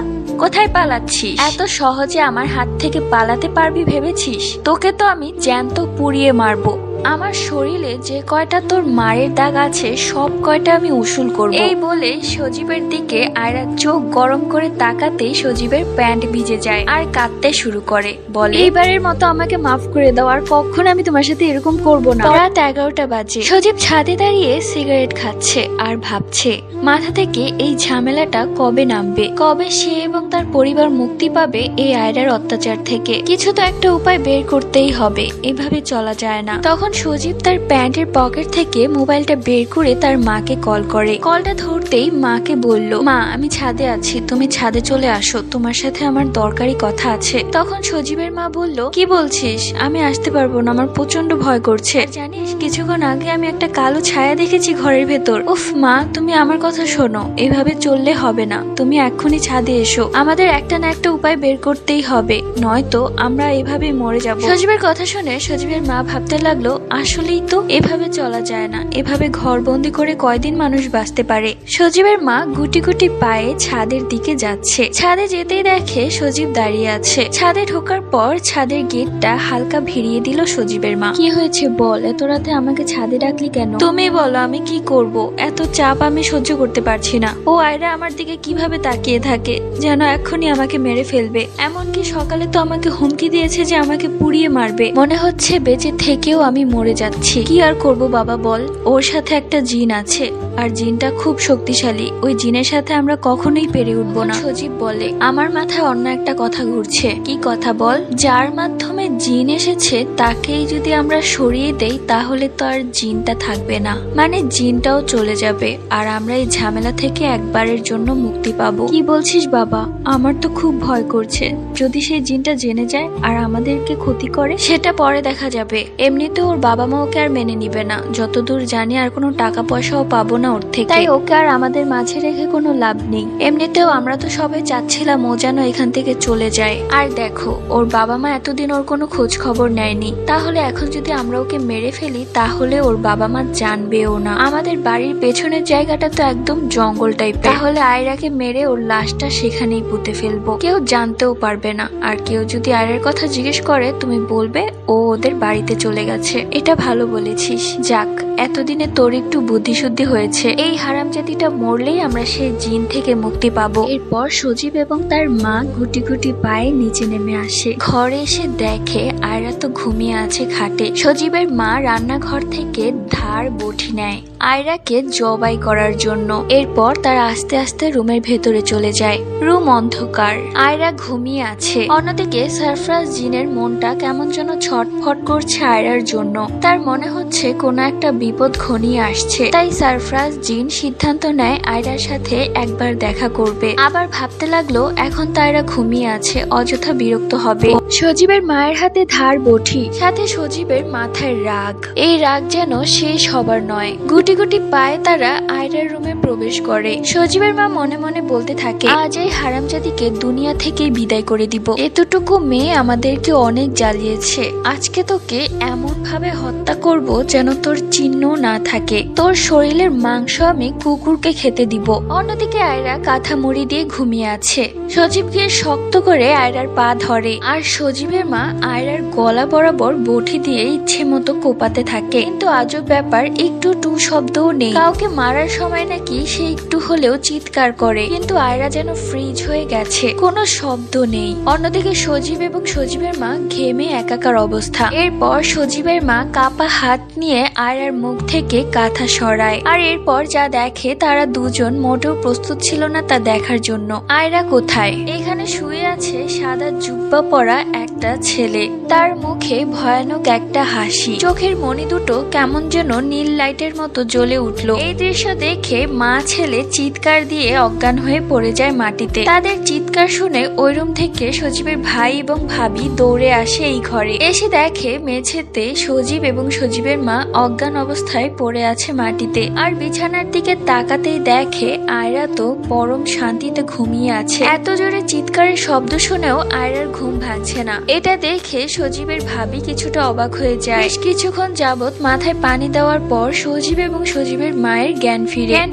কোথায় পালাচ্ছিস? এত সহজে আমার হাত থেকে পালাতে পারবি ভেবেছিস? তোকে তো আমি জ্যান্ত পুড়িয়ে মারবো। আমার শরীরে যে কয়টা তোর মায়ের দাগ আছে সব কয়টা আমি উসুল করব। এই বলে সজীবের দিকে আয়রা চোখ গরম করে তাকাতেই সজীবের প্যান্ট ভিজে যায় আর কাঁদতে শুরু করে, বলে এইবারের মতো আমাকে মাফ করে দাও, আর কখনো আমি তোমার সাথে এরকম করব না। রাত 11টা বাজে। সজীব ছাদে দাঁড়িয়ে সিগারেট খাচ্ছে আর ভাবছে মাথা থেকে এই ঝামেলাটা কবে নামবে, কবে সে এবং তার পরিবার মুক্তি পাবে এই আয়রার অত্যাচার থেকে। কিছু তো একটা উপায় বের করতেই হবে, এভাবে চলা যায় না। তখন সজীব তার প্যান্টের পকেট থেকে মোবাইলটা বের করে তার মাকে কল করে। কলটা ধরতেই মাকে বলল, মা আমি ছাদে আছি, তুমি ছাদে চলে আসো, তোমার সাথে আমার দরকারি কথা আছে। তখন সজীবের মা বলল, কি বলছিস? আমি আসতে পারবো না, আমার প্রচন্ড ভয় করছে। জানিস কিছুক্ষণ আগে আমি একটা কালো ছায়া দেখেছি ঘরের ভেতর। উফ মা, তুমি আমার কথা শোনো, এভাবে চললে হবে না, তুমি এক্ষুনি ছাদে এসো, আমাদের একটা না একটা উপায় বের করতেই হবে, নয়তো আমরা এভাবে মরে যাব। সজীবের কথা শুনে সজীবের মা ভাবতে লাগলো, আসলেই তো এভাবে চলা যায় না, এভাবে ঘরবন্দি করে কয়দিন মানুষ বাঁচতে পারে। সজীবের মা গুটি গুটি পায়ে ছাদের দিকে যাচ্ছে। ছাদে যেতেই দেখে সজীব দাঁড়িয়ে আছে। ছাদে ঢোকার পর ছাদের গেটটা হালকা ভিড়িয়ে দিল সজীবের মা। কি হয়েছে বল, এত রাতে আমাকে ছাদে ডাকলি কেন? তুমি বলো আমি কি করব, এত চাপ আমি সহ্য করতে পারছি না। ও আয়রা আমার দিকে কিভাবে তাকিয়ে থাকে, যেন এক্ষুনি আমাকে মেরে ফেলবে। এমনকি সকালে তো আমাকে হুমকি দিয়েছে যে আমাকে পুড়িয়ে মারবে। মনে হচ্ছে বেঁচে থেকেও আমি মরে যাচ্ছি। কি আর করব বাবা বল, ওর সাথে একটা জিন আছে, আর জিনটা খুব শক্তিশালী, ওই জিনের সাথে আমরা কখনোই পেরে উঠবো না। সজীব বলে, আমার মাথায় অন্য একটা কথা ঘুরছে। কি কথা বল? যার মাধ্যমে জিন এসেছে তাকেই যদি আমরা সরিয়ে দেই তাহলে তো আর জিনটা থাকবে না, মানে জিনটাও চলে যাবে, আর আমরা এই ঝামেলা থেকে একবারের জন্য মুক্তি পাবো। কি বলছিস বাবা? আমার তো খুব ভয় করছে, যদি সেই জিনটা জেনে যায় আর আমাদেরকে ক্ষতি করে, সেটা পরে দেখা যাবে। এমনিতে ওর বাবা মা ওকে আর মেনে নিবে না, যতদূর জানি আর কোনো টাকা পয়সাও পাবো না ওর থেকে, তাই ওকে আর আমাদের মাঝে রেখে কোনো লাভ নেই। এমনিতেও আমরা তো সবাই চাচ্ছিলাম ও যেন এখান থেকে চলে যায়। আর দেখো ওর বাবা মা এতদিন ওর কোনো খোঁজ খবর নেয়নি, তাহলে এখন যদি আমরা ওকে মেরে ফেলি তাহলে ওর বাবা মা জানবেও না। আমাদের বাড়ির পেছনের জায়গাটা তো একদম জঙ্গল টাইপের, তাহলে আয়রাকে মেরে ওর লাশটা সেখানেই পুঁতে ফেলবো, কেউ জানতেও পারবে না। আর কেউ যদি আয়রার কথা জিজ্ঞেস করে তুমি বলবে ও ওদের বাড়িতে চলে গেছে। এটা ভালো বলেছিস, যাক এতদিনে তোর একটু বুদ্ধিশুদ্ধি হয়েছে। এই হারামজাতিটা মরলেই আমরা সেই জিন থেকে মুক্তি পাবো। এরপর সজীব এবং তার মা গুটি গুটি পায়ে নিচে নেমে আসে। ঘরে এসে দেখে আয়রা তো ঘুমিয়ে আছে খাটে। সজীবের মা রান্নাঘর থেকে ধার বটি নেয় আয়রাকে জবাই করার জন্য। এরপর তারা আস্তে আস্তে রুমের ভেতরে চলে যায়। রুম অন্ধকার, আয়রা ঘুমিয়ে আছে। অন্যদিকে সারফরাজ জিনের মনটা কেমন যেন ছটফট করছে আয়রার জন্য। তার মনে হচ্ছে কোনো একটা বিপদ ঘনিয়ে আসছে, তাই সারফরাজ জিন সিদ্ধান্ত নেয় আয়রার সাথে একবার দেখা করবে। আবার ভাবতে লাগলো এখন তো আয়রা ঘুমিয়ে আছে, অযথা বিরক্ত হবে। সজীবের মায়ের হাতে ধার বটি, সাথে সজীবের মাথায় রাগ। এই রাগ যেন শেষ হবার নয়। গুটি গুটি পায়ে তারা আয়রার রুমে প্রবেশ করে। সজীবের মা মনে মনে বলতে থাকে, আজ এই হারামজাদিকে দুনিয়া থেকেই বিদায় করে দিব। এতটুকু মেয়ে আমাদেরকে অনেক জ্বালিয়েছে, আজকে তোকে এমন ভাবে হত্যা করব যেন তোর চিহ্ন না থাকে। তোর শরীরের মাংস আমি কুকুরকে খেতে দিব। অন্যদিকে আয়রা কাঁথা মুড়ি দিয়ে ঘুমিয়ে আছে। সজীব গিয়ে শক্ত করে আয়রার পা ধরে, আর সজীবের মা আয়রার গলা বরাবর বটি দিয়ে ইচ্ছে মতো কোপাতে থাকে। কিন্তু আজব ব্যাপার, একটু টু শব্দও নেই। কাউকে মারার সময় নাকি সে একটু হলেও চিৎকার করে, কিন্তু আয়রা যেন ফ্রিজ হয়ে গেছে, কোনো শব্দ নেই। অন্যদিকে সজীব এবং সজীবের মা ঘেমে একাকার অবস্থা। এরপর সজীবের মা কাপা হাত নিয়ে আয়রার মুখ থেকে কাঁথা সরায়, আর এরপর যা দেখে তারা দুজন মোটেও প্রস্তুত ছিল না তা দেখার জন্য। আয়রা কোথায়? এখানে শুয়ে আছে সাদা জুব্বা পরা একটা ছেলে, তার মুখে ভয়ানক একটা হাসি, চোখের মণি দুটো কেমন যেন নীল লাইটের মতো জ্বলে উঠল। এই দৃশ্য দেখে মা ছেলে চিৎকার দিয়ে অজ্ঞান হয়ে পড়ে যায় মাটিতে। তাদের চিৎকার শুনে ওই রুম থেকে সজীবের ভাই এবং ভাবি দৌড়ে আসে এই ঘরে। এসে দেখে মেঝেতে সজীব এবং সজীবের মা অজ্ঞান অবস্থায় পড়ে আছে মাটিতে, আর বিছানার দিকে তাকাতেই দেখে আয়রা তো পরম শান্তিতে ঘুমিয়ে আছে। এত জোরে চিৎকারের শব্দ শুনেও আয়রার ঘুম ভাঙছে না। এটা দেখে সজীবের ভাবি কিছুটা অবাক হয়ে যায়। বেশ কিছুক্ষণ যাবত মাথায় পানি দেওয়ার পর সজীব এবং সজীবের মায়ের জ্ঞান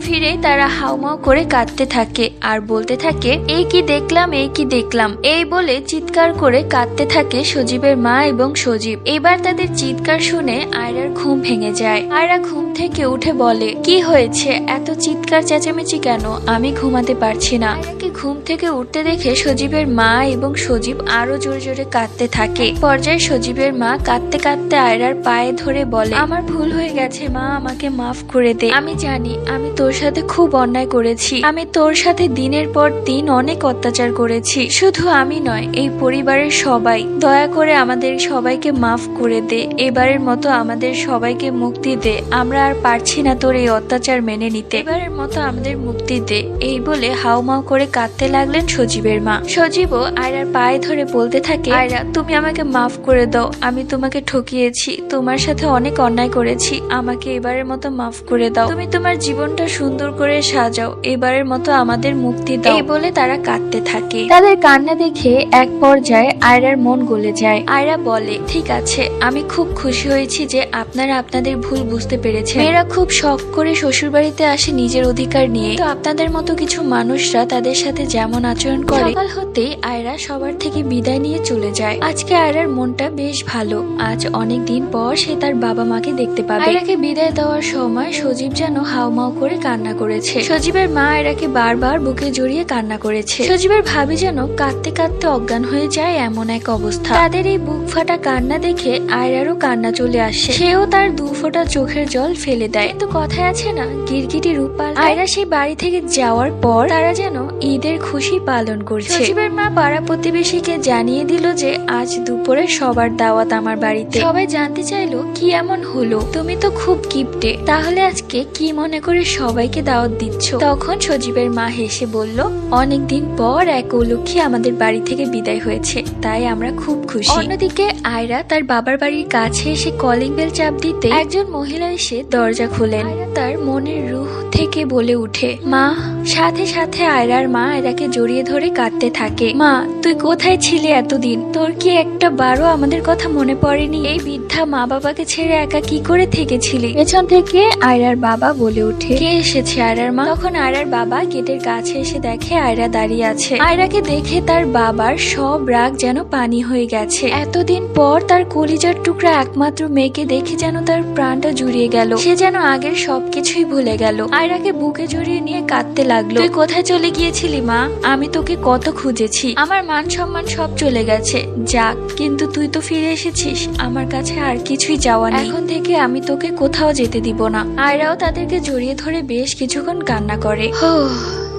ফিরে তারা হাউমাউ করে কাঁদতে থাকে আর বলতে থাকে, এই কি দেখলাম এই বলে চিৎকার করে কাঁদতে থাকে সজীবের মা এবং সজীব। এবার তাদের চিৎকার শুনে আয়রার ঘুম ভেঙে যায়। আয়রা ঘুম থেকে উঠে বলে, কি হয়েছে, এত চিৎকার চেঁচামেচি কেন? আমি ঘুমাতে পারছি না। আয়রাকে ঘুম থেকে উঠতে দেখে সজীবের মা এবং সজীব আরো জোরে জোরে কাঁদতে থাকে। পর্যায়ে সজীবের মা কাঁদতে কাঁদতে আয়রার পায়ে ধরে বলে, আমার ভুল হয়ে গেছে মা, আমাকে মাফ করে দে। আমি জানি আমি তোর সাথে খুব অন্যায় করেছি। আমি তোর সাথে দিনের পর দিন অনেক অত্যাচার করেছি। শুধু আমি নয়, এই পরিবারের সবাই। দয়া করে আমাদের সবাইকে মাফ করে দে। এবারের মতো আমাদের সবাইকে মুক্তি দে। আমরা আর পারছি না তোর এই অত্যাচার মেনে নিতে। এবারের মতো আমাদের মুক্তি দে। এই বলে হাউমাউ করে কাঁদতে লাগলেন সজীবের মা। সজীবও আয়রার পায়ে ধরে বলতে থাকে, আয়রা তুমি আমাকে মাফ করে দাও। আমি তোমাকে ঠকিয়েছি, তোমার সাথে অনেক অন্যায় করেছি। আমাকে এবারের মতো মাফ করে দাও। তুমি তোমার জীবনটা সুন্দর করে সাজাও। এবারের মতো আমাদের মুক্তি দাও। এই বলে তারা কাঁদতে থাকে। তাদের কান্না দেখে এক পর্যায়ে আয়রার মন গলে যায়। আয়রা বলে, ঠিক আছে, আমি খুব খুশি হয়েছি যে আপনারা আপনাদের ভুল বুঝতে পেরেছেন। মেয়েরা খুব শখ করে শ্বশুর বাড়িতে আসে নিজের অধিকার নিয়ে, তো আপনাদের মতো কিছু মানুষরা তাদের সাথে যেমন আচরণ করে। সকাল হতেই আয়রা সবার থেকে বিদায় নিয়ে চলে যায়। আজকে আয়রার মনটা বেশ ভালো। আজ অনেক দিন পর সে তার বাবা মাকে দেখতে পাবে। আয়রাকে বিদায় দেওয়ার সময় সজীব যেন হাউমাউ করে কান্না করেছে। সজীবের মা আয়রাকে বারবার বুকে জড়িয়ে কান্না করেছে। সজীবের ভাবি যেন কাঁদতে কাঁদতে অজ্ঞান হয়ে যায় এমন এক অবস্থা। তাদের এই বুক ফাটা কান্না দেখে আয়রারও কান্না চলে আসে। সেও তার 2 ফোঁটা চোখের জল ফেলে দেয়। তো কথায় আছে না, গিরগিটি রূপ পাল্টায়। আয়রা সেই বাড়ি থেকে যাওয়ার পর তারা যেন ঈদের খুশি পালন করছে। সজীবের মা পাড়া প্রতিবেশীকে জানিয়ে দিল যে আজ দুপুরে সবার দাওয়াত আমার বাড়িতে। সবাই জানতে চাইলো, কি এমন হলো, তুমি তো খুব কিপটে, তাহলে আজকে কি মনে করে সবাইকে দাওয়াত দিচ্ছ? তখন সজীবের মা হেসে বলল, অনেকদিন পর এক অলক্ষী আমাদের বাড়ি থেকে বিদায় হয়েছে, তাই আমরা খুব খুশি। অন্যদিকে আয়রা তার বাবার বাড়ির কাছে এসে কলিং বেল চাপ দিতে একজন মহিলা এসে দরজা খোলেন। আয়রা তার মনের রুহ থেকে বলে উঠে, মা। সাথে সাথে আয়রার মা আয়রাকে জড়িয়ে ধরে কাঁদতে থাকে। মা, তুই কোথায় ছিলি এতদিন? তোর কি একটা বারও আমাদের কথা মনে পড়েনি? এই বৃদ্ধা মা বাবাকে ছেড়ে একা কি করে থেকেছিলি? পেছন থেকে আয়রার বাবা বলে উঠে, কে এসেছে আয়রার মা? তখন আয়রার বাবা গেটের কাছে এসে দেখে আয়রা দাঁড়িয়ে আছে। আয়রাকে দেখে তার বাবার সব রাগ যেন পানি হয়ে গেছে। এতদিন পর তার কলিজার টুকরা একমাত্র মেয়েকে দেখে যেন তার প্রাণটা জুড়িয়ে গেল। সে যেন আগের সবকিছুই ভুলে গেল। আয়রাকে বুকে জড়িয়ে নিয়ে কাঁদতে লাগলো। তুই কোথায় চলে গিয়েছিলি মা? আমি তোকে কত খুঁজেছি। আমার মান সম্মান সব চলে গেছে। যাক, কিন্তু তুই তো ফিরে এসেছিস। আমার কাছে আর কিছুই চাওয়া নেই। এখন থেকে আমি তোকে কোথাও যেতে দিব না। আয়রাও তাদেরকে জড়িয়ে ধরে বেশ কিছুক্ষণ কান্না করে।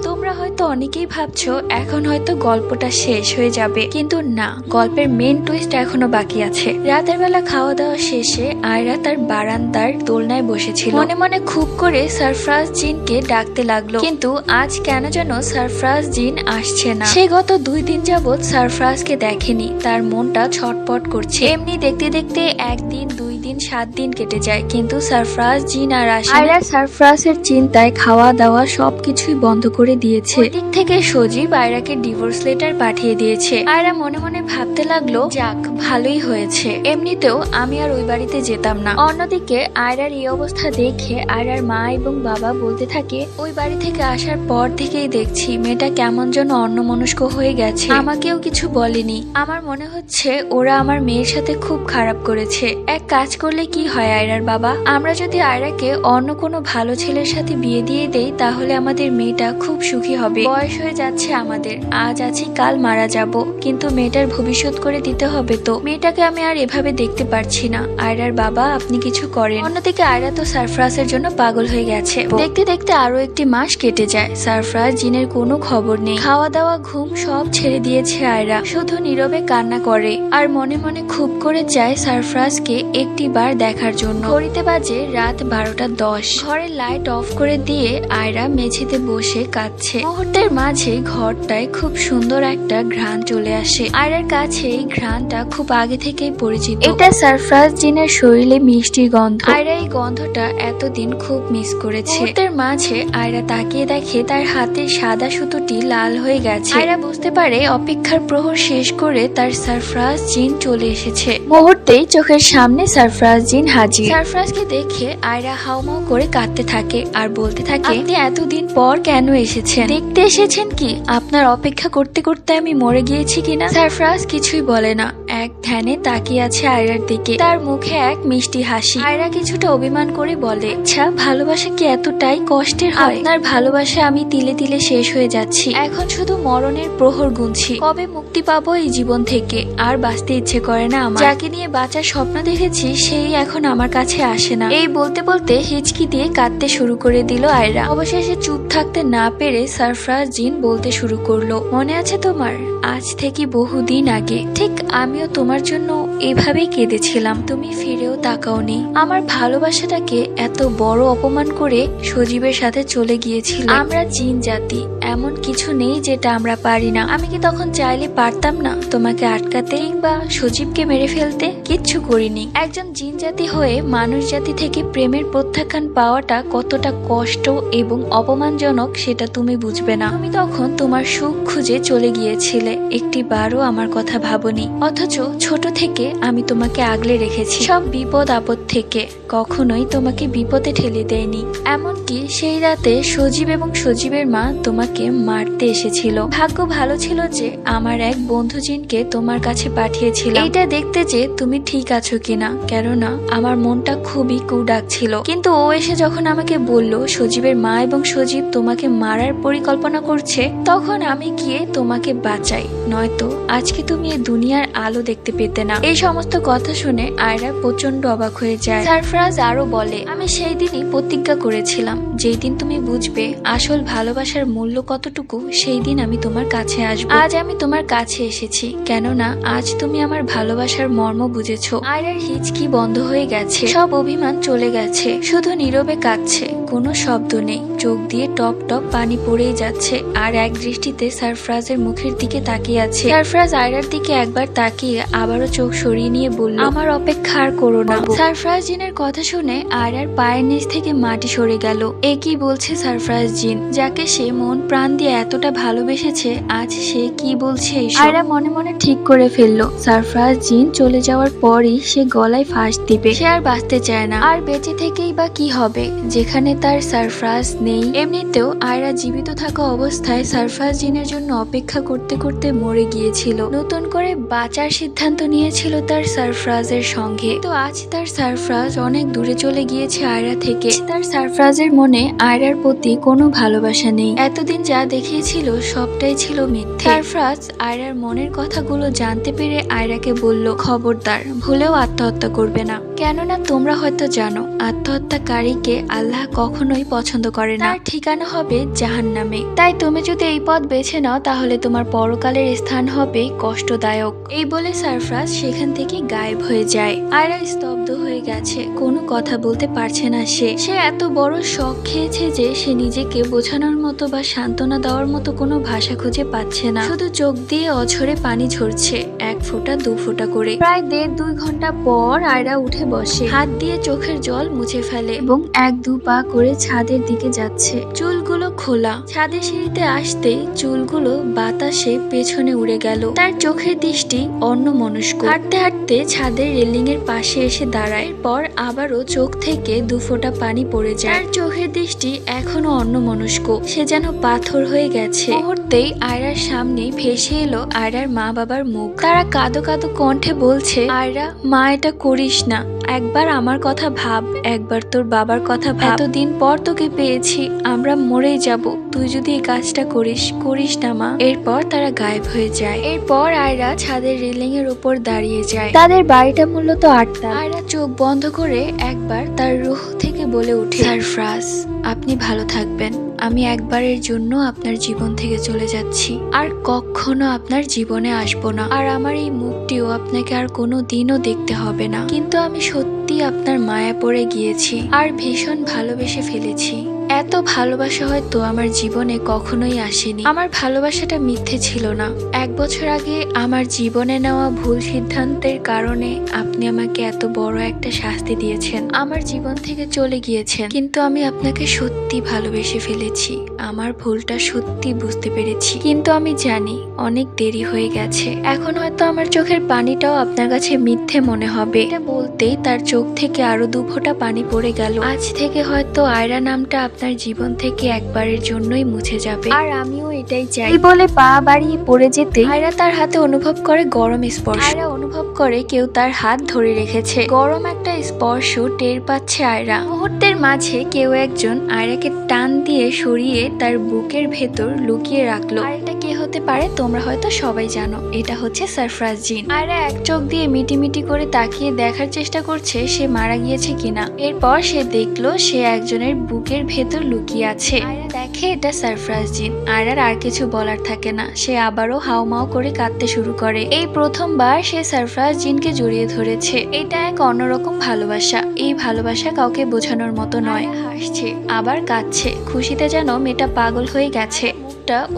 তোমরা হয়তো অনেকেই ভাবছো এখন হয়তো গল্পটা শেষ হয়ে যাবে, কিন্তু না, গল্পের মেন টুইস্ট এখনো বাকি আছে। রাতের বেলা খাওয়া দাওয়া শেষে আয়রা তার বারান্দার দোলনায় বসেছিল। মনে মনে খুব করে সারফরাজ জিনকে ডাকতে লাগলো, কিন্তু আজ কেন যেন সারফরাজ জিন আসছে না। সে গত 2 দিন যাবৎ সারফরাজকে দেখেনি। তার মনটা ছটপট করছে। এমনি দেখতে দেখতে 1 দিন 2 দিন 7 দিন কেটে যায়, কিন্তু সারফরাজ জিন আর আসে না। আয়রা সারফরাজের চিন্তায় খাওয়া দাওয়া সবকিছুই বন্ধ করে দিয়েছে। দিক থেকে সজীব আয়রাকে ডিভোর্স লেটার পাঠিয়ে দিয়েছে। আয়রা মনে মনে ভাবতে লাগলো, যাক, ভালোই হয়েছে। এমনিতেও আমি আর ওই বাড়িতে যেতাম না। অন্যদিকে আয়রার এই অবস্থা দেখে আয়রার মা এবং বাবা বলতে থাকে, ওই বাড়ি থেকে আসার পর থেকেই দেখছি মেয়েটা কেমন যেন অন্যমনস্ক হয়ে গেছে। আমাকেও কিছু বলেনি। আমার মনে হচ্ছে ওরা আমার মেয়ের সাথে খুব খারাপ করেছে। এক কাজ করলে কি হয় আয়রার বাবা, আমরা যদি আয়রাকে অন্য কোনো ভালো ছেলের সাথে বিয়ে দিয়ে দেই, তাহলে আমাদের মেয়েটা খুব সুখী হবে। বয়স হয়ে যাচ্ছে আমাদের, আজ আছি কাল মারা যাব, কিন্তু মেয়েটার ভবিষ্যৎ করে দিতে হবে। তো মেয়েটাকে আমি আর এভাবে দেখতে পারছি না। আয়রার বাবা, আপনি কিছু করেন। অন্যদিকে আয়রা তো সারফরাজের জন্য পাগল হয়ে গেছে। দেখতে দেখতে আরো 1টি মাস কেটে যায়। সারফরাজ জিনের কোনো খবর নেই। খাওয়া দাওয়া ঘুম সব ছেড়ে দিয়েছে আয়রা, শুধু নীরবে কান্না করে আর মনে মনে খুব করে চায় সারফরাজকে একটি বার দেখার জন্য। ঘড়িতে বাজে রাত 12:10। ঘরের লাইট অফ করে দিয়ে আয়রা মেঝেতে বসে কাঁদছে। মুহূর্তের মাঝে ঘরটায় খুব সুন্দর একটা ঘ্রাণ চলে আসে। আয়রার কাছে এই ঘ্রাণটা খুব আগে থেকেই পরিচিত। এটা সারফরাজ জিনের শরীরে মিষ্টি গন্ধ। আয়রা এই গন্ধটা এতদিন খুব মিস করেছে। মুহূর্তের মাঝে আয়রা তাকিয়ে দেখে তার হাতের সাদা সুতোটি লাল হয়ে গেছে। আয়রা বুঝতে পারে অপেক্ষার প্রহর শেষ করে তার সারফরাজ জিন চলে এসেছে। মুহূর্তেই চোখের সামনে সারফরাজ জিন হাজির। সারফরাজকে দেখে আয়রা হাউমাউ করে কাঁদতে থাকে আর বলতে থাকে, আপনি এতদিন পর কেন এসেছেন? দেখতে এসেছেন কি আপনার অপেক্ষা করতে করতে আমি মরে গিয়েছি কিনা? সারফরাজ কিছুই বলে না, এক ধ্যানে তাকিয়ে আছে আয়রার দিকে। তার মুখে এক মিষ্টি হাসি। আয়রা কিছুটা অভিমান করে বলে, আচ্ছা ভালোবাসা কি এতটাই কষ্টের হয়? আপনার ভালোবাসা আমি তিলে তিলে শেষ হয়ে যাচ্ছি। এখন শুধু মরণের প্রহর গুনছি। কবে মুক্তি পাবো এই জীবন থেকে? আর বাঁচতে ইচ্ছে করে না আমার। যাকে নিয়ে বাঁচার স্বপ্ন দেখেছি সেই এখন আমার কাছে আসে না। এই বলতে বলতে হিচকি দিয়ে কাঁদতে শুরু করে দিল আয়রা। অবশেষে চুপ থাকতে না পেরে সারফরাজ জিন বলতে শুরু করলো, মনে আছে তোমার? আজ থেকে বহুদিন আগে ঠিক আমিও তোমার জন্য এভাবেই কেঁদেছিলাম। তুমি ফিরেও তাকাওনি। আমার ভালোবাসাটাকে এত বড় অপমান করে সজীবের সাথে চলে গিয়েছিল। আমরা জিন জাতি, এমন কিছু নেই যেটা আমরা পারি না। আমি কি তখন চাইলে পারতাম না তোমাকে আটকাতে কিংবা সজীবকে মেরে ফেলতে? কিচ্ছু করিনি। একজন জিন জাতি হয়ে মানুষ জাতি থেকে প্রেমের প্রত্যাখ্যান পাওয়াটা কতটা কষ্ট এবং অপমানজনক সেটা তুমি বুঝবে না। তুমি তখন তোমার সুখ খুঁজে চলে গিয়েছিলে, একটি বারও আমার কথা ভাবনি। অথচ ছোট থেকে আমি তোমাকে আগলে রেখেছি সব বিপদ আপদ থেকে, কখনোই তোমাকে বিপদে ঠেলে দেয়নি। এমনকি সেই রাতে সজীব এবং সজীবের মা তোমাকে মারতে এসেছিল। ভাগ্য ভালো ছিল যে আমার এক বন্ধু জিনকে তোমার কাছে পাঠিয়েছিল এইটা দেখতে যে তুমি ঠিক আছো কিনা, কেননা আমার মনটা খুবই ডাকছিল। কিন্তু ও এসে যখন আমাকে বলল সজীবের মা এবং সজীব তোমাকে মারার পরিকল্পনা করছে, তখন আমি গিয়ে তোমাকে বাঁচাই, নয়তো আজকে তুমি এই দুনিয়ার আলো দেখতে পেতে না। এই সমস্ত কথা শুনে আয়রা প্রচন্ড অবাক হয়ে যায়। সারফরাজ আরো বলে, আমি সেই দিনই প্রতিজ্ঞা করেছিলাম যেই দিন তুমি বুঝবে আসল ভালোবাসার মূল্য কতটুকু, সেই দিন আমি তোমার কাছে আসবো। আজ আমি তোমার কাছে এসেছি, কেননা আজ তুমি আমার ভালোবাসার মর্ম বুঝেছো। আয়রার হিচকি বন্ধ হয়ে গেছে, সব অভিমান চলে গেছে, শুধু নীরবে কাঁদছে, কোনো শব্দ নেই, চোখ দিয়ে টপ টপ পানি পড়েই যাচ্ছে। আর এক দৃষ্টিতে সারফরাজের মুখের দিকে তাকিয়ে আছে। সারফরাজ আয়রার দিকে একবার তাকিয়ে আবারও চোখ সরিয়ে নিয়ে বলল, আমার অপেক্ষা আর করো না। সারফরাজ জিনের কথা শুনে আয়রার পায়ের নিচ থেকে মাটি সরে গেল। এ কি বলছে সারফরাজ জিন, যাকে সে মন প্রাণ দিয়ে এতটা ভালোবেসেছে, আজ সে কি বলছে? আয়রা মনে মনে ঠিক করে ফেললো সারফরাজ জিন চলে যাওয়ার পরই সে গলায় ফাঁস দিবে। সে আর বাঁচতে চায় না, আর বেঁচে থেকেই বা কি হবে যেখানে তার সারফরাজ নেই। এমনিতেও আয়রা জীবিত থাকা অবস্থায় সারফরাজ জিনের জন্য অপেক্ষা করতে করতে মরে গিয়েছিল। নতুন করে বাঁচার সিদ্ধান্ত নিয়েছিল তার সারফরাজের সঙ্গে। তো আজ তার সারফরাজ অনেক দূরে চলে গিয়েছে আয়রা থেকে। তার সারফরাজের মনে আয়রার প্রতি কোনো ভালোবাসা নেই। এতদিন যা দেখিয়েছিল সবটাই ছিল মিথ্যে। সারফরাজ আয়রার মনের কথাগুলো জানতে পেরে আয়রাকে বলল, খবরদার ভুলেও আত্মহত্যা করবে না, কেননা তোমরা হয়তো জানো আত্মহত্যাকারীকে আল্লাহ কখনোই পছন্দ করে না, তার ঠিকানা হবে জাহান্নামে। তাই তুমি যদি এই পথ বেছে নাও তাহলে তোমার পরকালের স্থান হবে কষ্টদায়ক। এই বলে সারফরাজ সেখান থেকে গায়েব হয়ে যায়। আয়রা স্তব্ধ হয়ে গেছে, কোনো কথা বলতে পারছে না। সে এত বড় শখ খেয়েছে যে সে নিজেকে বোঝানোর মতো বা সান্ত্বনা দেওয়ার মতো কোনো ভাষা খুঁজে পাচ্ছে না। শুধু চোখ দিয়ে অঝরে পানি ঝরছে, এক ফোঁটা দু ফোঁটা করে। প্রায় 1.5-2 ঘন্টা পর আয়রা উঠে বসে, হাত দিয়ে চোখের জল মুছে ফেলে এবং 1-2 পা করে ছাদের দিকে যাচ্ছে। চুলগুলো খোলা। ছাদের সিঁড়িতে আসতেই চুলগুলো বাতাসে পেছনে উড়ে গেল। তার চোখের দৃষ্টি অন্যমনস্ক। হাঁটতে হাঁটতে ছাদের রেলিং এর পাশে এসে দাঁড়ায়, পর আবারও চোখ থেকে 2 ফোঁটা পানি পড়ে যায়। তার চোখের দৃষ্টি এখনো অন্যমনস্ক, সে যেন পাথর হয়ে গেছে। মুহূর্তেই আয়রার সামনে ভেসে এলো আয়রার মা বাবার মুখ। তারা কাঁদো কাঁদো কণ্ঠে বলছে, আয়রা মা, এটা করিস না, একবার আমার কথা ভাব, একবার তোর বাবার কথা ভাব। এতদিন পর তোকে পেয়েছি, আমরা মরেই যাব, তুই যদি এই কাজটা করিস না মা। এরপর তারা গায়েব হয়ে যায়। এরপর আয়রা ছাদের রেলিং এর উপর দাঁড়িয়ে যায়। তাদের বাড়িটা মূলত 8টা। আয়রা চোখ বন্ধ করে একবার তার রুহ থেকে বলে উঠে, সারফরাজ আপনি ভালো থাকবেন, আমি একবারের জন্য আপনার জীবন থেকে চলে যাচ্ছি, আর কখনো আপনার জীবনে আসবো না, আর আমার এই মুখটিও আপনাকে আর কোনো দিনও দেখতে হবে না। কিন্তু আমি সত্যি সত্যি আপনার মায়া পড়ে গিয়েছি আর ভীষণ ভালোবেসে ফেলেছি। এত ভালোবাসা হয়তো আমার জীবনে কখনোই আসেনি। আমার ভালোবাসাটা মিথ্যে ছিল না। 1 বছর আগে আমার জীবনে নেওয়া ভুল সিদ্ধান্তের কারণে আপনি আমাকে এত বড় একটা শাস্তি দিয়েছেন, আমার জীবন থেকে চলে গিয়েছেন। কিন্তু আমি আপনাকে সত্যি ভালোবেসে ফেলেছি। আমার ভুলটা সত্যি বুঝতে পেরেছি, কিন্তু আমি জানি অনেক দেরি হয়ে গেছে। এখন হয়তো আমার চোখের পানিটাও আপনার কাছে মিথ্যে মনে হবে। এটা বলতেই তার চোখ থেকে আরো 2 ফোঁটা পানি পড়ে গেল। আজ থেকে হয়তো আয়রা নামটা আপনার জীবন থেকে একবারের জন্যই মুছে যাবে, আর আমিও এটাই চাই। এই বলে পা বাড়িয়ে পড়ে যেতে আয়রা তার হাতে অনুভব করে গরম স্পর্শ। আয়রা অনুভব করে কেউ তার হাত ধরে রেখেছে। গরম একটা স্পর্শ টের পাচ্ছে আয়রা। মুহূর্তের মাঝে কেউ একজন আয়রাকে টান দিয়ে সরিয়ে তার বুকের ভেতর লুকিয়ে রাখলো। আর এটা কে হতে পারে তোমরা হয়তো সবাই জানো, এটা হচ্ছে সারফরাজ জিন। আয়রা এক চোখ দিয়ে মিটিমিটি করে তাকিয়ে দেখার চেষ্টা করছে সে মারা গিয়েছে কিনা। এরপর সে দেখলো সে একজনের বুকের ভেতর লুকিয়ে আছে। আয়রা দেখে এটা সারফরাজ জিন। আয়রার আর কিছু বলার থাকে না, সে আবারও হাউমাউ করে কাঁদতে শুরু করে। এই প্রথমবার সে সারফরাজ জিনকে জড়িয়ে ধরেছে। এটা এক অন্যরকম ভালোবাসা। এই ভালোবাসা কাউকে বোঝানোর মতো নয়। হাসছে আবার কাঁদছে, খুশিতে যেন মেয়েটা পাগল হয়ে গেছে।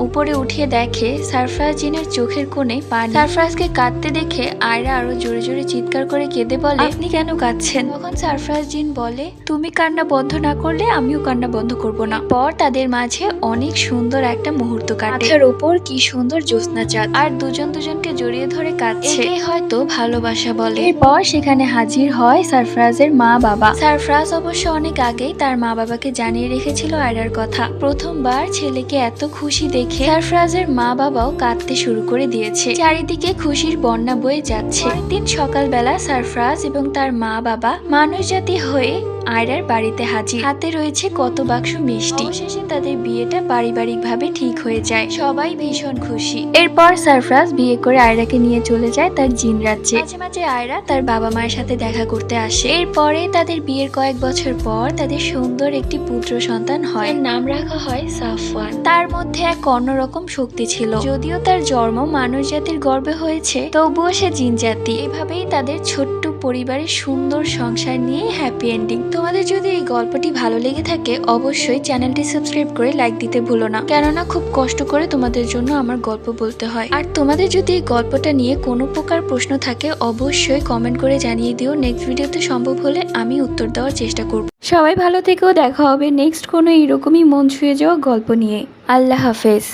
উপরে উঠিয়ে দেখে সারফরাজ জিনের চোখের কোণে পানি। সারফরাজকে কাঁদতে দেখে আয়রা আরো জোরে জোরে চিৎকার করে কেঁদে বলে, আপনি কেন কাঁদছেন? তখন সারফরাজ জিন বলে, তুমি কান্না বন্ধ না করলে আমিও কান্না বন্ধ করব না। পর তাদের মাঝে অনেক সুন্দর একটা মুহূর্ত কাটে। মাথার উপর কি সুন্দর জ্যোৎস্না চাঁদ, আর দুজন দুজনকে জড়িয়ে ধরে কাঁদছে। একে হয়তো ভালোবাসা বলে। এরপর সেখানে হাজির হয় সারফরাজের মা বাবা। সারফরাজ অবশ্য অনেক আগেই তার মা বাবাকে জানিয়ে রেখেছিল আয়রার কথা। প্রথমবার ছেলেকে এত খুশি দেখে সারফরাজের মা বাবাও কাঁদতে শুরু করে দিয়েছে। চারিদিকে খুশির বন্যা বয়ে যাচ্ছে। পরের দিন সকালবেলা সারফরাজ এবং তার মা বাবা মানুষ জাতি হয়ে আয়রার বাড়িতে হাজির। হাতে রয়েছে কত বাক্স মিষ্টি। অবশেষে তাদের বিয়েটা পারিবারিকভাবে ঠিক হয়ে যায়। সবাই ভীষণ খুশি। এরপর সারফরাজ বিয়ে করে আয়রাকে নিয়ে চলে যায় তার জিন রাজ্যে। মাঝে মাঝে আয়রা তার বাবা মায়ের সাথে দেখা করতে আসে। এরপরে তাদের বিয়ের কয়েক বছর পর তাদের সুন্দর একটি পুত্র সন্তান হয়। নাম রাখা হয় সাফওয়ান। তার মধ্যে এক অন্যরকম শক্তি ছিল। যদিও তার জন্ম মানুষ জাতির গর্ভে হয়েছে, তবুও সে জিন জাতি। এভাবেই তাদের ছোট্ট পরিবারের সুন্দর সংসার নিয়ে হ্যাপি এন্ডিং। তোমাদের যদি এই গল্পটি ভালো লেগে থাকে অবশ্যই চ্যানেলটি সাবস্ক্রাইব করে লাইক দিতে ভুলো না, কেননা খুব কষ্ট করে তোমাদের জন্য আমার গল্প বলতে হয়। আর তোমাদের যদি এই গল্পটা নিয়ে কোনো প্রকার প্রশ্ন থাকে অবশ্যই কমেন্ট করে জানিয়ে দিও। নেক্সট ভিডিওতে সম্ভব হলে আমি উত্তর দেওয়ার চেষ্টা করব। সবাই ভালো থেকেও দেখা হবে নেক্সট কোনো এরকমই মন ছুঁয়ে যাওয়া গল্প নিয়ে। আল্লাহ হাফেজ।